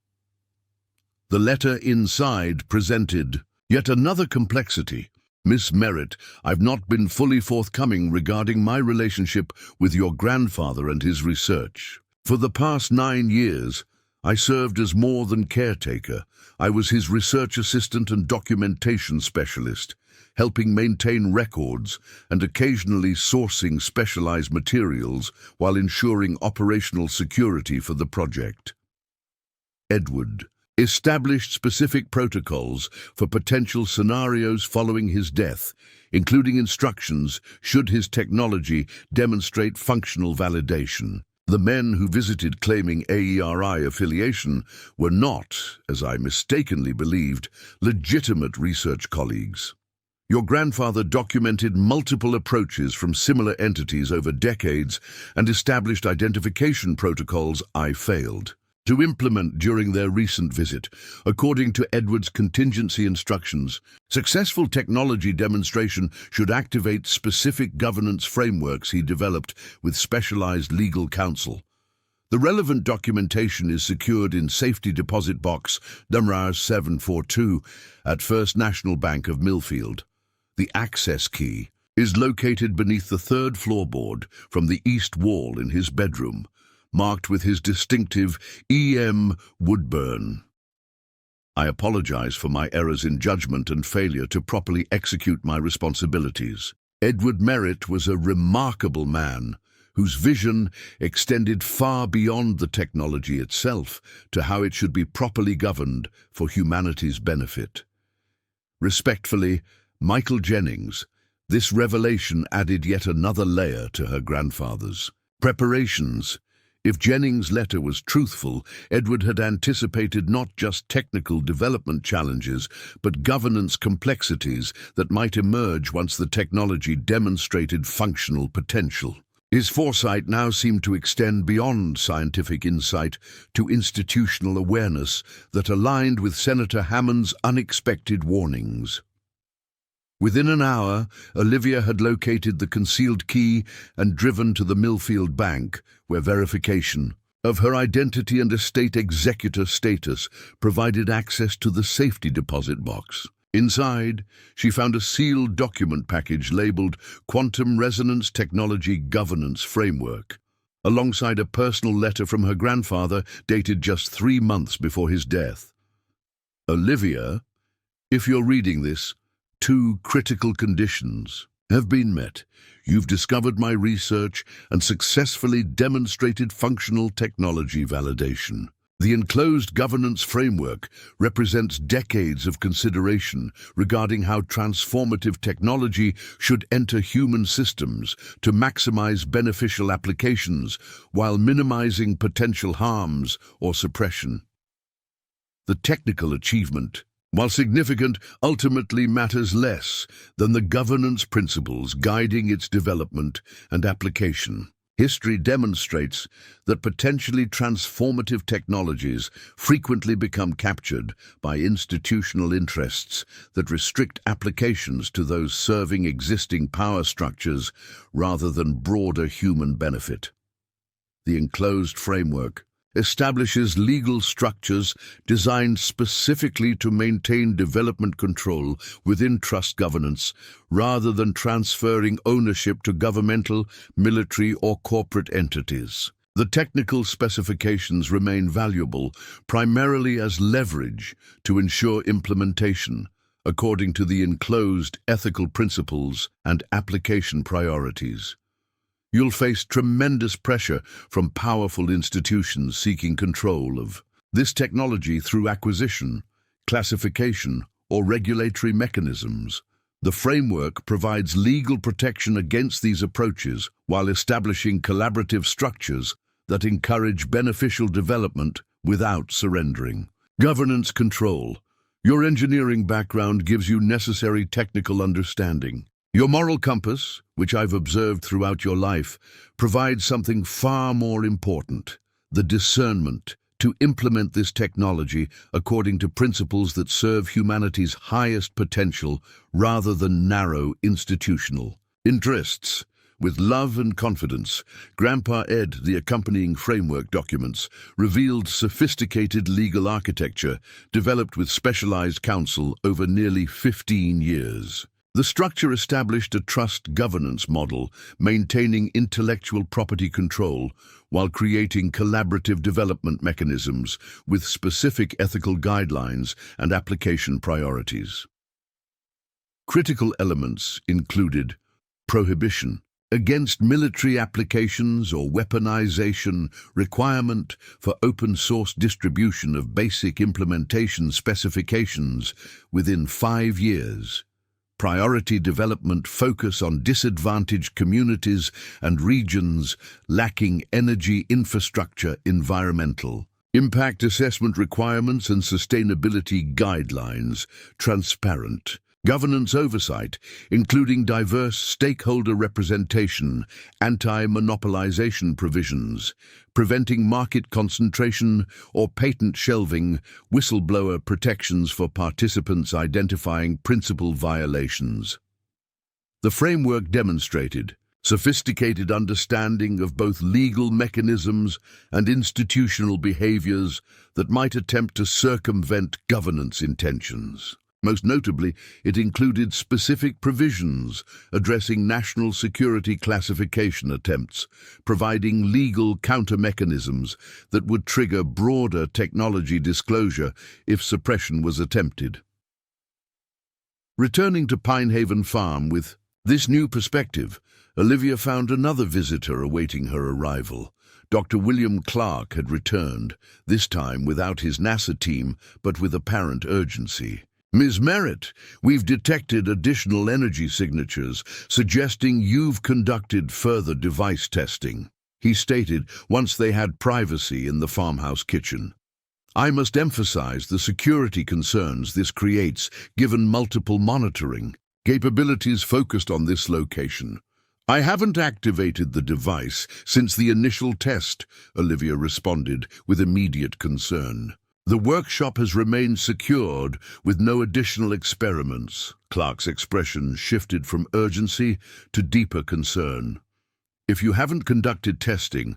The letter inside presented yet another complexity. "Miss Merritt, I've not been fully forthcoming regarding my relationship with your grandfather and his research. For the past 9 years, I served as more than caretaker. I was his research assistant and documentation specialist, helping maintain records and occasionally sourcing specialized materials while ensuring operational security for the project." Edward established specific protocols for potential scenarios following his death, including instructions should his technology demonstrate functional validation. The men who visited claiming AERI affiliation were not, as I mistakenly believed, legitimate research colleagues. Your grandfather documented multiple approaches from similar entities over decades and established identification protocols I failed to implement during their recent visit. According to Edward's contingency instructions, successful technology demonstration should activate specific governance frameworks he developed with specialized legal counsel. The relevant documentation is secured in Safety Deposit Box number 742 at First National Bank of Millfield. The access key is located beneath the third floorboard from the east wall in his bedroom. marked with his distinctive E.M. Woodburn. I apologize for my errors in judgment and failure to properly execute my responsibilities. Edward Merritt was a remarkable man whose vision extended far beyond the technology itself to how it should be properly governed for humanity's benefit. Respectfully, Michael Jennings, this revelation added yet another layer to her grandfather's preparations. If Jennings' letter was truthful, Edward had anticipated not just technical development challenges, but governance complexities that might emerge once the technology demonstrated functional potential. His foresight now seemed to extend beyond scientific insight to institutional awareness that aligned with Senator Hammond's unexpected warnings. Within an hour, Olivia had located the concealed key and driven to the Millfield Bank, where verification of her identity and estate executor status provided access to the safety deposit box. Inside, she found a sealed document package labeled Quantum Resonance Technology Governance Framework, alongside a personal letter from her grandfather dated just 3 months before his death. Olivia, if you're reading this, 2 critical conditions have been met. You've discovered my research and successfully demonstrated functional technology validation. The enclosed governance framework represents decades of consideration regarding how transformative technology should enter human systems to maximize beneficial applications while minimizing potential harms or suppression. The technical achievement, while significant, ultimately matters less than the governance principles guiding its development and application. History demonstrates that potentially transformative technologies frequently become captured by institutional interests that restrict applications to those serving existing power structures rather than broader human benefit. The enclosed framework establishes legal structures designed specifically to maintain development control within trust governance rather than transferring ownership to governmental, military, or corporate entities. The technical specifications remain valuable primarily as leverage to ensure implementation according to the enclosed ethical principles and application priorities. You'll face tremendous pressure from powerful institutions seeking control of this technology through acquisition, classification, or regulatory mechanisms. The framework provides legal protection against these approaches while establishing collaborative structures that encourage beneficial development without surrendering. Governance control. Your engineering background gives you necessary technical understanding. Your moral compass, which I've observed throughout your life, provides something far more important: the discernment to implement this technology according to principles that serve humanity's highest potential rather than narrow institutional interests. With love and confidence, Grandpa Ed, the accompanying framework documents, revealed sophisticated legal architecture developed with specialized counsel over nearly 15 years. The structure established a trust governance model, maintaining intellectual property control while creating collaborative development mechanisms with specific ethical guidelines and application priorities. Critical elements included prohibition against military applications or weaponization, requirement for open-source distribution of basic implementation specifications within 5 years, priority development focus on disadvantaged communities and regions lacking energy infrastructure, environmental impact assessment requirements and sustainability guidelines, transparent governance oversight, including diverse stakeholder representation, anti-monopolization provisions, preventing market concentration or patent shelving, whistleblower protections for participants identifying principal violations. The framework demonstrated sophisticated understanding of both legal mechanisms and institutional behaviors that might attempt to circumvent governance intentions. Most notably, it included specific provisions addressing national security classification attempts, providing legal counter-mechanisms that would trigger broader technology disclosure if suppression was attempted. Returning to Pinehaven Farm with this new perspective, Olivia found another visitor awaiting her arrival. Dr. William Clark had returned, this time without his NASA team, but with apparent urgency. "Ms. Merritt, we've detected additional energy signatures suggesting you've conducted further device testing," he stated once they had privacy in the farmhouse kitchen. "I must emphasize the security concerns this creates given multiple monitoring capabilities focused on this location." "I haven't activated the device since the initial test," Olivia responded with immediate concern. "The workshop has remained secured with no additional experiments." Clark's expression shifted from urgency to deeper concern. "If you haven't conducted testing,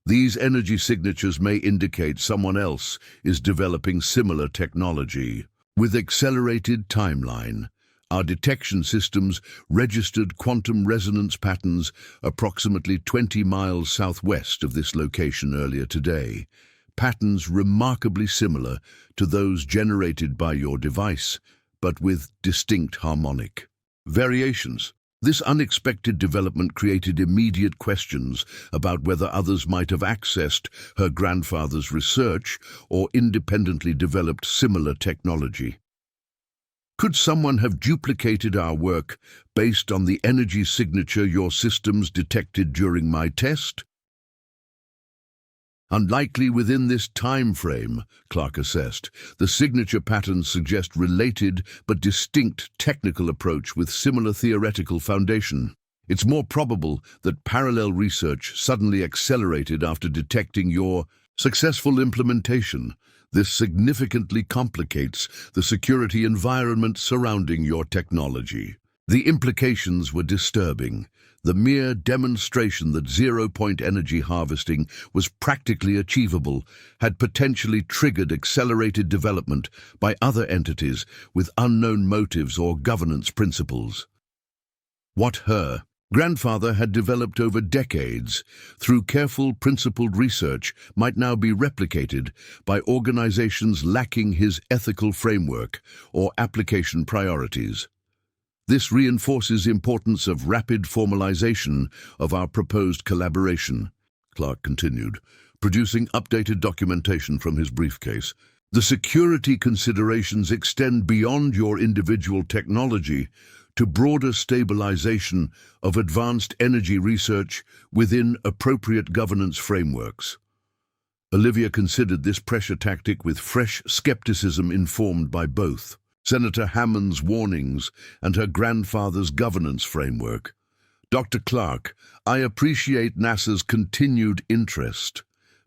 these energy signatures may indicate someone else is developing similar technology. With accelerated timeline, our detection systems registered quantum resonance patterns approximately 20 miles southwest of this location earlier today. Patterns remarkably similar to those generated by your device, but with distinct harmonic variations. This unexpected development created immediate questions about whether others might have accessed her grandfather's research or independently developed similar technology. "Could someone have duplicated our work based on the energy signature your systems detected during my test?" "Unlikely within this time frame," Clark assessed. "The signature patterns suggest related but distinct technical approach with similar theoretical foundation. It's more probable that parallel research suddenly accelerated after detecting your successful implementation. This significantly complicates the security environment surrounding your technology." The implications were disturbing. The mere demonstration that zero-point energy harvesting was practically achievable had potentially triggered accelerated development by other entities with unknown motives or governance principles. What her grandfather had developed over decades through careful, principled research might now be replicated by organizations lacking his ethical framework or application priorities. This reinforces the importance of rapid formalization of our proposed collaboration, Clark continued, producing updated documentation from his briefcase. "The security considerations extend beyond your individual technology to broader stabilization of advanced energy research within appropriate governance frameworks." Olivia considered this pressure tactic with fresh skepticism informed by both Senator Hammond's warnings and her grandfather's governance framework. "Dr. Clark, I appreciate NASA's continued interest,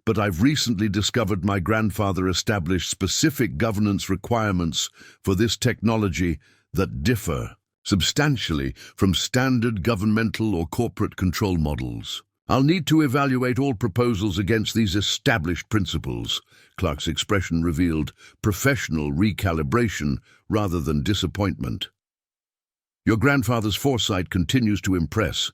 but I've recently discovered my grandfather established specific governance requirements for this technology that differ substantially from standard governmental or corporate control models. I'll need to evaluate all proposals against these established principles." Clark's expression revealed professional recalibration rather than disappointment. "Your grandfather's foresight continues to impress.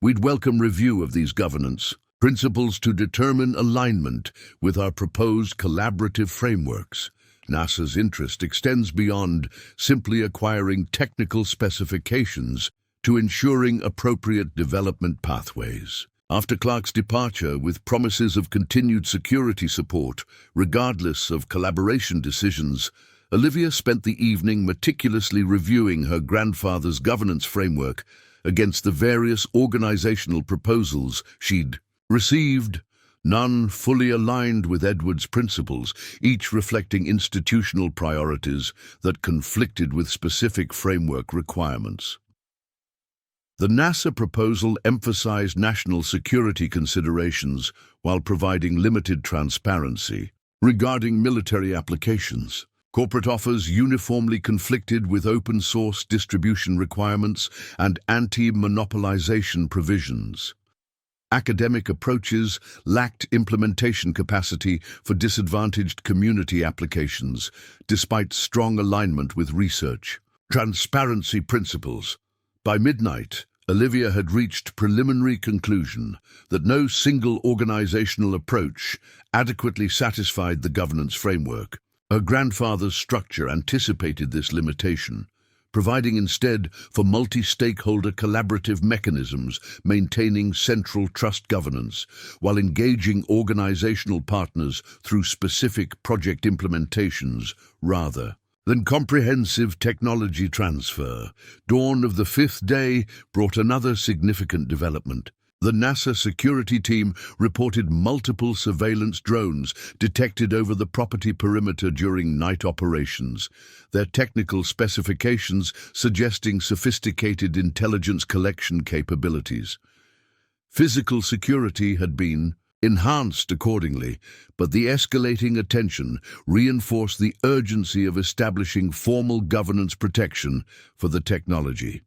We'd welcome review of these governance principles to determine alignment with our proposed collaborative frameworks. NASA's interest extends beyond simply acquiring technical specifications to ensuring appropriate development pathways." After Clark's departure, with promises of continued security support, regardless of collaboration decisions, Olivia spent the evening meticulously reviewing her grandfather's governance framework against the various organizational proposals she'd received, none fully aligned with Edwards' principles, each reflecting institutional priorities that conflicted with specific framework requirements. The NASA proposal emphasized national security considerations while providing limited transparency regarding military applications. Corporate offers uniformly conflicted with open-source distribution requirements and anti-monopolization provisions. Academic approaches lacked implementation capacity for disadvantaged community applications, despite strong alignment with research. Transparency principles. By midnight, Olivia had reached preliminary conclusion that no single organizational approach adequately satisfied the governance framework. Her grandfather's structure anticipated this limitation, providing instead for multi-stakeholder collaborative mechanisms maintaining central trust governance, while engaging organizational partners through specific project implementations rather than comprehensive technology transfer. Dawn of the fifth day brought another significant development. The NASA security team reported multiple surveillance drones detected over the property perimeter during night operations, their technical specifications suggesting sophisticated intelligence collection capabilities. Physical security had been enhanced accordingly, but the escalating attention reinforced the urgency of establishing formal governance protection for the technology.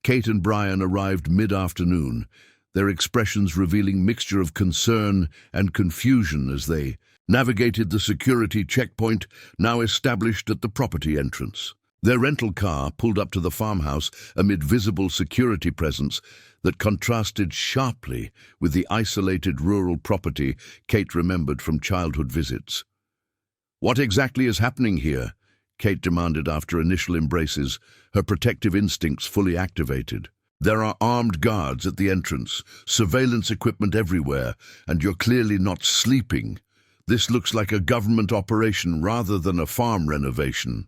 Kate and Brian arrived mid-afternoon, their expressions revealing mixture of concern and confusion as they navigated the security checkpoint now established at the property entrance. Their rental car pulled up to the farmhouse amid visible security presence that contrasted sharply with the isolated rural property Kate remembered from childhood visits. "What exactly is happening here?" Kate demanded after initial embraces, her protective instincts fully activated. "There are armed guards at the entrance, surveillance equipment everywhere, and you're clearly not sleeping. This looks like a government operation rather than a farm renovation."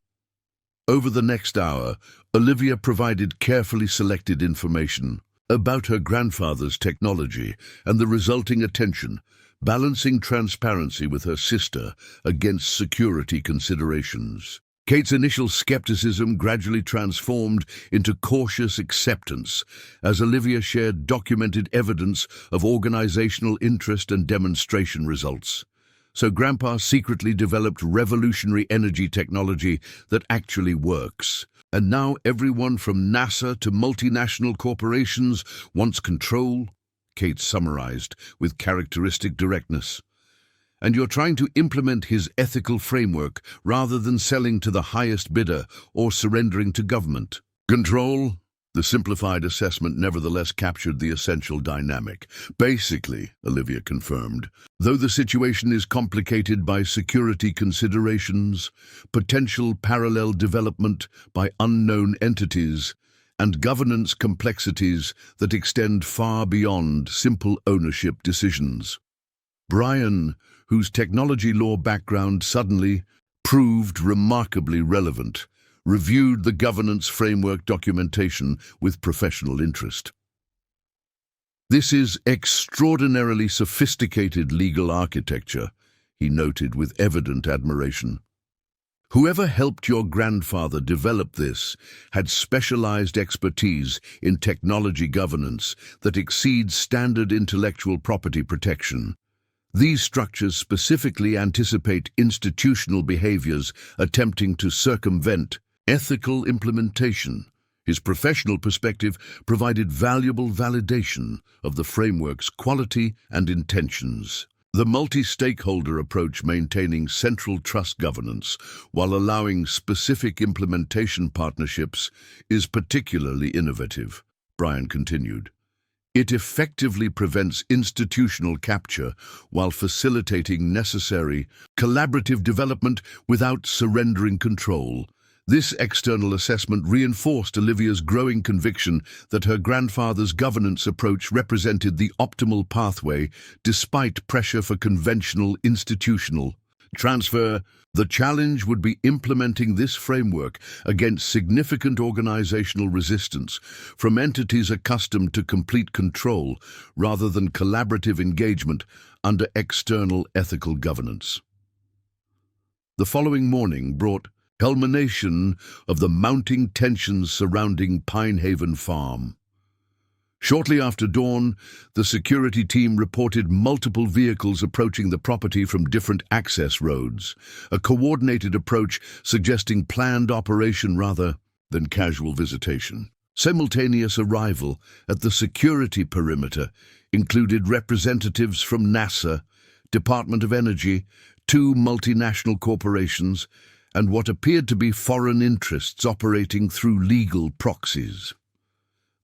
Over the next hour, Olivia provided carefully selected information about her grandfather's technology and the resulting attention, balancing transparency with her sister against security considerations. Kate's initial skepticism gradually transformed into cautious acceptance as Olivia shared documented evidence of organizational interest and demonstration results. So Grandpa secretly developed revolutionary energy technology that actually works. And now everyone from NASA to multinational corporations wants control, Kate summarized with characteristic directness. And you're trying to implement his ethical framework rather than selling to the highest bidder or surrendering to government. Control? The simplified assessment nevertheless captured the essential dynamic. Basically, Olivia confirmed, though the situation is complicated by security considerations, potential parallel development by unknown entities, and governance complexities that extend far beyond simple ownership decisions. Brian, whose technology law background suddenly proved remarkably relevant, reviewed the governance framework documentation with professional interest. "This is extraordinarily sophisticated legal architecture," he noted with evident admiration. "Whoever helped your grandfather develop this had specialized expertise in technology governance that exceeds standard intellectual property protection. These structures specifically anticipate institutional behaviors attempting to circumvent ethical implementation." His professional perspective provided valuable validation of the framework's quality and intentions. The multi-stakeholder approach maintaining central trust governance while allowing specific implementation partnerships is particularly innovative, Brian continued. It effectively prevents institutional capture while facilitating necessary collaborative development without surrendering control. This external assessment reinforced Olivia's growing conviction that her grandfather's governance approach represented the optimal pathway despite pressure for conventional institutional transfer. The challenge would be implementing this framework against significant organizational resistance from entities accustomed to complete control rather than collaborative engagement under external ethical governance. The following morning brought culmination of the mounting tensions surrounding Pinehaven Farm. Shortly after dawn, the security team reported multiple vehicles approaching the property from different access roads, a coordinated approach suggesting planned operation rather than casual visitation. Simultaneous arrival at the security perimeter included representatives from NASA, Department of Energy, two multinational corporations, and what appeared to be foreign interests operating through legal proxies.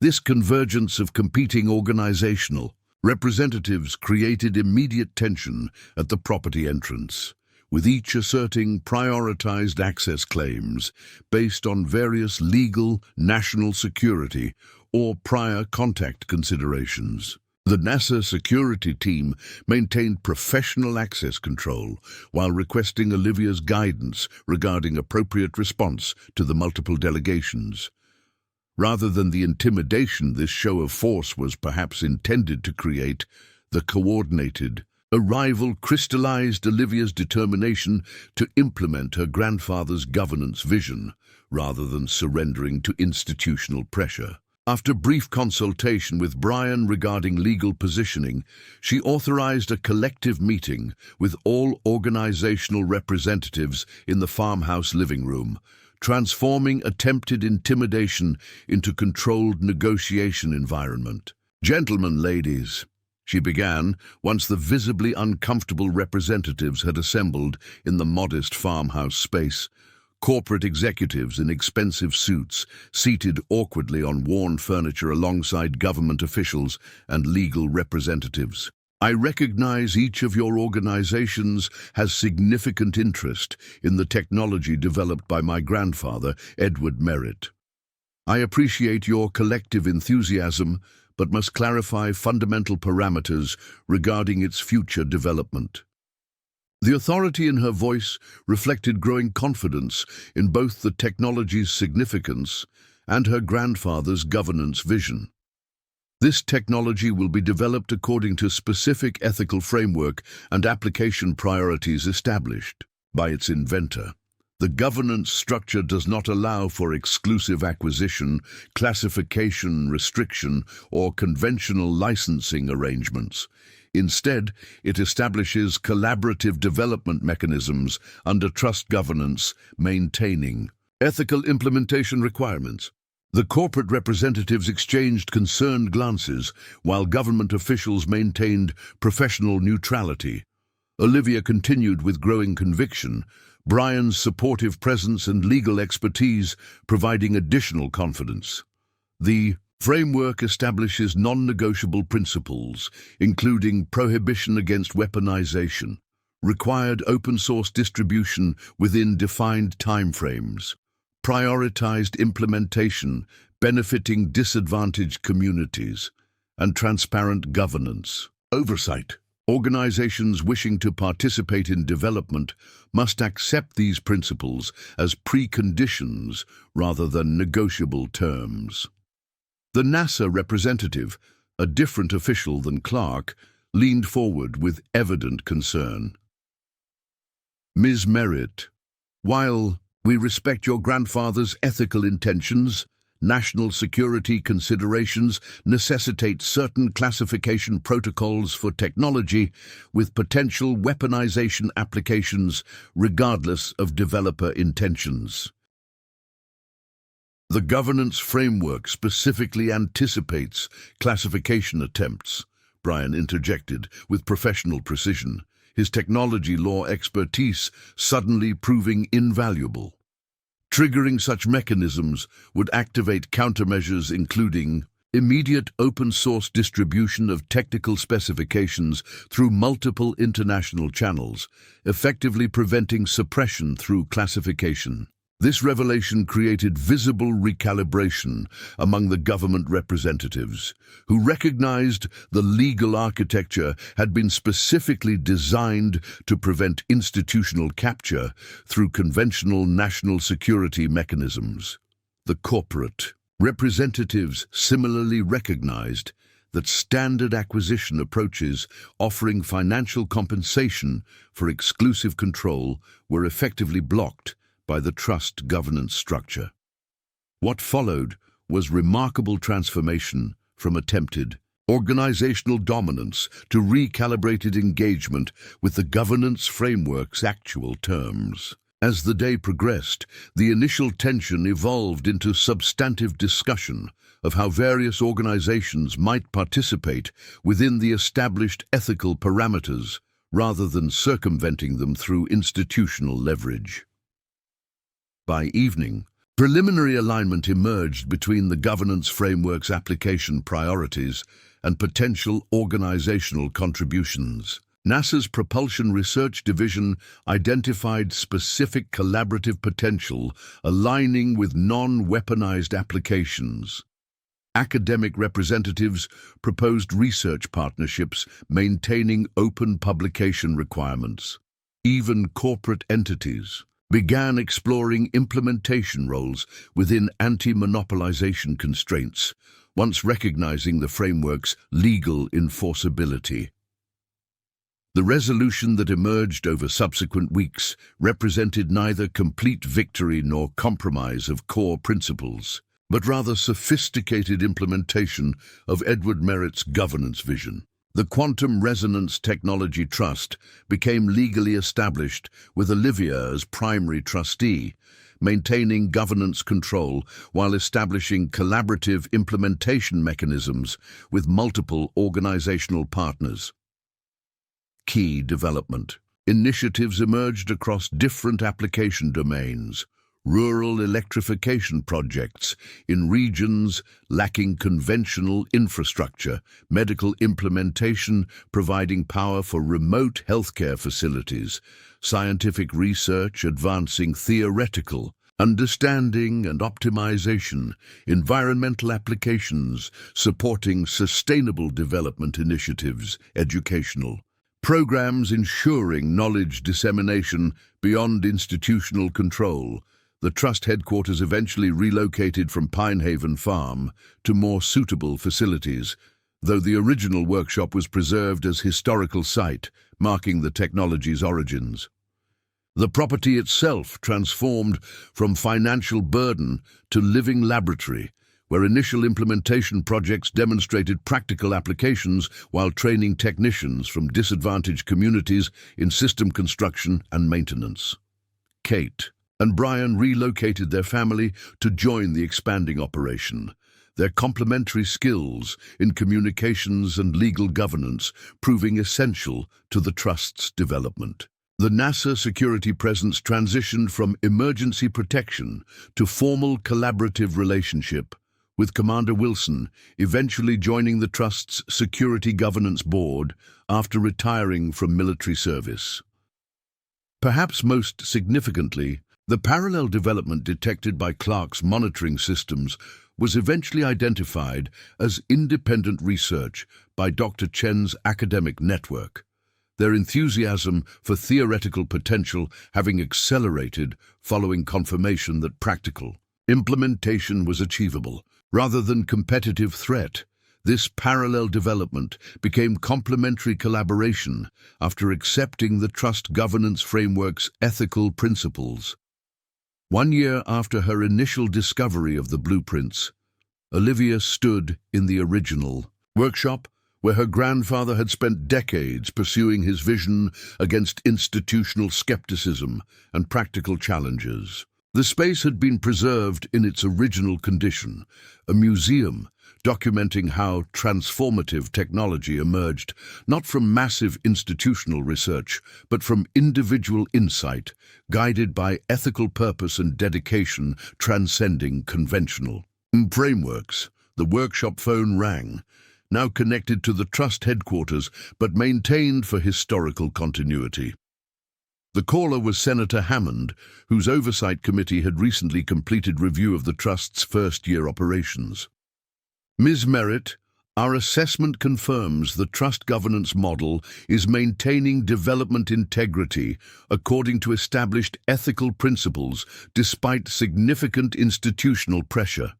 This convergence of competing organizational representatives created immediate tension at the property entrance, with each asserting prioritized access claims based on various legal, national security, or prior contact considerations. The NASA security team maintained professional access control while requesting Olivia's guidance regarding appropriate response to the multiple delegations. Rather than the intimidation this show of force was perhaps intended to create, the coordinated arrival crystallized Olivia's determination to implement her grandfather's governance vision, rather than surrendering to institutional pressure. After brief consultation with Brian regarding legal positioning, she authorized a collective meeting with all organizational representatives in the farmhouse living room, transforming attempted intimidation into controlled negotiation environment. "Gentlemen, ladies," she began, once the visibly uncomfortable representatives had assembled in the modest farmhouse space. Corporate executives in expensive suits, seated awkwardly on worn furniture alongside government officials and legal representatives. "I recognize each of your organizations has significant interest in the technology developed by my grandfather, Edward Merritt. I appreciate your collective enthusiasm, but must clarify fundamental parameters regarding its future development." The authority in her voice reflected growing confidence in both the technology's significance and her grandfather's governance vision. "This technology will be developed according to specific ethical framework and application priorities established by its inventor. The governance structure does not allow for exclusive acquisition, classification, restriction, or conventional licensing arrangements. Instead, it establishes collaborative development mechanisms under trust governance, maintaining ethical implementation requirements." The corporate representatives exchanged concerned glances, while government officials maintained professional neutrality. Olivia continued with growing conviction, Brian's supportive presence and legal expertise providing additional confidence. The framework establishes non-negotiable principles, including prohibition against weaponization, required open-source distribution within defined timeframes, prioritized implementation benefiting disadvantaged communities, and transparent governance. Oversight. Organizations wishing to participate in development must accept these principles as preconditions rather than negotiable terms. The NASA representative, a different official than Clark, leaned forward with evident concern. "Ms. Merritt, while we respect your grandfather's ethical intentions, national security considerations necessitate certain classification protocols for technology with potential weaponization applications regardless of developer intentions. The governance framework specifically anticipates classification attempts," Brian interjected with professional precision, his technology law expertise suddenly proving invaluable. Triggering such mechanisms would activate countermeasures including immediate open-source distribution of technical specifications through multiple international channels, effectively preventing suppression through classification. This revelation created visible recalibration among the government representatives, who recognized the legal architecture had been specifically designed to prevent institutional capture through conventional national security mechanisms. The corporate representatives similarly recognized that standard acquisition approaches offering financial compensation for exclusive control were effectively blocked by the trust governance structure. What followed was remarkable transformation from attempted organizational dominance to recalibrated engagement with the governance framework's actual terms. As the day progressed, the initial tension evolved into substantive discussion of how various organizations might participate within the established ethical parameters rather than circumventing them through institutional leverage. By evening, preliminary alignment emerged between the governance framework's application priorities and potential organizational contributions. NASA's Propulsion Research Division identified specific collaborative potential aligning with non-weaponized applications. Academic representatives proposed research partnerships maintaining open publication requirements. Even corporate entities began exploring implementation roles within anti-monopolization constraints, once recognizing the framework's legal enforceability. The resolution that emerged over subsequent weeks represented neither complete victory nor compromise of core principles, but rather sophisticated implementation of Edward Merritt's governance vision. The Quantum Resonance Technology Trust became legally established with Olivia as primary trustee, maintaining governance control while establishing collaborative implementation mechanisms with multiple organizational partners. Key development. Initiatives emerged across different application domains. Rural electrification projects in regions lacking conventional infrastructure, medical implementation providing power for remote healthcare facilities, scientific research advancing theoretical understanding and optimization, environmental applications supporting sustainable development initiatives, educational programs ensuring knowledge dissemination beyond institutional control. The Trust headquarters eventually relocated from Pinehaven Farm to more suitable facilities, though the original workshop was preserved as historical site, marking the technology's origins. The property itself transformed from financial burden to living laboratory, where initial implementation projects demonstrated practical applications while training technicians from disadvantaged communities in system construction and maintenance. Kate and Brian relocated their family to join the expanding operation, their complementary skills in communications and legal governance proving essential to the Trust's development. The NASA security presence transitioned from emergency protection to formal collaborative relationship, with Commander Wilson eventually joining the Trust's Security Governance Board after retiring from military service. Perhaps most significantly, the parallel development detected by Clark's monitoring systems was eventually identified as independent research by Dr. Chen's academic network, their enthusiasm for theoretical potential having accelerated following confirmation that practical implementation was achievable. Rather than competitive threat, this parallel development became complementary collaboration after accepting the Trust Governance Framework's ethical principles. 1 year after her initial discovery of the blueprints, Olivia stood in the original workshop where her grandfather had spent decades pursuing his vision against institutional skepticism and practical challenges. The space had been preserved in its original condition, a museum documenting how transformative technology emerged, not from massive institutional research, but from individual insight, guided by ethical purpose and dedication transcending conventional frameworks. The workshop phone rang, now connected to the Trust headquarters, but maintained for historical continuity. The caller was Senator Hammond, whose oversight committee had recently completed review of the Trust's first-year operations. Ms. Merritt, our assessment confirms the Trust governance model is maintaining development integrity according to established ethical principles despite significant institutional pressure,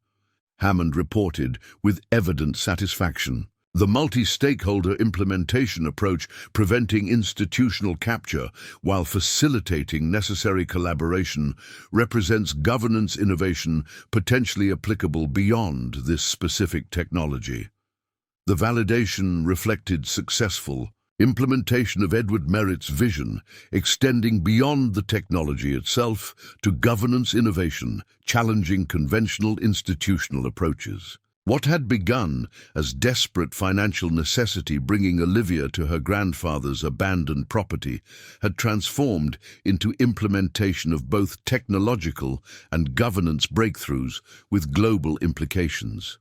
Hammond reported with evident satisfaction. The multi-stakeholder implementation approach preventing institutional capture while facilitating necessary collaboration represents governance innovation potentially applicable beyond this specific technology. The validation reflected successful Implementation of Edward Merritt's vision, extending beyond the technology itself to governance innovation, challenging conventional institutional approaches. What had begun as desperate financial necessity bringing Olivia to her grandfather's abandoned property had transformed into implementation of both technological and governance breakthroughs with global implications.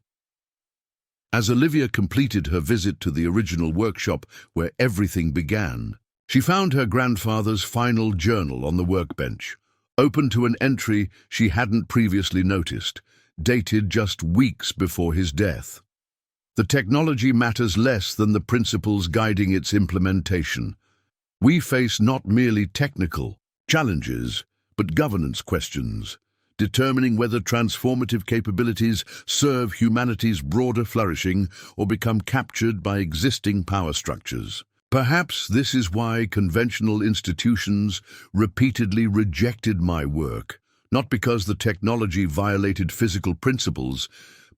As Olivia completed her visit to the original workshop where everything began, she found her grandfather's final journal on the workbench, open to an entry she hadn't previously noticed, dated just weeks before his death. The technology matters less than the principles guiding its implementation. We face not merely technical challenges, but governance questions, determining whether transformative capabilities serve humanity's broader flourishing or become captured by existing power structures. Perhaps this is why conventional institutions repeatedly rejected my work, not because the technology violated physical principles,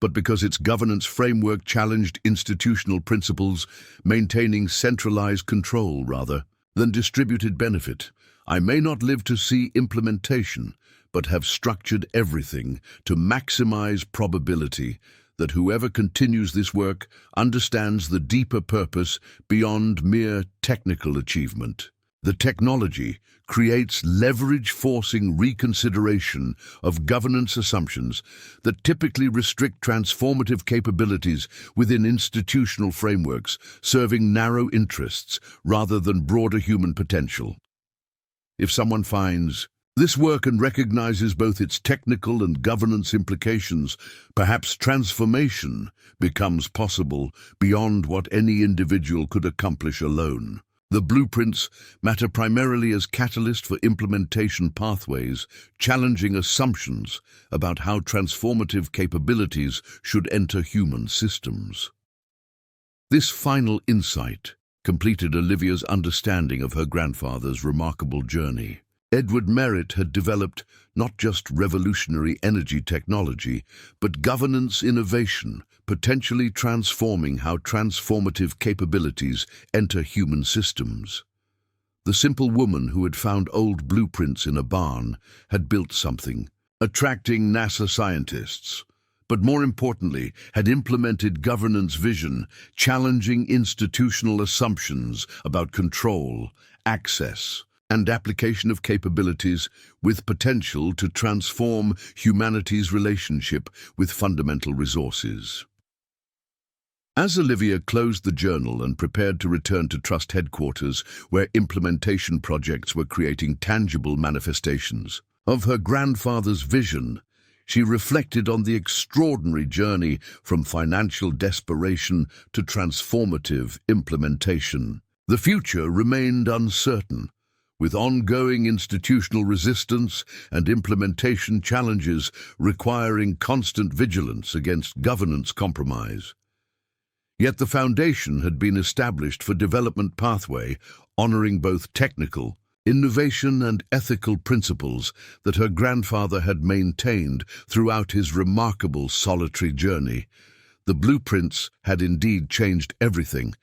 but because its governance framework challenged institutional principles, maintaining centralized control rather than distributed benefit. I may not live to see implementation, but have structured everything to maximize probability that whoever continues this work understands the deeper purpose beyond mere technical achievement. The technology creates leverage-forcing reconsideration of governance assumptions that typically restrict transformative capabilities within institutional frameworks, serving narrow interests rather than broader human potential. If someone finds this work and recognizes both its technical and governance implications, perhaps transformation becomes possible beyond what any individual could accomplish alone. The blueprints matter primarily as catalyst for implementation pathways, challenging assumptions about how transformative capabilities should enter human systems. This final insight completed Olivia's understanding of her grandfather's remarkable journey. Edward Merritt had developed not just revolutionary energy technology, but governance innovation, potentially transforming how transformative capabilities enter human systems. The simple woman who had found old blueprints in a barn had built something, attracting NASA scientists, but more importantly, had implemented governance vision, challenging institutional assumptions about control, access, and application of capabilities with potential to transform humanity's relationship with fundamental resources. As Olivia closed the journal and prepared to return to Trust headquarters, where implementation projects were creating tangible manifestations of her grandfather's vision, she reflected on the extraordinary journey from financial desperation to transformative implementation. The future remained uncertain, with ongoing institutional resistance and implementation challenges requiring constant vigilance against governance compromise. Yet the foundation had been established for development pathway, honoring both technical, innovation and ethical principles that her grandfather had maintained throughout his remarkable solitary journey. The blueprints had indeed changed everything,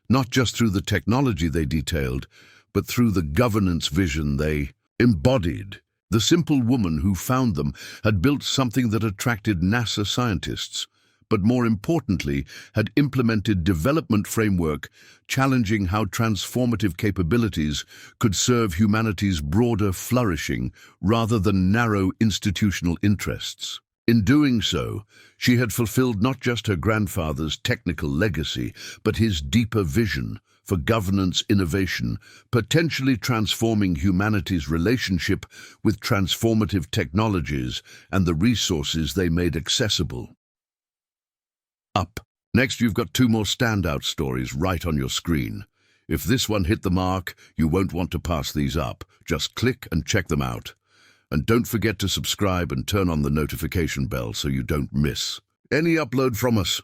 not just through the technology they detailed, but through the governance vision they embodied. The simple woman who found them had built something that attracted NASA scientists, but more importantly, had implemented development framework challenging how transformative capabilities could serve humanity's broader flourishing rather than narrow institutional interests. In doing so, she had fulfilled not just her grandfather's technical legacy, but his deeper vision for governance innovation, potentially transforming humanity's relationship with transformative technologies and the resources they made accessible. Up. Next, you've got two more standout stories right on your screen. If this one hit the mark, you won't want to pass these up. Just click and check them out. And don't forget to subscribe and turn on the notification bell so you don't miss any upload from us.